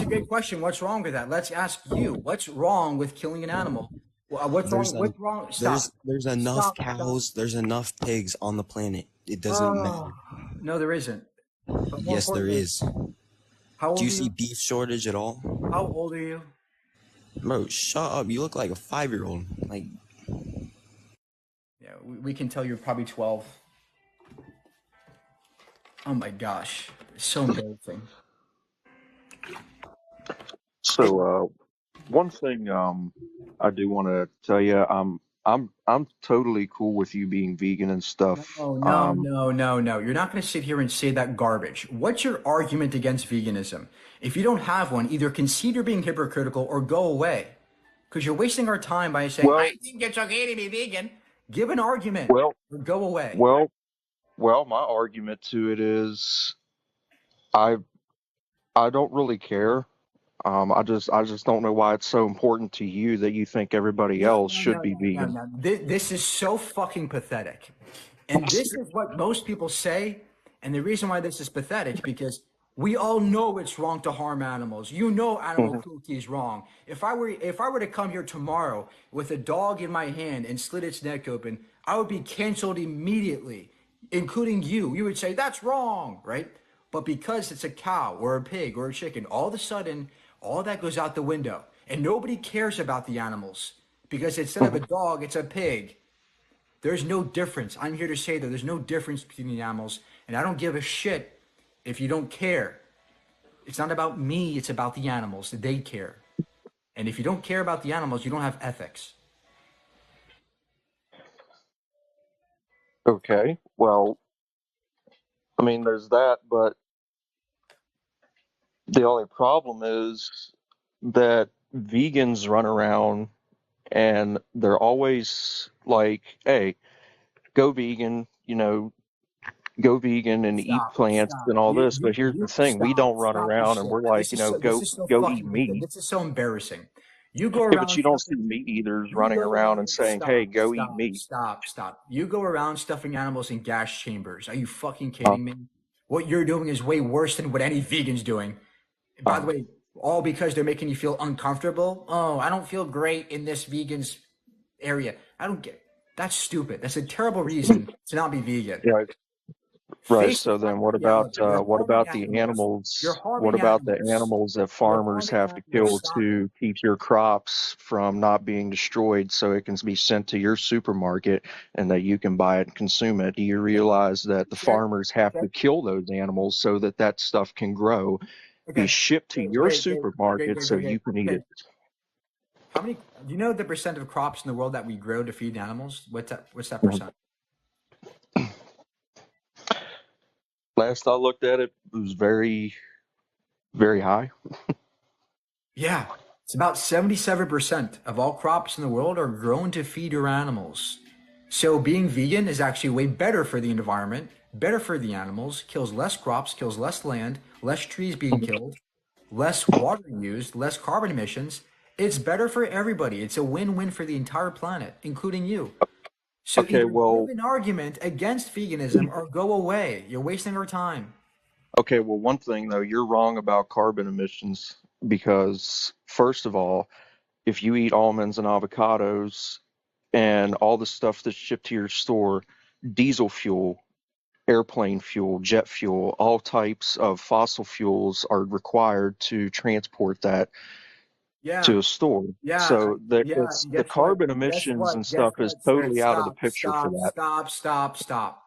Speaker 2: a good question. What's wrong with that? Let's ask you. What's wrong with killing an animal? What's wrong? Stop.
Speaker 18: There's enough cows. There's enough pigs on the planet. It doesn't matter.
Speaker 2: No, there isn't.
Speaker 18: Yes, there is.
Speaker 2: How old
Speaker 18: Do you
Speaker 2: are
Speaker 18: see
Speaker 2: you?
Speaker 18: beef shortage at all?
Speaker 2: How old are you?
Speaker 18: Bro, shut up. You look like a 5-year-old. Like,
Speaker 2: yeah, we can tell you're probably 12. Oh my gosh, it's so embarrassing.
Speaker 19: So, one thing I do want to tell you, I'm totally cool with you being vegan and stuff.
Speaker 2: No. You're not going to sit here and say that garbage. What's your argument against veganism? If you don't have one, either concede you're being hypocritical or go away. Because you're wasting our time by saying, I think it's okay to be vegan. Give an argument or go away.
Speaker 19: Well, my argument to it is I don't really care. I just don't know why it's so important to you that you think everybody else should be vegan.
Speaker 2: No. This is so fucking pathetic. And this is what most people say. And the reason why this is pathetic, because we all know it's wrong to harm animals. You know animal cruelty is wrong. If I were to come here tomorrow with a dog in my hand and slit its neck open, I would be canceled immediately, including you. You would say, that's wrong, right? But because it's a cow or a pig or a chicken, all of a sudden, all that goes out the window. And nobody cares about the animals because instead of a dog, it's a pig. There's no difference. I'm here to say that there's no difference between the animals. And I don't give a shit if you don't care. It's not about me. It's about the animals. They care. And if you don't care about the animals, you don't have ethics.
Speaker 19: Okay, well, I mean, there's that, but the only problem is that vegans run around and they're always like, hey, go vegan, go vegan and eat plants and all this. But here's the thing, we don't run around and we're like, go eat meat.
Speaker 2: This is so embarrassing. You go
Speaker 19: Yeah, but
Speaker 2: around
Speaker 19: you don't see
Speaker 2: stuffing.
Speaker 19: meat eaters
Speaker 2: You
Speaker 19: running
Speaker 2: go
Speaker 19: around and
Speaker 2: around.
Speaker 19: saying, "Hey,
Speaker 2: Stop.
Speaker 19: go eat
Speaker 2: Stop.
Speaker 19: meat."
Speaker 2: Stop. Stop. You go around stuffing animals in gas chambers. Are you fucking
Speaker 19: Uh,
Speaker 2: kidding me? What you're doing is way worse than what any vegan's doing. By the
Speaker 19: uh,
Speaker 2: way, all because they're making you feel uncomfortable. Oh, I don't feel great in this vegan's area. I don't get. That's stupid. That's a terrible reason to not be vegan.
Speaker 19: yeah, right.
Speaker 2: Face the
Speaker 19: So then,
Speaker 2: fact of reality. You're
Speaker 19: what
Speaker 2: harming
Speaker 19: about the
Speaker 2: animals. You're
Speaker 19: animals? What
Speaker 2: harming
Speaker 19: about the
Speaker 2: animals.
Speaker 19: animals that
Speaker 2: You're
Speaker 19: farmers
Speaker 2: harming
Speaker 19: have to
Speaker 2: animals.
Speaker 19: kill
Speaker 2: Stop it.
Speaker 19: to keep your crops from not being destroyed, so it can be sent to your supermarket and that you can buy it and consume it? Do you realize that the
Speaker 2: Okay.
Speaker 19: farmers have
Speaker 2: Okay.
Speaker 19: to kill those animals so that that stuff can grow, be
Speaker 2: Okay.
Speaker 19: shipped to
Speaker 2: Great.
Speaker 19: your
Speaker 2: Great. Great. Great.
Speaker 19: supermarket
Speaker 2: Great.
Speaker 19: so
Speaker 2: Great.
Speaker 19: you
Speaker 2: Great.
Speaker 19: can eat
Speaker 2: Okay.
Speaker 19: it?
Speaker 2: How many? Do you know the percent of crops in the world that we grow to feed animals? What's that percent?
Speaker 19: Last I looked at it, it was very, very high.
Speaker 2: Yeah, it's about 77% of all crops in the world are grown to feed your animals. So being vegan is actually way better for the environment, better for the animals, kills less crops, kills less land, less trees being killed, less water used, less carbon emissions. It's better for everybody. It's a win-win for the entire planet, including you. So
Speaker 19: Okay,
Speaker 2: either
Speaker 19: well,
Speaker 2: give an argument against veganism or go away. You're wasting our time.
Speaker 19: okay, well, one thing though, you're wrong about carbon emissions because first of all, if you eat almonds and avocados and all the stuff that's shipped to your store, diesel fuel, airplane fuel, jet fuel, all types of fossil fuels are required to transport that
Speaker 2: Yeah.
Speaker 19: to a store.
Speaker 2: Yeah,
Speaker 19: So that
Speaker 2: yeah.
Speaker 19: it's the
Speaker 2: Guess what?
Speaker 19: carbon
Speaker 2: Guess
Speaker 19: emissions
Speaker 2: what?
Speaker 19: and
Speaker 2: Guess
Speaker 19: stuff is
Speaker 2: what, sir?
Speaker 19: totally out of the
Speaker 2: Stop,
Speaker 19: picture for
Speaker 2: stop,
Speaker 19: that.
Speaker 2: stop, stop, stop.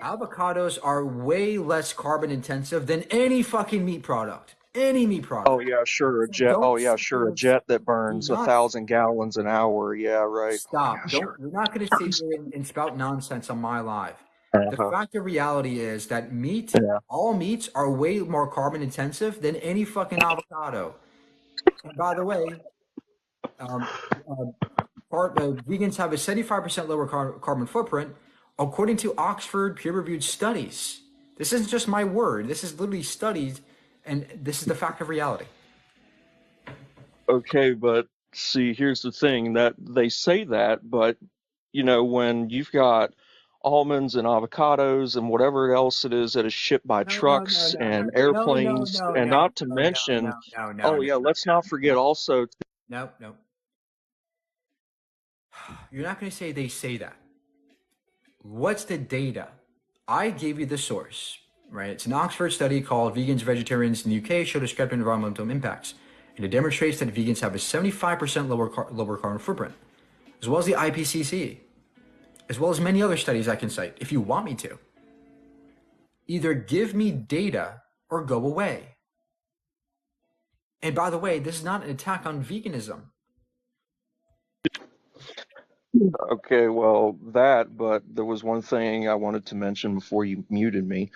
Speaker 2: Avocados are way less carbon intensive than any fucking meat product. Any meat product.
Speaker 19: Oh yeah, sure, a
Speaker 2: So
Speaker 19: jet. Oh
Speaker 2: don't
Speaker 19: yeah,
Speaker 2: sit
Speaker 19: sure,
Speaker 2: there
Speaker 19: a
Speaker 2: and
Speaker 19: jet that
Speaker 2: do
Speaker 19: burns
Speaker 2: not
Speaker 19: 1,000 gallons an hour. Yeah, right.
Speaker 2: stop.
Speaker 19: Yeah,
Speaker 2: Don't.
Speaker 19: sure.
Speaker 2: You're not going to sit here and spout nonsense on my live. The
Speaker 19: Uh-huh.
Speaker 2: fact of reality is that meat,
Speaker 19: Yeah.
Speaker 2: all meats are way more carbon intensive than any fucking avocado. And by the way, um, vegans have a 75% lower carbon footprint, according to Oxford peer-reviewed studies. This isn't just my word. This is literally studied, and this is the fact of reality.
Speaker 19: Okay, but see, here's the thing that they say that, but when you've got almonds and avocados and whatever else it is that is shipped by
Speaker 2: No, no, no,
Speaker 19: trucks
Speaker 2: no,
Speaker 19: and
Speaker 2: no, no, no,
Speaker 19: airplanes,
Speaker 2: no,
Speaker 19: and
Speaker 2: no,
Speaker 19: not to
Speaker 2: no,
Speaker 19: mention,
Speaker 2: no, no, no,
Speaker 19: oh
Speaker 2: no,
Speaker 19: yeah, let's not forget also.
Speaker 2: no, no. You're not going to say they say that. What's the data? I gave you the source, right? It's an Oxford study called Vegans, Vegetarians in the UK Show Discrepant Environmental Impacts. And it demonstrates that vegans have a 75% lower carbon footprint, as well as the IPCC, as well as many other studies I can cite if you want me to. Either give me data or go away. And by the way, this is not an attack on veganism.
Speaker 19: Okay, but there was one thing I wanted to mention before you muted me.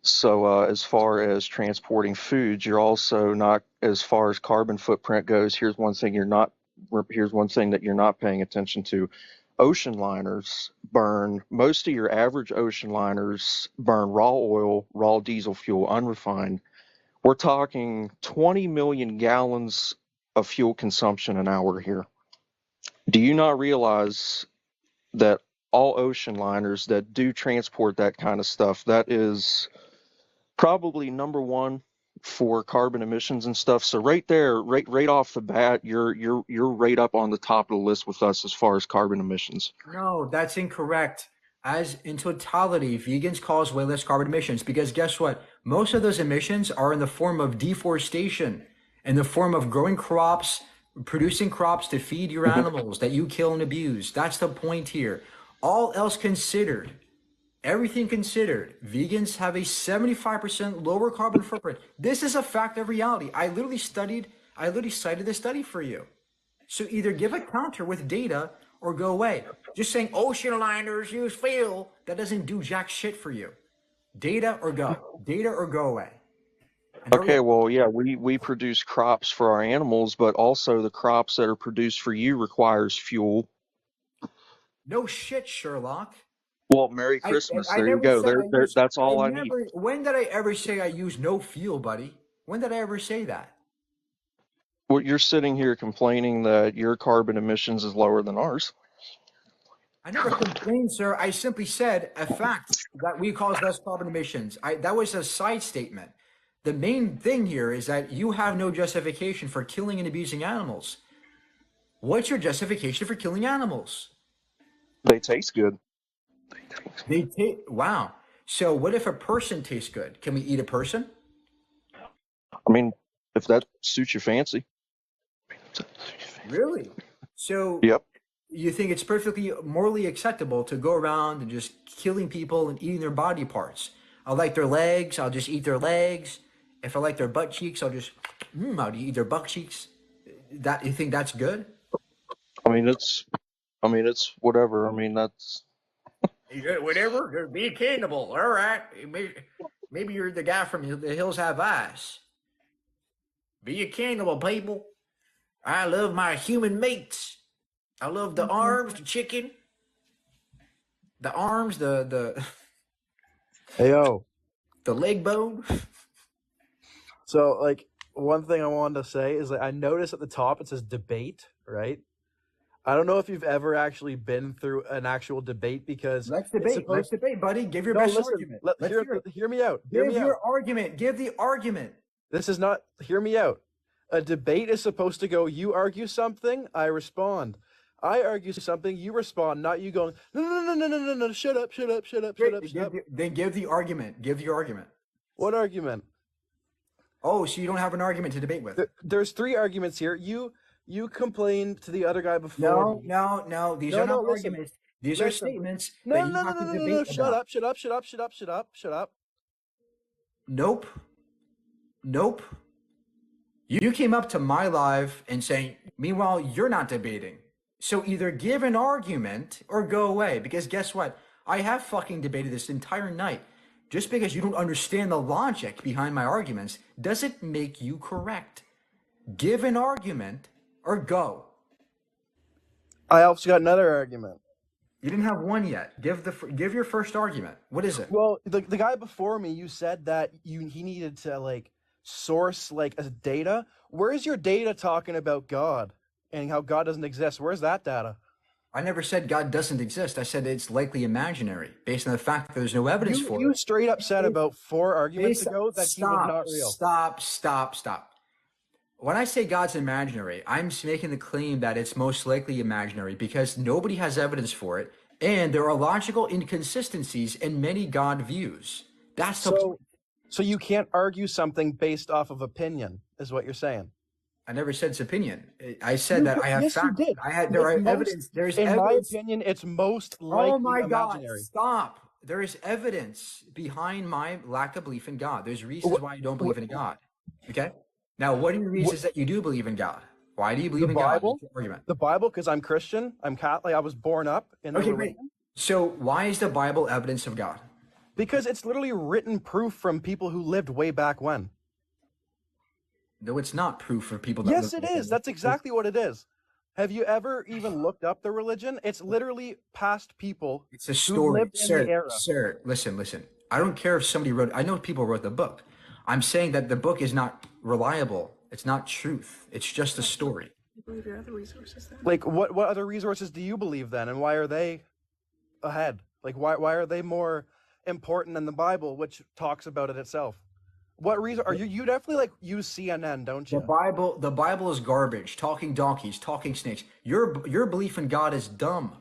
Speaker 19: So, as far as transporting foods, you're also not, as far as carbon footprint goes, here's one thing that you're not paying attention to. Ocean liners most of your average ocean liners burn raw oil, raw diesel fuel, unrefined. We're talking 20 million gallons of fuel consumption an hour here. Do you not realize that all ocean liners that do transport that kind of stuff, that is probably number one for carbon emissions and stuff? So right there, right off the bat, you're right up on the top of the list with us as far as carbon emissions.
Speaker 2: No, that's incorrect. As in totality, vegans cause way less carbon emissions because guess what? Most of those emissions are in the form of deforestation, in the form of growing crops, producing crops to feed your animals that you kill and abuse. That's the point here. All else considered, everything considered, vegans have a 75% lower carbon footprint. This is a fact of reality. I literally cited this study for you. So either give a counter with data or go away. Just saying ocean liners use fuel, that doesn't do jack shit for you. Data or go. Data or go away.
Speaker 19: Okay, well, yeah, we produce crops for our animals, but also the crops that are produced for you requires fuel.
Speaker 2: No shit, Sherlock.
Speaker 19: Well, Merry Christmas.
Speaker 2: I
Speaker 19: There you
Speaker 2: never
Speaker 19: go.
Speaker 2: said I use.
Speaker 19: That's all I need.
Speaker 2: When did I ever say I use no fuel, buddy? When did I ever say that?
Speaker 19: Well, you're sitting here complaining that your carbon emissions is lower than ours.
Speaker 2: I never complained, sir. I simply said a fact that we cause less carbon emissions. That was a side statement. The main thing here is that you have no justification for killing and abusing animals. What's your justification for killing animals?
Speaker 19: They taste good.
Speaker 2: Wow. So what if a person tastes good? Can we eat a person?
Speaker 19: I mean, if that suits your fancy.
Speaker 2: Really? So
Speaker 19: Yep.
Speaker 2: you think it's perfectly morally acceptable to go around and just killing people and eating their body parts? I like their legs, I'll just eat their legs. If I like their butt cheeks, I'll eat their butt cheeks. That, you think that's good?
Speaker 19: I mean, it's whatever. I mean, that's.
Speaker 2: Whatever. Be a cannibal. All right. Maybe you're the guy from The Hills Have Eyes. Be a cannibal, people. I love my human mates. I love the arms, the chicken, the arms, the
Speaker 17: Hey yo.
Speaker 2: the leg bone.
Speaker 17: So like one thing I wanted to say is that I noticed at the top it says debate, right? I don't know if you've ever actually been through an actual debate because
Speaker 2: Let's debate. Let's debate, buddy. Give your best argument. Let's hear it.
Speaker 17: Hear me out. Hear
Speaker 2: Give
Speaker 17: me
Speaker 2: your
Speaker 17: out.
Speaker 2: argument. Give the argument.
Speaker 17: This is not. Hear me out. A debate is supposed to go. You argue something, I respond. I argue something, you respond. Not you going. No. Shut up. Shut up. Shut up. Shut up. Shut up.
Speaker 2: Then give the argument. Give your argument.
Speaker 17: What argument?
Speaker 2: Oh, so you don't have an argument to debate with?
Speaker 17: There's 3 arguments here. You complained to the other guy before.
Speaker 2: No. These are not arguments. These are statements that you have to debate about.
Speaker 17: Shut up.
Speaker 2: Nope. You came up to my live and saying, meanwhile, you're not debating. So either give an argument or go away. Because guess what? I have fucking debated this entire night. Just because you don't understand the logic behind my arguments doesn't make you correct. Give an argument or go.
Speaker 17: I also got another argument.
Speaker 2: You didn't have one yet. Give your first argument. What is it?
Speaker 17: Well, the guy before me, you said that he needed to like source like as data. Where is your data talking about God and how God doesn't exist? Where's that data?
Speaker 2: I never said God doesn't exist. I said it's likely imaginary based on the fact that there's no evidence for it.
Speaker 17: You straight up said about 4 arguments ago that he was not real.
Speaker 2: Stop. When I say God's imaginary, I'm making the claim that it's most likely imaginary because nobody has evidence for it, and there are logical inconsistencies in many God views. That's the point.
Speaker 17: So you can't argue something based off of opinion, is what you're saying.
Speaker 2: I never said it's opinion. I said that I have
Speaker 17: yes,
Speaker 2: fact.
Speaker 17: you did.
Speaker 2: There are evidence. There's
Speaker 17: in
Speaker 2: evidence.
Speaker 17: my opinion, it's most likely
Speaker 2: Oh my God!
Speaker 17: imaginary.
Speaker 2: Stop. There is evidence behind my lack of belief in God. There's reasons why I don't believe in God. Okay. Now, what are your reasons that you do believe in God? Why do you believe in God? What's your argument?
Speaker 17: The Bible, because I'm Christian. I'm Catholic. I was born up in the
Speaker 2: Okay,
Speaker 17: religion.
Speaker 2: great. So why is the Bible evidence of God?
Speaker 17: Because it's literally written proof from people who lived way back when.
Speaker 2: No, it's not proof for people that
Speaker 17: Yes, it is. That's exactly what it is. Have you ever even looked up the religion? It's literally past people.
Speaker 2: It's a
Speaker 17: who
Speaker 2: story.
Speaker 17: lived in the era.
Speaker 2: Sir, listen. I don't care if somebody wrote. I know people wrote the book. I'm saying that the book is not reliable. It's not truth. It's just a story.
Speaker 7: You believe your other resources then?
Speaker 17: Like, what other resources do you believe then, and why are they ahead? Like, why are they more important than the Bible, which talks about it itself? What reason are you definitely like use CNN, don't you?
Speaker 2: The Bible is garbage. Talking donkeys, talking snakes. Your belief in God is dumb.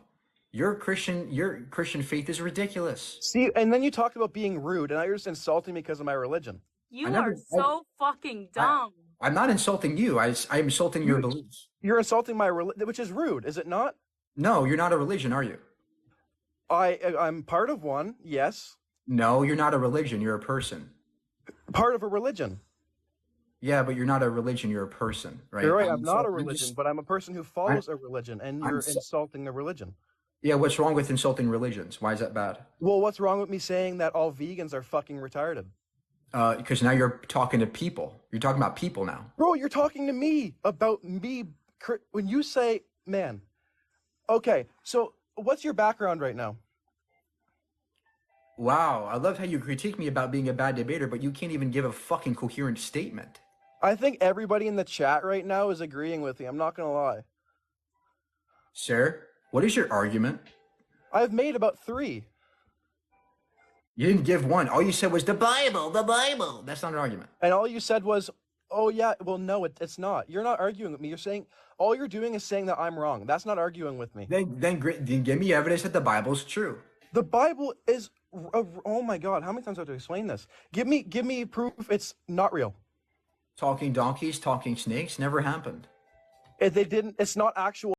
Speaker 2: Your Christian faith is ridiculous.
Speaker 17: See, and then you talked about being rude, and now you're just insulting me because of my religion.
Speaker 7: You are so fucking dumb.
Speaker 2: I'm not insulting you. I'm insulting your beliefs.
Speaker 17: You're insulting my religion, which is rude, is it not?
Speaker 2: No, you're not a religion, are you?
Speaker 17: I'm part of one, yes.
Speaker 2: No, you're not a religion. You're a person.
Speaker 17: Part of a religion.
Speaker 2: Yeah, but you're not a religion. You're a person, right?
Speaker 17: You're right. I'm not a religion, but I'm a person who follows a religion, and you're insulting a religion.
Speaker 2: Yeah, what's wrong with insulting religions? Why is that bad?
Speaker 17: Well, what's wrong with me saying that all vegans are fucking retarded?
Speaker 2: Because now you're talking to people. You're talking about people now.
Speaker 17: Bro, you're talking to me about me. When you say, man, okay, so what's your background right now?
Speaker 2: Wow, I love how you critique me about being a bad debater, but you can't even give a fucking coherent statement.
Speaker 17: I think everybody in the chat right now is agreeing with you. I'm not gonna lie.
Speaker 2: Sir, what is your argument?
Speaker 17: I've made about 3.
Speaker 2: You didn't give one. All you said was the Bible, the Bible. That's not an argument.
Speaker 17: And all you said was, oh yeah, well no, it's not. You're not arguing with me. You're saying, all you're doing is saying that I'm wrong. That's not arguing with me.
Speaker 2: Then give me evidence that the Bible's true.
Speaker 17: The Bible is, oh my God, how many times do I have to explain this? Give me proof it's not real.
Speaker 2: Talking donkeys, talking snakes never happened.
Speaker 17: They didn't, it's not actual